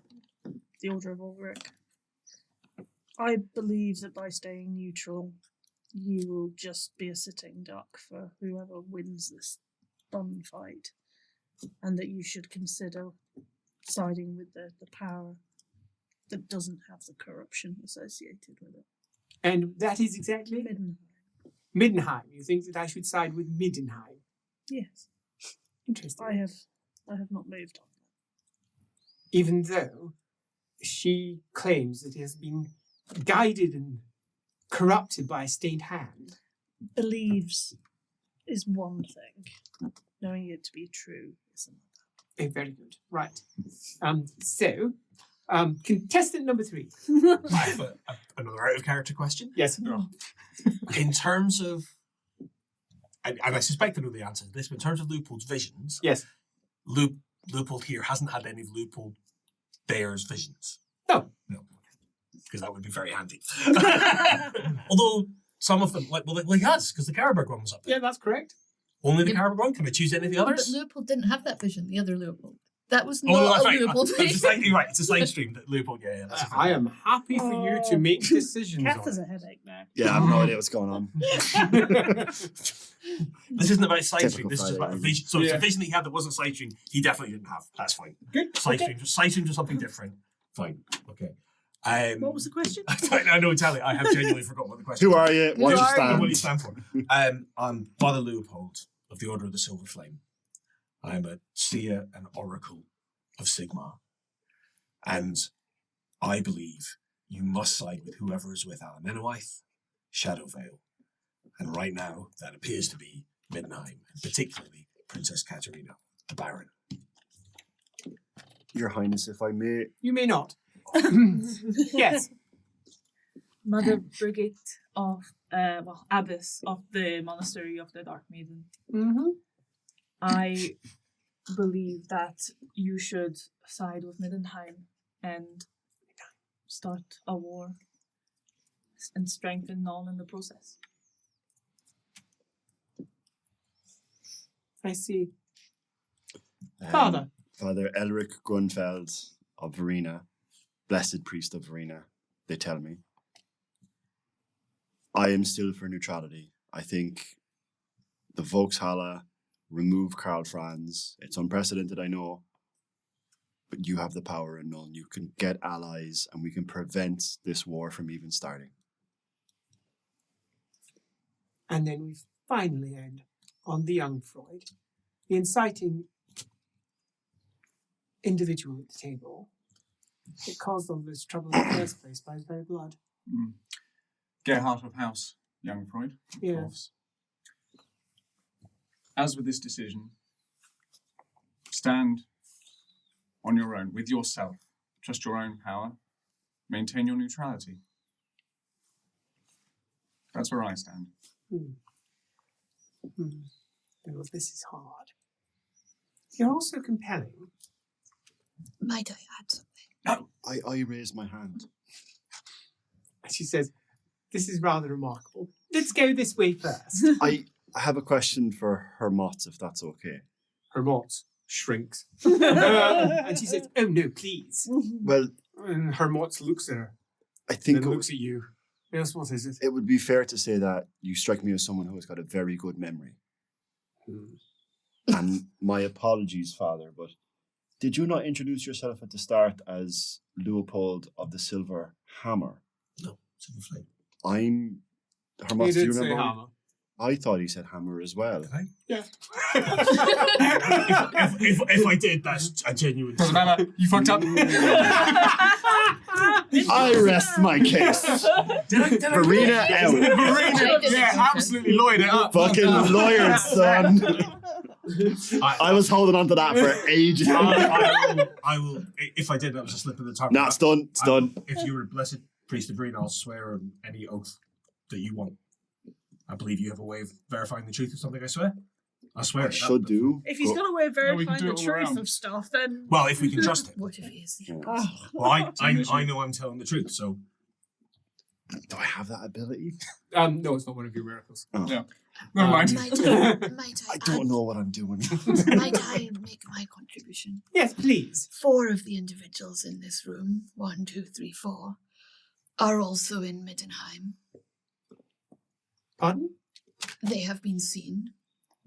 S8: the Order of Ulrich. I believe that by staying neutral, you will just be a sitting duck for whoever wins this bun fight, and that you should consider siding with the power that doesn't have the corruption associated with it.
S1: And that is exactly?
S8: Middenheim.
S1: Middenheim. You think that I should side with Middenheim?
S8: Yes,
S1: Interesting.
S8: I have not moved on.
S1: Even though she claims that it has been guided and corrupted by a stained hand.
S8: Believes is one thing. Knowing it to be true is another.
S1: Oh, very good. Right. So, contestant number 3.
S2: I have another out of character question.
S1: Yes.
S2: In terms of, and I suspect I know the answer to this, but in terms of Leopold's visions,
S1: Yes.
S2: Leopold here hasn't had any of Leopold Bear's visions.
S1: No.
S2: Because that would be very handy. Although some of them, well, he has, because the Carberg one was up there.
S1: Yeah, that's correct.
S2: Only the
S5: Yeah.
S2: Carberg one? Can I choose any of the others?
S5: But Leopold didn't have that vision, the other Leopold. That was
S2: Oh, no,
S5: not
S2: that's
S5: a
S2: right.
S5: Leopold
S2: It's
S5: vision.
S2: slightly right. It's a slide stream that Leopold, yeah. That's a
S1: I am happy for you to make decisions
S8: Kath
S1: on
S8: has
S1: it.
S8: a headache now.
S3: Yeah, I have no idea what's going on.
S2: This isn't about slide stream.
S3: Typical
S2: This is just
S3: Friday
S2: about a
S3: evening.
S2: vision. So it's
S1: Yeah.
S2: a vision that he had that wasn't slide stream. He definitely didn't have. That's fine.
S1: Good.
S2: Slide
S1: Okay.
S2: streams are something different. Fine. Okay.
S8: What was the question?
S2: I know, Tally. I have genuinely forgotten what the question
S3: Who
S2: was.
S3: are you? What do you
S5: are
S3: stand?
S2: What do you stand for? I'm Father Leopold of the Order of the Silver Flame. I am a seer and oracle of Sigmar. And I believe you must side with whoever is with Alan Shadowvale. And right now, that appears to be Middenheim, and particularly Princess Katerina, the Baron.
S3: Your Highness, if I may.
S1: You may not. Yes.
S9: Mother Brigitte of, Abbess of the Monastery of the Dark Maiden.
S1: Mm-hmm.
S9: I believe that you should side with Middenheim and start a war and strengthen Nuln in the process.
S1: I see.
S3: Um,
S1: Father.
S3: Father Elric Grunfeld of Verena, blessed priest of Verena, they tell me. I am still for neutrality. I think the Volkshalle remove Karl Franz. It's unprecedented, I know, but you have the power in Nuln. You can get allies and we can prevent this war from even starting.
S1: And then we finally end on the young Freud, the inciting individual at the table that caused all this trouble in the first place by his very blood.
S6: Gerhart of House, young Freud. Of
S1: Yeah.
S6: course. As with this decision, stand on your own, with yourself. Trust your own power. Maintain your neutrality. That's where I stand.
S1: Oh, this is hard. You're also compelling.
S5: Might I add something?
S3: I raise my hand.
S1: And she says, this is rather remarkable. Let's go this way first.
S3: I have a question for Hermot, if that's okay.
S1: Hermot shrinks. And she says, oh no, please.
S3: Well,
S1: And Hermot looks at her,
S3: I think
S1: then looks at you. Yes, what is it?
S3: it would be fair to say that you strike me as someone who has got a very good memory. And my apologies, Father, but did you not introduce yourself at the start as Leopold of the Silver Hammer?
S2: No, Silver Flame.
S3: I'm...
S1: He
S3: Hermot, do you
S1: did say
S3: remember?
S1: hammer.
S3: I thought he said hammer as well.
S2: Did I?
S1: Yeah.
S2: if I did, that's a genuine.
S6: Doesn't matter. You fucked up.
S3: I rest my case. Verena out.
S6: Verena, yeah, absolutely lawyered it up.
S3: Fucking lawyer, son. I was holding on to that for ages.
S2: I will. If I did, that was a slip of the tongue.
S3: Nah, it's done. It's done.
S2: If you were blessed
S7: Priest of Green, I'll swear on any oath that you want. I believe you have a way of verifying the truth of something I swear. I swear.
S3: I
S7: it.
S3: should do.
S8: If he's
S3: but-
S8: got a way of
S6: No, we can
S8: verifying
S6: do
S8: the
S6: it all
S8: truth
S6: around.
S8: of stuff, then
S7: Well, if we can trust him.
S5: What if he is the
S3: Yeah.
S7: Well, I know I'm telling the truth, so
S3: Do I have that ability?
S1: No, it's not one of your miracles.
S3: Oh.
S6: Yeah. Never mind.
S5: Might
S3: I don't know what I'm doing.
S5: Might I make my contribution?
S1: Yes, please.
S5: 4 of the individuals in this room, 1, 2, 3, 4, are also in Middenheim.
S1: Pardon?
S5: They have been seen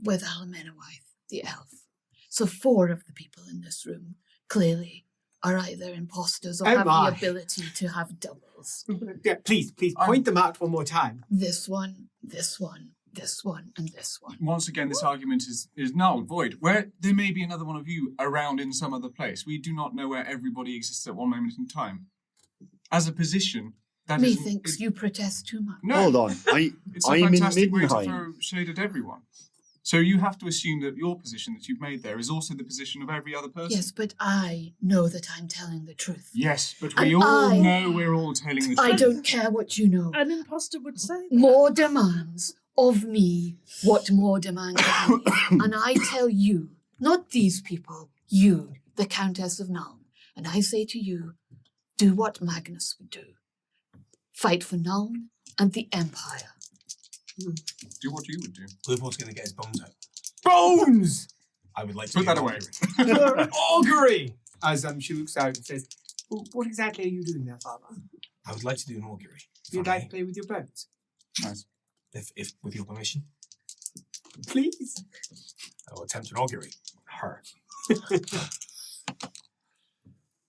S5: with Almenawith, the elf. So 4 of the people in this room clearly are either imposters or
S1: Oh
S5: have
S1: my.
S5: the ability to have doubles.
S1: Yeah, please, point them out one more time.
S5: This one, this one, this one, and this one.
S6: Once again, this argument is null, void. Where there may be another one of you around in some other place. We do not know where everybody exists at one moment in time. As a position, that is...
S5: Methinks you protest too much.
S6: No,
S3: Hold on.
S6: it's a
S3: I'm in
S6: fantastic way to
S3: Middenheim.
S6: throw shade at everyone. So you have to assume that your position that you've made there is also the position of every other person.
S5: Yes, but I know that I'm telling the truth.
S6: Yes, but
S5: And
S6: we all
S5: I-
S6: know we're all telling the truth.
S5: I don't care what you know.
S8: an imposter would say that.
S5: More demands of me what more demands of me. And I tell you, not these people, you, the Countess of Nuln. And I say to you, do what Magnus would do. Fight for Nuln and the Empire.
S6: Do what you would do.
S7: Lupo's going to get his bones out.
S1: Bones!
S7: I would like to
S6: Put
S7: do
S6: that
S7: an
S6: away.
S7: augury.
S1: Augury! As she looks out and says, what exactly are you doing there, Father?
S7: I would like to do an augury.
S1: You'd like to play with your bones?
S6: Nice.
S7: If with your permission,
S1: Please.
S7: I will attempt an augury. Her.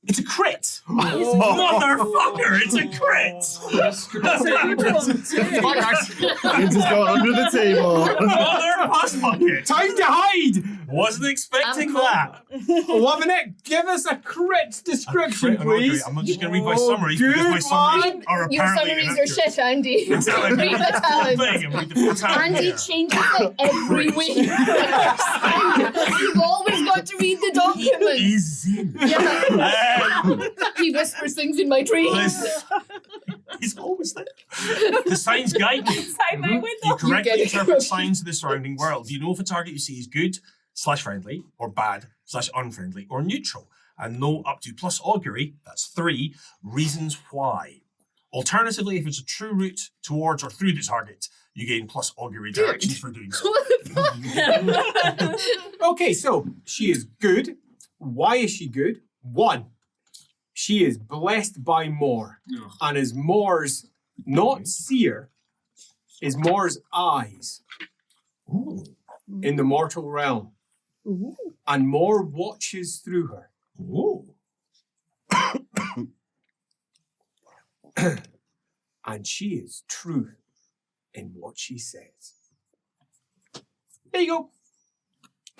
S7: It's a crit! Motherfucker, it's a crit!
S8: That's a good one too.
S6: Bye, guys.
S3: It's just going under the table.
S7: Mother bus bucket!
S1: Time to hide!
S7: Wasn't expecting
S5: I'm
S7: that.
S1: Lovinek, give us a crit description,
S7: A crit, an augury.
S1: please.
S7: I'm not just going to read my
S1: Oh,
S7: summaries because my
S1: good
S7: summaries
S1: one.
S7: are
S5: Your
S7: apparently
S5: summaries are
S7: inaccurate.
S5: shit, Andy.
S7: Exactly.
S5: Read the talent.
S7: Thing and read the full talent
S5: Andy
S7: here.
S5: changes it every week. You've always got to read the document.
S7: Is in.
S5: Yeah. He whispers things in my dreams.
S7: This- He's always there. The signs guide you.
S9: Inside my
S7: You
S9: window.
S7: correctly
S5: get it.
S7: interpret signs of the surrounding world. You know if a target you see is good/friendly or bad/unfriendly or neutral. And know up to plus augury, that's 3, reasons why. Alternatively, if it's a true route towards or through the target, you gain plus augury directions for doing so.
S1: Okay, so she is good. Why is she good? 1, she is blessed by Moor.
S6: Ugh.
S1: And is Moor's, not seer, is Moor's eyes
S7: Ooh.
S1: in the mortal realm.
S8: Ooh.
S1: And Moor watches through her.
S7: Ooh.
S1: And she is true in what she says. There you go.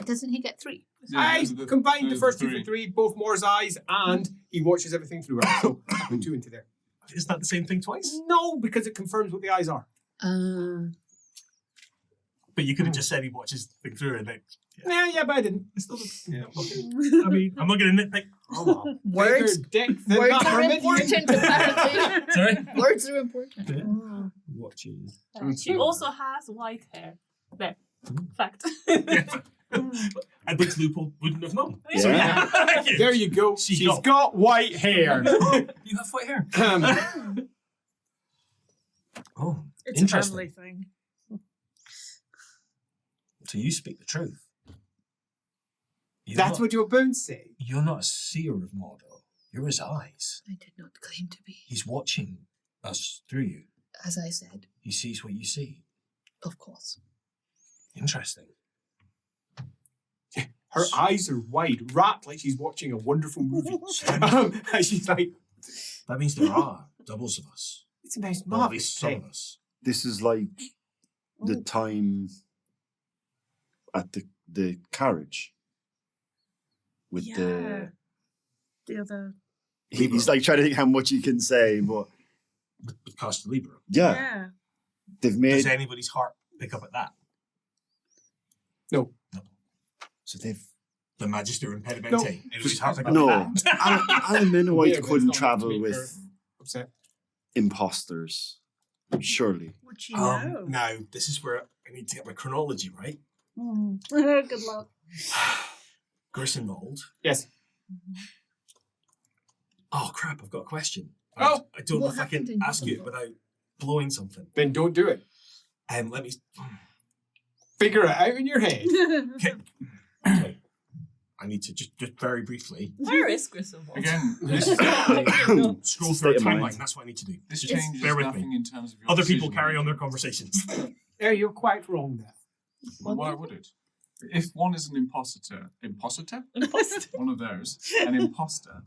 S5: Doesn't he get 3?
S1: I
S6: those are the-
S1: combined the
S6: those are
S1: first 2 for 3, both Moor's eyes, and he watches everything through her. So I put 2 into there.
S7: Isn't that the same thing twice?
S1: No, because it confirms what the eyes are.
S7: But you could have just said he watches the thing through and then.
S1: Yeah, but I didn't.
S7: It's still yeah, okay. I mean, I'm not going to nitpick.
S1: Oh, well.
S5: Words,
S1: Bigger dick than
S5: words
S1: that
S5: are
S1: Armenian.
S5: important, apparently.
S7: Sorry?
S5: Words are important.
S7: Watches.
S9: She also has white hair. There. Fact.
S7: And which Loophole wouldn't have known.
S3: Yeah.
S7: So yeah. Thank you.
S1: There you go.
S7: She
S1: She's
S7: got-
S1: got white hair.
S7: You have white hair. Oh,
S8: It's a
S7: interesting.
S8: family thing.
S7: So you speak the truth. You're
S1: That's
S7: not,
S1: what your bones say.
S7: You're not a seer of Mordor. You're his eyes.
S5: I did not claim to be.
S7: He's watching us through you.
S5: As I said,
S7: He sees what you see.
S5: of course.
S7: Interesting.
S1: Her eyes are wide, wrapped like she's watching a wonderful movie. And she's like,
S7: That means there are doubles of us.
S1: it's the most
S7: Or at
S1: marvelous
S7: least some
S1: thing.
S7: of us.
S3: This is like the time at the carriage with
S8: Yeah. The other.
S3: he's like trying to think how much he can say, but
S7: With Costa Libra.
S3: yeah,
S8: Yeah.
S3: they've made
S7: Does anybody's heart pick up at that?
S1: No.
S3: so they've
S7: The Magister Impedimenta.
S1: No.
S7: Anybody's heart pick up
S3: no.
S7: at that?
S3: Alan Menowite
S1: Yeah, but it's
S3: couldn't
S1: not
S3: travel
S1: to make her
S3: with
S1: upset.
S3: imposters, surely.
S8: Would you know?
S7: Now, this is where I need to get my chronology right.
S8: Good luck.
S7: Griswold.
S1: Yes.
S7: Oh, crap, I've got a question.
S1: Oh!
S7: I don't know
S5: What
S7: if I can
S5: happened in
S7: ask you it
S5: Griswold?
S7: without blowing something.
S1: Then don't do it.
S7: Let me...
S1: Figure it out in your head.
S7: Okay. Okay. I need to just very briefly
S9: Where is Griswold?
S6: Again, this is
S7: scroll through
S3: State
S7: a
S3: of mind.
S7: timeline. That's what I need to do.
S6: this
S7: Just
S6: changes
S7: bear with
S6: nothing
S7: me.
S6: in terms of your
S7: Other people
S6: decision.
S7: carry on their conversations.
S1: Yeah, you're quite wrong there.
S6: Why would it? If one is an imposter, one of those, an imposter,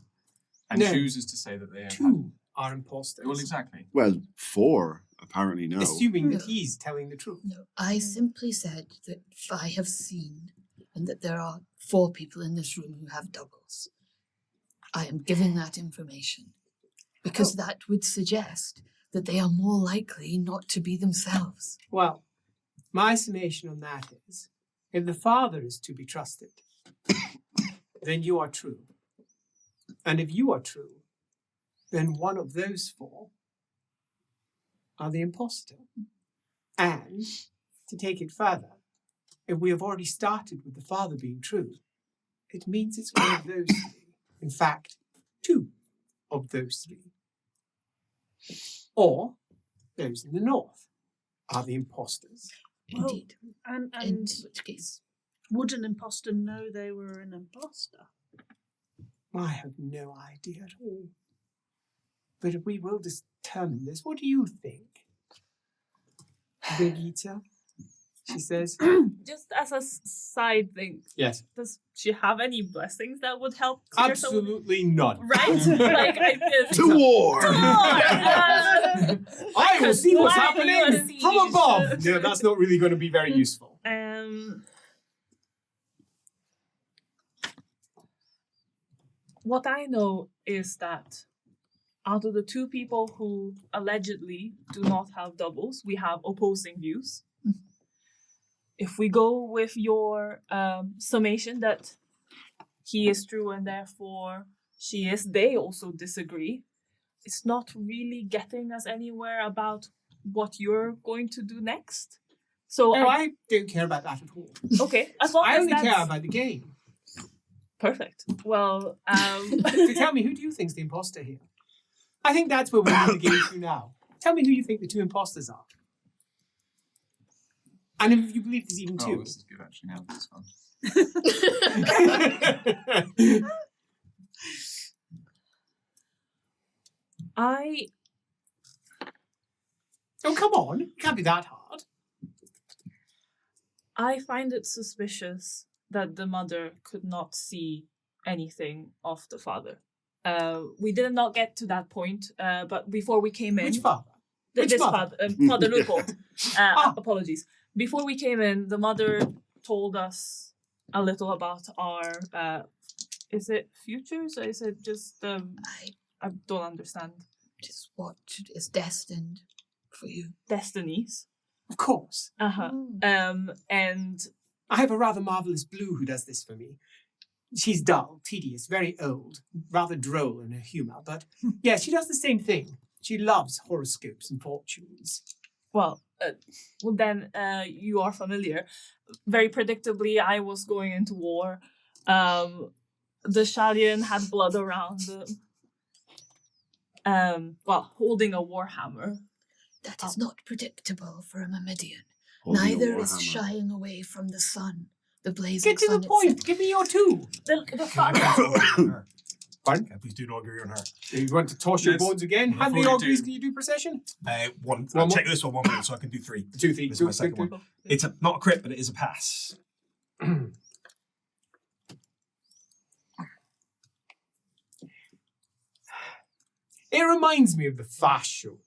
S6: and
S1: No.
S6: chooses to say that they have had,
S1: Two are imposters.
S6: well, exactly.
S3: Well, 4 apparently now.
S1: Assuming that
S5: No.
S1: he's telling the truth.
S5: No, I simply said that I have seen and that there are 4 people in this room who have doubles. I am giving that information because that would suggest that they are more likely not to be themselves.
S1: Well, my summation on that is, if the father is to be trusted, then you are true. And if you are true, then one of those 4 are the imposter. And to take it further, if we have already started with the father being true, it means it's one of those 3. In fact, 2 of those 3. Or those in the north are the imposters.
S5: Indeed. In
S8: And
S5: which case,
S8: would an imposter know they were an imposter?
S1: I have no idea at all. But we will determine this. What do you think, Big Eater? She says.
S9: Just as a side thing,
S1: Yes.
S9: does she have any blessings that would help clear some of the-
S1: Absolutely none.
S9: Right? Like I did.
S3: To war!
S1: I will see what's
S9: Flying you a
S1: happening
S9: siege.
S1: from above. No, that's not really going to be very useful.
S9: What I know is that out of the 2 people who allegedly do not have doubles, we have opposing views. If we go with your summation that he is true and therefore she is, they also disagree. It's not really getting us anywhere about what you're going to do next. So
S1: Oh, I don't care about that at all.
S9: okay, as long
S1: I
S9: as
S1: only
S9: that's
S1: care about the game.
S9: perfect. Well,
S1: So tell me, who do you think's the imposter here? I think that's where we move the game to now. Tell me who you think the 2 imposters are. And if you believe there's even 2.
S6: Oh, this is good actually. Now this one. Oh, come on. It can't be that hard.
S9: I find it suspicious that the mother could not see anything of the father. We did not get to that point, but before we came in,
S1: Which father? Which
S9: this
S1: father?
S9: Father Leopold. Apologies. Before we came in, the mother told us a little about our. Is it futures or is it just? I don't understand.
S5: just what is destined for you.
S9: Destinies.
S1: Of course.
S9: And
S1: I have a rather marvellous blue who does this for me. She's dull, tedious, very old, rather droll in her humour, but yeah, she does the same thing. She loves horoscopes and fortunes.
S9: well, then you are familiar. Very predictably, I was going into war. The Shalian had blood around them. Holding a warhammer.
S5: That is not predictable for a Myrmidian.
S3: Holding a
S5: Neither is
S3: warhammer.
S5: shying away from the sun, the blazing
S1: Get to
S5: sun
S1: the point.
S5: itself.
S1: Give me your 2.
S9: The father.
S1: Pardon?
S7: Please do not agree on her.
S1: You want to toss your
S6: Yes.
S1: bones again? How many
S6: Before you
S1: auguries
S6: do.
S1: can you do procession?
S7: One.
S1: One
S7: Check
S1: more?
S7: this one minute so I can do 3.
S1: 2, 3.
S7: This is my second one. It's not a crit, but it is a pass.
S1: It reminds me of the Fast Show.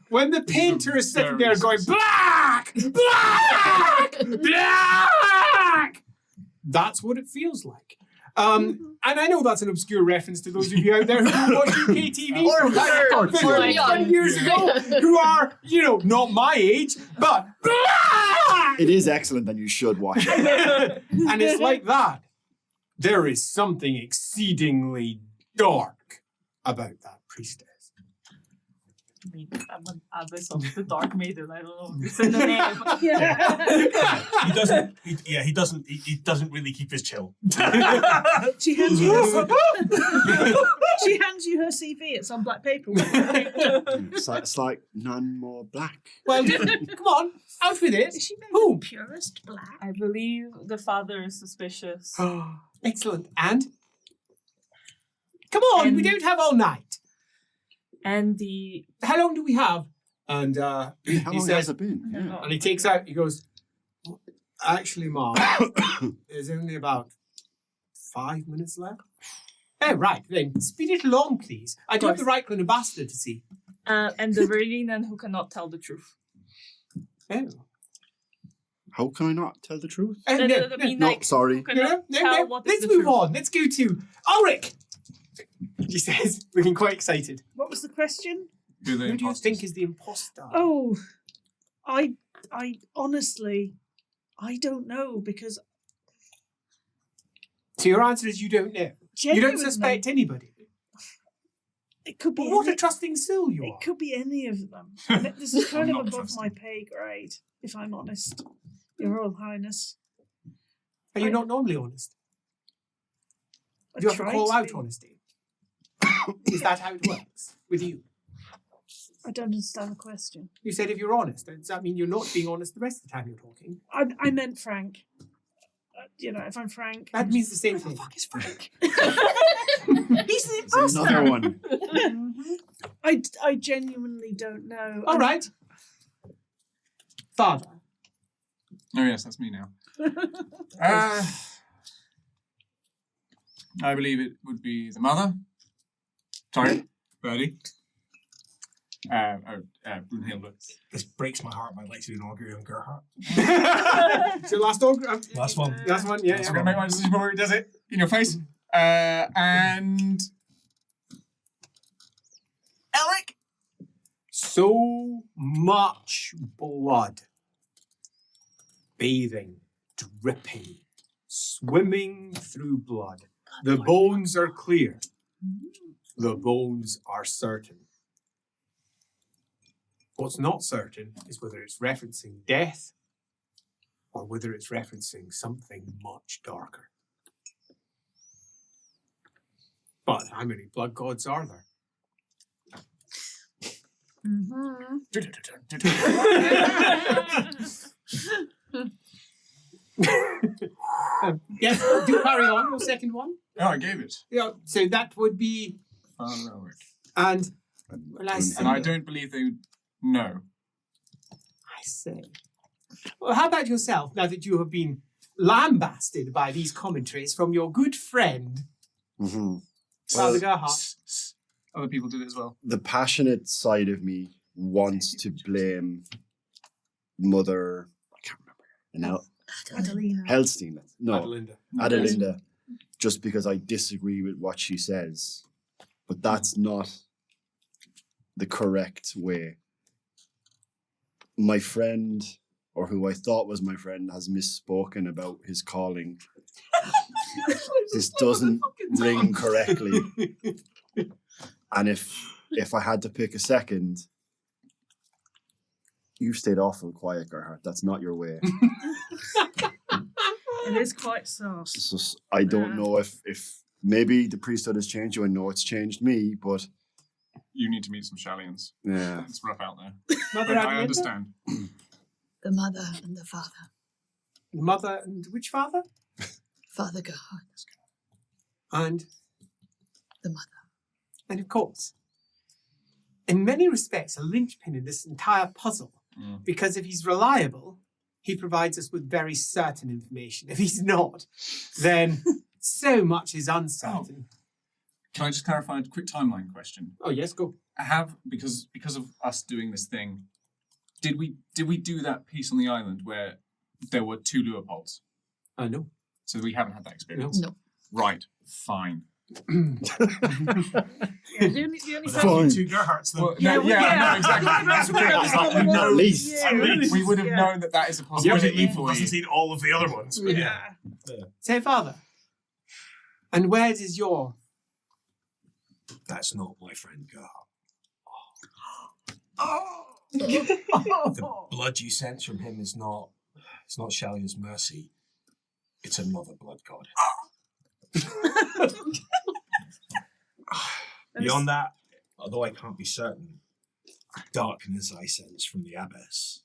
S1: When the painter is sitting there going, black, black, black. That's what it feels like. And I know that's an obscure reference to those of you out there who watch UK TV
S5: Or
S1: from like
S5: or
S1: 50
S5: young.
S1: years ago, who are, not my age, but black.
S3: It is excellent and you should watch it.
S1: And it's like that. There is something exceedingly dark about that priestess.
S9: I mean, I'm an abbess of the Dark Maiden. I don't know if it's in the name.
S8: Yeah.
S2: He doesn't really keep his chill.
S8: She hands you her she hands you her CV. It's on black paper.
S3: It's like none more black.
S1: Well, come on, out with it.
S8: Is she made
S1: Who?
S8: of purest black?
S9: I believe the father is suspicious.
S1: Excellent. And? Come on, we don't have all night.
S9: And the
S1: How long do we have? And
S3: How
S1: he
S3: long
S1: says,
S3: has it been? Yeah.
S1: and he takes out, he goes, actually, Mom, there's only about 5 minutes left. Oh, right, then speed it along, please. I'd love the Reichland ambassador to see.
S9: and the Verlinen who cannot tell the truth.
S1: Oh.
S3: How can I not tell the truth?
S1: Oh,
S9: No,
S1: no,
S9: I
S1: no,
S9: mean,
S3: No,
S9: like,
S3: sorry.
S9: who cannot tell what is
S1: Let's
S9: the
S1: move
S9: truth.
S1: on. Let's go to Ulrich. He says, looking quite excited.
S8: What was the question?
S6: Who the
S1: Who do you
S6: imposters?
S1: think is the imposter?
S8: Oh, I honestly, I don't know because
S1: So your answer is you don't know. You don't suspect anybody.
S8: It could be.
S1: Well, what a
S8: any,
S1: trusting soul you
S8: it
S1: are.
S8: could be any of them. And this is kind
S6: I'm
S8: of
S6: not
S8: above my
S6: trusting.
S8: pay grade, if I'm honest, Your Royal Highness.
S1: Are you not normally honest?
S8: I
S1: Do you have to
S8: try
S1: call
S8: to
S1: out
S8: be.
S1: honesty? Is that how it works with you?
S8: I don't understand the question.
S1: You said if you're honest. Does that mean you're not being honest the rest of the time you're talking?
S8: I meant frank. If I'm frank.
S1: That means the same thing.
S8: Fuck is Frank? He's the
S3: There's
S8: imposter.
S3: another one.
S8: I genuinely don't know.
S1: All right. Father.
S6: Oh yes, that's me now. I believe it would be the mother. Sorry, Birdie. Brunhilda.
S2: This breaks my heart. I'd like to do an augury on Gerhart.
S1: So last dog.
S2: Last one.
S1: Last one. Yeah.
S6: I'm
S1: yeah.
S6: gonna make my decision before he does it in your face. And Alec.
S1: So much blood. Bathing, dripping, swimming through blood. The bones are clear. The bones are certain. What's not certain is whether it's referencing death or whether it's referencing something much darker. But how many blood gods are there? Yes, do carry on, your second one.
S6: Oh, I gave it.
S1: Yeah, so that would be,
S6: Father Elric.
S1: and well, I see.
S6: And I don't believe they would know.
S1: I say. Well, how about yourself, now that you have been lambasted by these commentaries from your good friend,
S3: Mm-hmm.
S1: Father Gerhart?
S6: Other people did it as well.
S3: The passionate side of me wants to blame Mother. I can't remember.
S8: Adelina.
S3: Helstein. No,
S1: Adelinda.
S3: Adelinda. Just because I disagree with what she says, but that's not the correct way. My friend, or who I thought was my friend, has misspoken about his calling. This doesn't ring correctly. And if I had to pick a second, you've stayed awful quiet, Gerhart. That's not your way.
S8: It is quite sauce.
S3: So I don't know if maybe the priesthood has changed you. I know it's changed me, but
S6: You need to meet some Shallians.
S3: yeah.
S6: It's rough out there.
S1: Mother
S6: But I
S1: Adelinda?
S6: understand.
S5: The mother and the father.
S1: Mother and which father?
S5: Father Gerhart.
S1: And
S5: The mother.
S1: And of course, in many respects, a linchpin in this entire puzzle.
S6: Mm.
S1: Because if he's reliable, he provides us with very certain information. If he's not, then so much is uncertain.
S6: Can I just clarify a quick timeline question?
S1: Oh yes, go.
S6: Because of us doing this thing, did we do that piece on the island where there were 2 Leopolds?
S1: No.
S6: So we haven't had that experience.
S5: No.
S6: Right. Fine.
S8: Yeah, the only
S3: Fine.
S2: Two Gerharts, then.
S6: Well,
S8: Yeah,
S6: no,
S8: we-
S6: yeah,
S8: yeah.
S6: no, exactly.
S8: That's what I was
S6: It's like we
S8: on
S6: know,
S3: At least.
S8: Yeah.
S6: we would have
S8: Yeah.
S6: known that is a
S2: I've
S6: possibility for
S2: hasn't
S6: you.
S2: seen all of the other ones, but yeah.
S8: Yeah.
S1: Say, Father. And where does your
S7: That's not my friend Gerhart.
S8: Oh.
S7: The blood you sense from him is not. It's not Shalia's mercy. It's another blood god. Beyond that, although I can't be certain, darkness I sense from the abbess.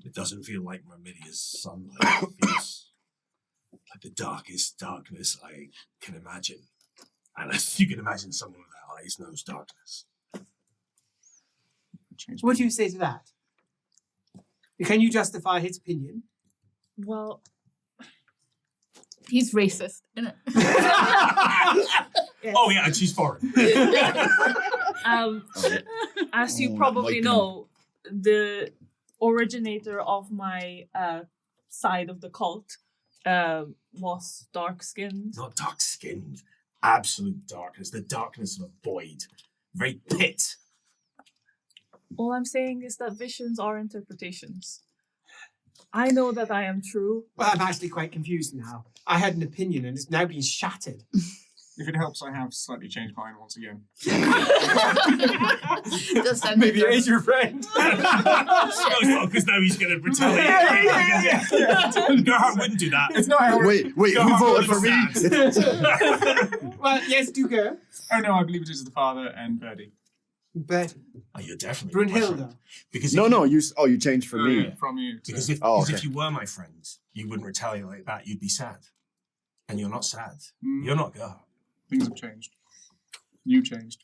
S7: It doesn't feel like Myrmidia's sunlight. It feels like the darkest darkness I can imagine. And as you can imagine, someone without eyes knows darkness.
S1: What do you say to that? Can you justify his opinion?
S9: Well,
S5: He's racist, isn't it?
S9: yes.
S7: Oh yeah, and she's foreign.
S9: As you probably know, the originator of my side of the cult was dark-skinned.
S7: Not dark-skinned. Absolute darkness. The darkness of a void. Very pit.
S9: All I'm saying is that visions are interpretations. I know that I am true.
S1: Well, I'm actually quite confused now. I had an opinion and it's now been shattered.
S6: If it helps, I have slightly changed mine once again.
S5: Does that
S1: Maybe it is your friend.
S7: No, it's not, because now he's going to retaliate. Gerhart wouldn't do that.
S6: It's not how
S3: Wait, who voted for me?
S1: Well, yes, do go.
S6: Oh no, I believe it is the father and Birdie.
S1: But
S7: Oh, you're definitely my friend.
S1: Brunhilda.
S7: Because
S3: No, you changed for me.
S6: Yeah, from you. To,
S7: Because if,
S3: Oh,
S7: because
S3: okay.
S7: if you were my friend, you wouldn't retaliate like that. You'd be sad. And you're not sad.
S6: Mm,
S7: You're not Gerhart.
S6: things have changed. You changed.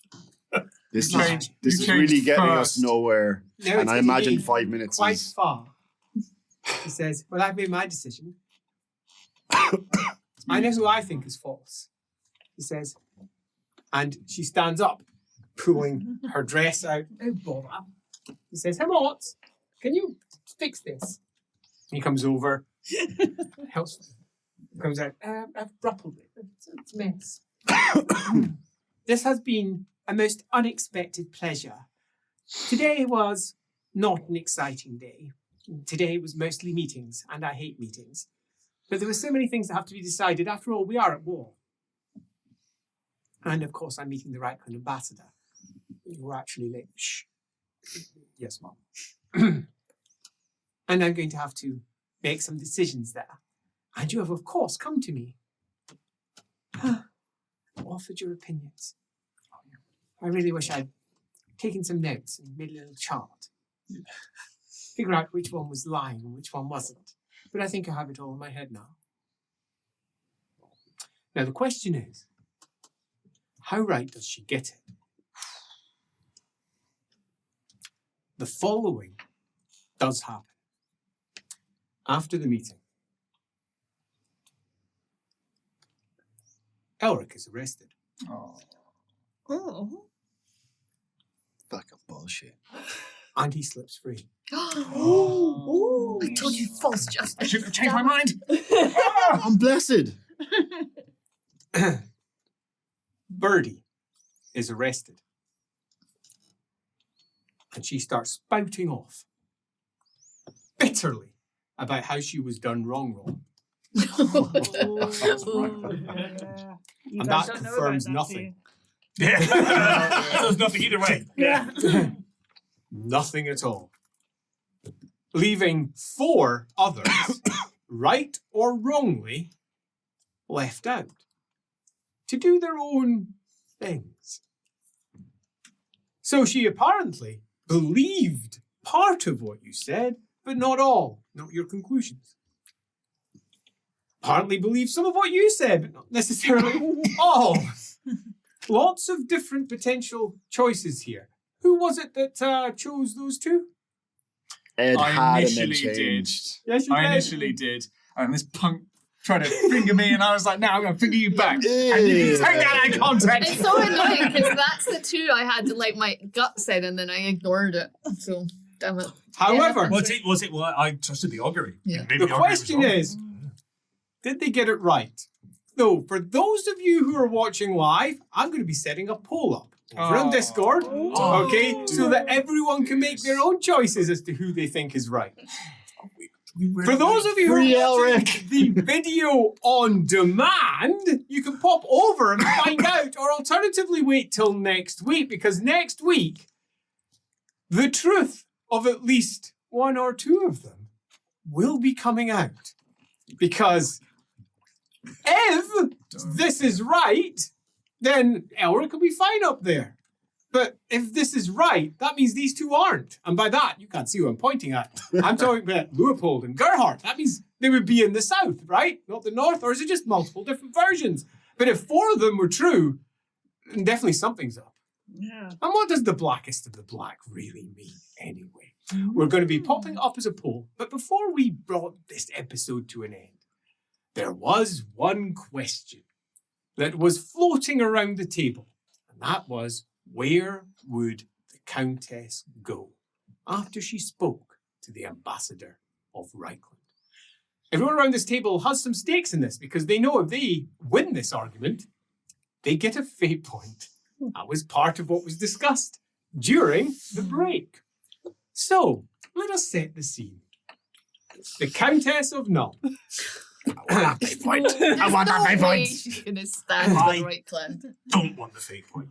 S3: This
S6: You
S3: is
S6: changed-
S3: this
S6: you
S3: is really
S6: changed
S3: getting
S6: first.
S3: us nowhere.
S1: No,
S3: And
S1: it's
S3: I
S1: getting
S3: imagine
S1: me
S3: 5 minutes
S1: quite
S3: is
S1: far. He says, well, I've made my decision. I know who I think is false. He says, and she stands up, pulling her dress out. Oh, bother. He says, Hamot, can you fix this? He comes over, helps, comes out, I've ruffled it. It's a mess. This has been a most unexpected pleasure. Today was not an exciting day. Today was mostly meetings, and I hate meetings. But there were so many things that have to be decided. After all, we are at war. And of course, I'm meeting the right kind of ambassador. We're actually late. Shh. Yes, Mom. And I'm going to have to make some decisions there. And you have, of course, come to me. Offered your opinions. I really wish I'd taken some notes and made a little chart. Figure out which one was lying and which one wasn't. But I think I have it all in my head now. Now the question is, how right does she get it? The following does happen. After the meeting, Elric is arrested.
S6: Oh.
S8: Oh.
S3: fucking bullshit.
S1: And he slips free.
S5: Oh, I told you false
S6: I
S5: justice.
S6: shouldn't have changed my mind.
S3: I'm blessed.
S1: Birdie is arrested. And she starts spouting off bitterly about how she was done wrong.
S8: Oh,
S6: right.
S8: You
S1: And
S8: guys
S1: that
S8: don't know
S1: confirms
S8: about that, do
S1: nothing.
S7: Yeah. So there's nothing either way.
S8: you? Yeah.
S1: Nothing at all. Leaving 4 others, right or wrongly, left out to do their own things. So she apparently believed part of what you said, but not all, not your conclusions. Partly believed some of what you said, but not necessarily all. Lots of different potential choices here. Who was it that chose those 2?
S3: Ed
S6: I
S3: had and then
S6: initially did.
S3: changed.
S1: Yes, you
S6: I
S1: did.
S6: initially did. And this punk tried to finger me, and I was like, "No, I'm going to finger you back." And you can take that out of context.
S5: It's so annoying because that's the 2 I had to like my gut said and then I ignored it. So damn it.
S1: However,
S7: Well, I trusted the augury.
S5: Yeah.
S7: Maybe
S1: the
S7: augury was
S1: question
S7: wrong.
S1: is, did they get it right? So, for those of you who are watching live, I'm going to be setting a poll up over on
S6: Oh.
S1: Discord,
S6: Oh.
S1: okay, so that everyone can make their own choices as to who they think is right. For those of you who
S3: Free
S1: are watching
S3: Elric.
S1: the video on demand, you can pop over and find out, or alternatively wait till next week, because next week, the truth of at least one or two of them will be coming out. Because if this is right, then Elric will be fine up there. But if this is right, that means these two aren't. And by that, you can't see who I'm pointing at. I'm talking about Leopold and Gerhart. That means they would be in the south, right? Not the north. Or is it just multiple different versions? But if 4 of them were true, then definitely something's up.
S8: Yeah.
S1: And what does the blackest of the black really mean anyway? We're going to be popping up as a poll. But before we brought this episode to an end, there was one question that was floating around the table. And that was, where would the Countess go after she spoke to the ambassador of Reichland? Everyone around this table has some stakes in this because they know if they win this argument, they get a fate point. That was part of what was discussed during the break. So, let us set the scene. The Countess of Nuln.
S3: I want that fate point. I want that fate point.
S5: She's gonna stand
S2: I-
S5: on the right clan.
S2: Don't want the fate point.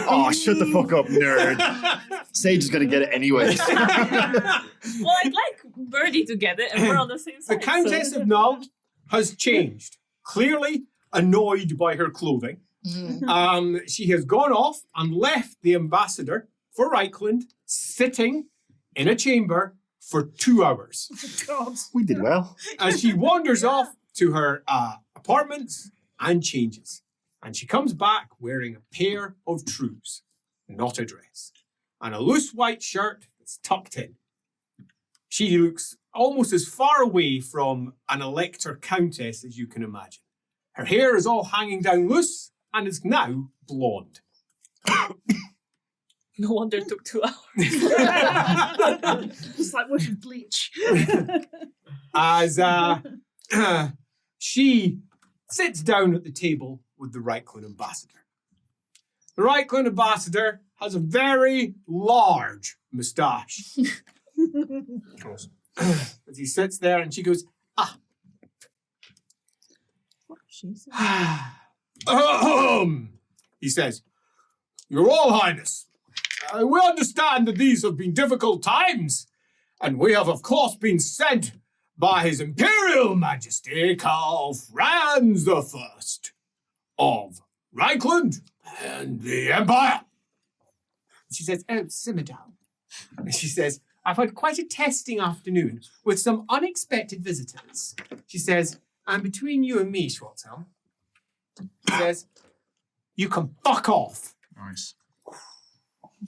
S3: Oh, shut the fuck up, nerd. Sage is gonna get it anyway.
S9: Well, I'd like Birdie to get it, and we're on the same
S1: The
S9: side.
S1: Countess
S9: so.
S1: of Nuln has changed. Clearly annoyed by her clothing.
S5: Mm.
S1: She has gone off and left the ambassador for Reichland sitting in a chamber for 2 hours.
S8: God.
S3: We did well.
S1: As she wanders off to her apartments and changes. And she comes back wearing a pair of trews, not a dress, and a loose white shirt that's tucked in. She looks almost as far away from an elector countess as you can imagine. Her hair is all hanging down loose and is now blonde.
S9: No wonder it took 2 hours.
S8: It's like with bleach.
S1: As she sits down at the table with the Reichland ambassador. The Reichland ambassador has a very large moustache. As he sits there and she goes, he says, Your Royal Highness, we understand that these have been difficult times, and we have, of course, been sent by His Imperial Majesty Karl Franz I of Reichland and the Empire. She says, Oh, simmer down. And she says, I've had quite a testing afternoon with some unexpected visitors. She says, and between you and me, Schwarzhelm, she says, you can fuck off.
S6: Nice.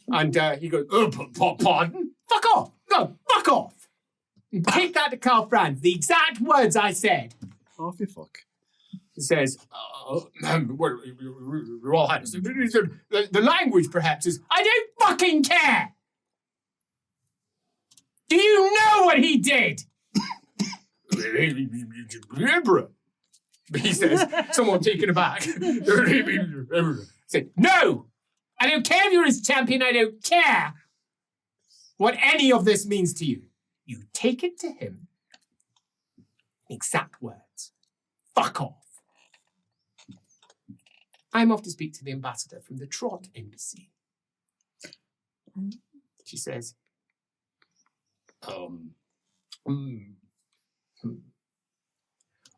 S1: And he goes, pardon? Fuck off. No, fuck off. And take that to Karl Franz. The exact words I said.
S3: Half your fuck.
S1: He says, Your Royal Highness, the language perhaps is, I don't fucking care. Do you know what he did? Emperor. He says, somewhat taken aback. Said, no! I don't care if you're his champion, I don't care what any of this means to you. You take it to him. Exact words. Fuck off. I'm off to speak to the ambassador from the Trot Embassy. She says,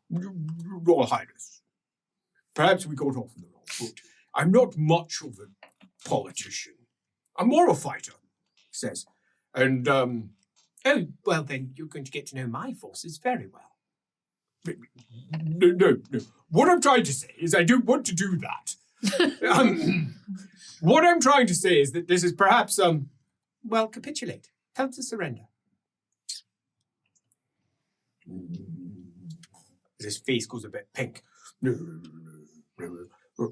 S1: Royal Highness, perhaps we got off on the wrong foot. I'm not much of a politician. I'm more a fighter, he says. And, oh, well then, you're going to get to know my forces very well. No. What I'm trying to say is I don't want to do that. What I'm trying to say is that this is perhaps, well, capitulate. Tell them to surrender. His face goes a bit pink.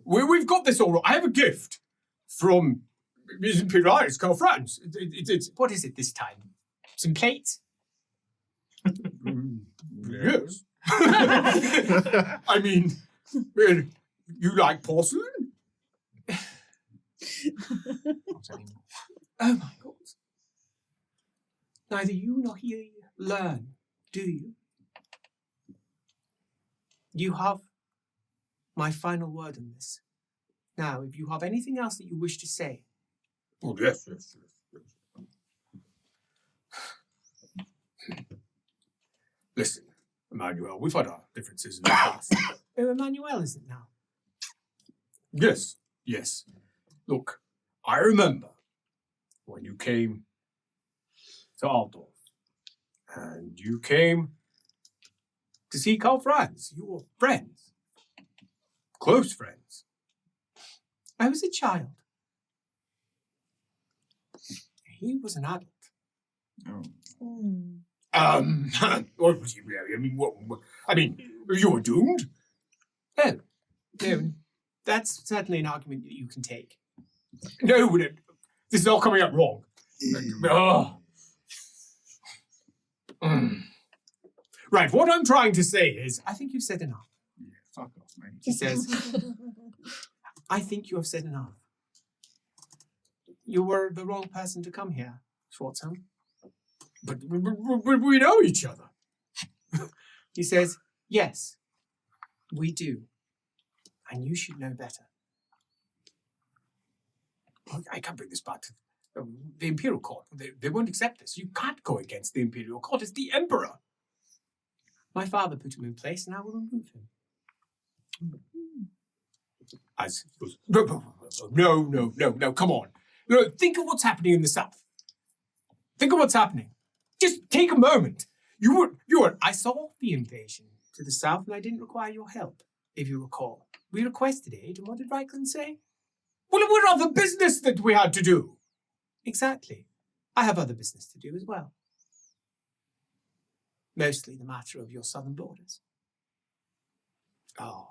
S1: We've got this all right. I have a gift from His Imperial Highness, Karl Franz. It's what is it this time? Some plates? Yes. I mean, you like porcelain? Oh my God. Neither you nor he learn Do you? You have my final word on this. Now, if you have anything else that you wish to say.
S7: Oh, yes. Listen, Emmanuel, we've had our differences in the past.
S1: Oh, Emmanuel isn't now.
S7: Yes. Look, I remember when you came to Altdorf, and you came to see Karl Franz. You were friends. Close friends.
S1: I was a child. He was an adult.
S6: Oh.
S7: What was he really? I mean, you were doomed.
S1: Oh, no, that's certainly an argument that you can take.
S7: No, this is all coming up wrong. Oh. Right, what I'm trying to say is,
S1: I think you've said enough.
S6: Yeah, fuck off, mate.
S1: He says, I think you have said enough. You were the wrong person to come here, Schwartzhelm.
S7: but we know each other.
S1: He says, yes, we do. And you should know better.
S7: I can't bring this back to the Imperial Court. They won't accept this. You can't go against the Imperial Court. It's the Emperor.
S1: My father put him in place and I will remove him.
S7: As no, come on. No, think of what's happening in the south. Think of what's happening. Just take a moment. You were.
S1: I saw the invasion to the south and I didn't require your help, if you recall. We requested aid, and what did Reichland say?
S7: Well, it was other business that we had to do.
S1: Exactly. I have other business to do as well. Mostly the matter of your southern borders.
S7: Oh.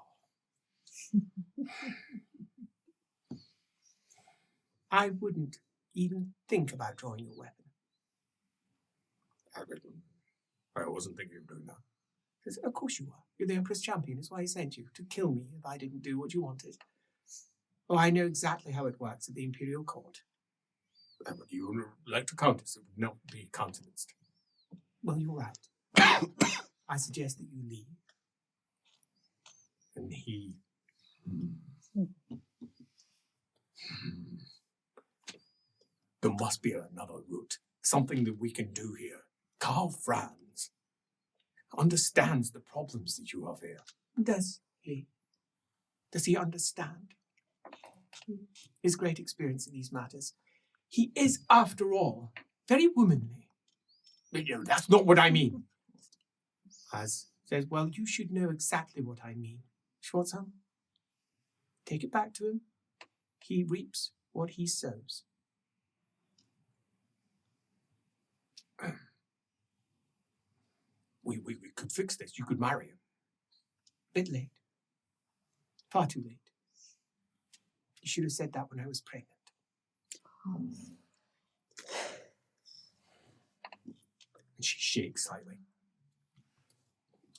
S1: I wouldn't even think about drawing your weapon.
S7: I wasn't thinking of doing that.
S1: Says, of course you are. You're the Emperor's champion. That's why he sent you, to kill me if I didn't do what you wanted. Oh, I know exactly how it works at the Imperial Court.
S7: But you elect a countess. It would not be countenanced.
S1: Well, you're right. I suggest that you leave.
S7: And he... There must be another route. Something that we can do here. Karl Franz understands the problems that you have here.
S1: Does he? Does he understand? His great experience in these matters. He is, after all, very womanly.
S7: No, that's not what I mean.
S1: As says, well, you should know exactly what I mean. Schwartzhelm, take it back to him. He reaps what he sows.
S7: We could fix this. You could marry him.
S1: Bit late. Far too late. You should have said that when I was pregnant.
S7: And she shakes slightly.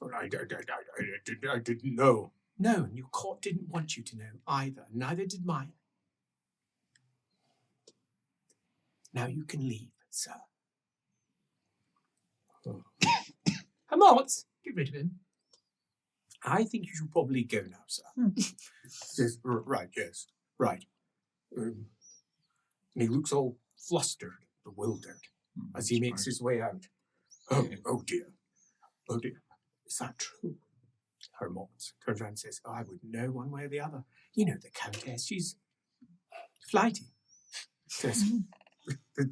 S7: But I didn't know.
S1: No, and your court didn't want you to know either. Neither did mine. Now you can leave, sir.
S7: Oh.
S1: Hamot, get rid of him. I think you should probably go now, sir.
S7: Yes, right, yes, right. And he looks all flustered, bewildered, as he makes his way out. Oh dear. Oh dear. Is that true?
S1: Hermot turns around and says, I wouldn't know one way or the other. You know the Countess, she's flighty.
S7: Yes.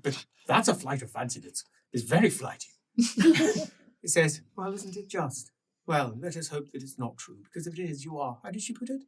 S7: But that's a flight of fancy. It's very flighty.
S1: He says, well, isn't it just? Well, let us hope that it's not true, because if it is, you are, how did she put it?